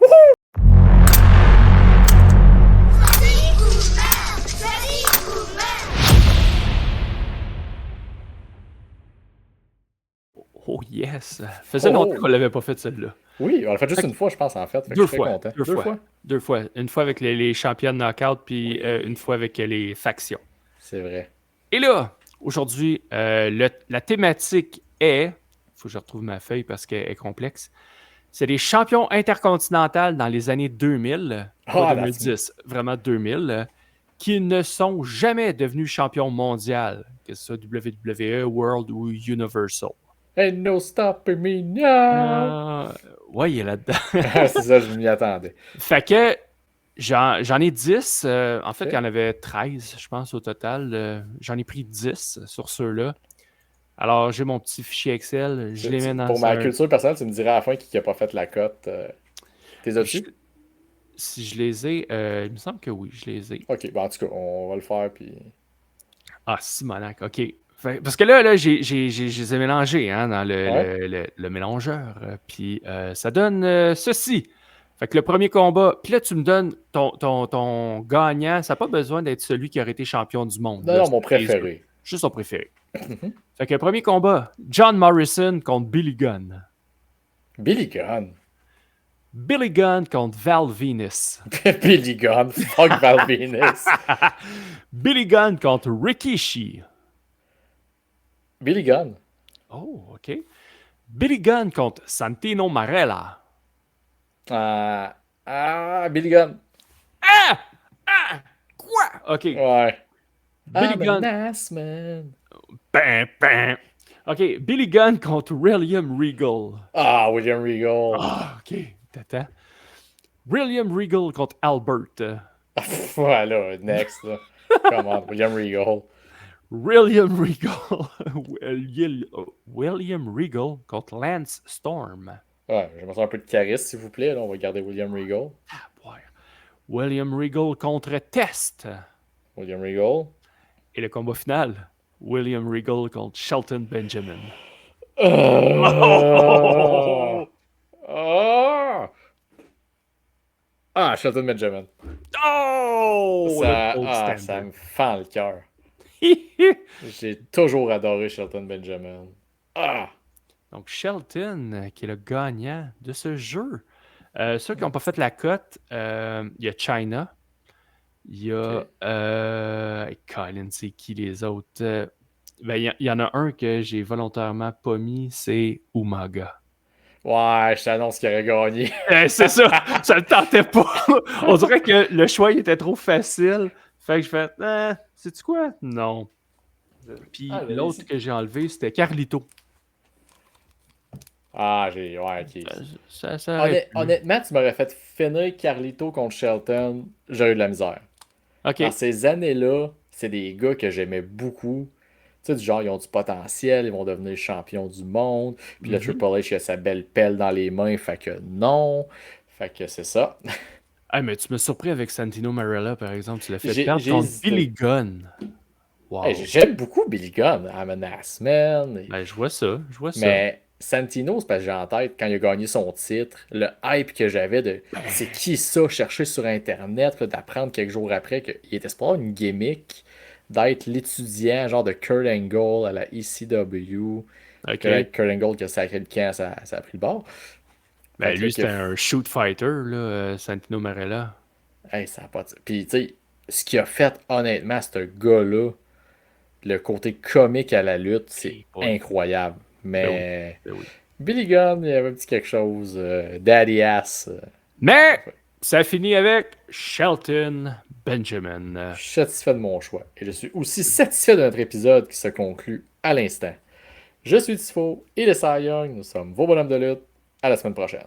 Oh yes! Faisait longtemps qu'on l'avait pas fait celle-là. Oui, on l'a fait juste une fois, je pense, en fait. Fait que Deux je suis très fois. content. Deux fois. Une fois avec les champions de knockout, puis une fois avec les factions. C'est vrai. Et là, aujourd'hui, la thématique est... Faut que je retrouve ma feuille parce qu'elle est complexe. C'est les champions intercontinentaux dans les années 2000, pas 2010, vraiment 2000, qui ne sont jamais devenus champions mondiaux, que ce soit WWE, World ou Universal. Ain't no stopping me now! Ouais, il est là-dedans. C'est ça, je m'y attendais. Fait que j'en ai 10. En fait, il y en avait 13, je pense, au total. J'en ai pris 10 sur ceux-là. Alors, j'ai mon petit fichier Excel. Je les mets dans Pour ma culture personnelle, tu me dirais à la fin qui n'a pas fait la cote. T'es as-tu? Si je les ai, il me semble que oui, je les ai. Ok, en tout cas, on va le faire. Puis... Ah, Simonac, ok. Parce que là je les ai mélangés dans le mélangeur. Puis ça donne ceci. Fait que le premier combat, puis là, tu me donnes ton gagnant. Ça n'a pas besoin d'être celui qui aurait été champion du monde. Non, mon préféré. Juste ton préféré. Fait que le premier combat, John Morrison contre Billy Gunn. Billy Gunn. Billy Gunn contre Val Venis. Billy Gunn, fuck Val Venis. Billy Gunn contre Rikishi. Billy Gunn. Oh, OK. Billy Gunn contre Santino Marella. Billy Gunn. Quoi? OK. Ouais. Billy Gunn. Bam. OK. Billy Gunn contre William Regal. William Regal. OK. T'attends. William Regal contre Albert. Voilà, next. Là. Come on, William Regal. William Regal contre Lance Storm. Ouais, j'aimerais ça un peu de charisme, s'il vous plaît. Là, on va garder William Regal. William Regal contre Test. William Regal. Et le combat final, William Regal contre Shelton Benjamin. Shelton Benjamin. Ça me fend le cœur. J'ai toujours adoré Shelton Benjamin. Donc, Shelton, qui est le gagnant de ce jeu. Ceux qui n'ont pas fait la cote, il y a China. Il y a... Colin, c'est qui les autres? Il y en a un que j'ai volontairement pas mis, c'est Umaga. Ouais, je t'annonce qu'il aurait gagné. C'est ça, ça le tentait pas. On dirait que le choix il était trop facile. Fait que je fais, sais-tu quoi? Non. Puis l'autre que j'ai enlevé, c'était Carlito. Ouais, ok. Honnêtement, tu m'aurais fait finir Carlito contre Shelton, j'aurais eu de la misère. Okay. Dans ces années-là, c'est des gars que j'aimais beaucoup. Tu sais, du genre, ils ont du potentiel, ils vont devenir champions du monde. Puis le Triple H, il a sa belle pelle dans les mains, fait que non. Fait que c'est ça. Mais tu m'as surpris avec Santino Marella, par exemple. Tu l'as fait perdre contre Billy Gunn. Wow. J'aime beaucoup Billy Gunn. I'm an ass man. Je vois ça. Mais Santino, c'est parce que j'ai en tête, quand il a gagné son titre, le hype que j'avais de c'est qui ça, chercher sur Internet, d'apprendre quelques jours après qu'il était pas une gimmick, d'être l'étudiant genre de Kurt Angle à la ECW. Kurt Angle qui a sacré le camp, ça a pris le bord. Lui, c'était un shoot fighter, là, Santino Marella. Ça a pas... Puis, tu sais, ce qu'il a fait, honnêtement, ce gars-là, le côté comique à la lutte, c'est incroyable. Mais oui. Billy Gunn, il y avait un petit quelque chose. Daddy ass. Mais ça finit avec Shelton Benjamin. Je suis satisfait de mon choix. Et je suis aussi satisfait de notre épisode qui se conclut à l'instant. Je suis Tifo et le Cy Young. Nous sommes vos bonhommes de lutte. À la semaine prochaine.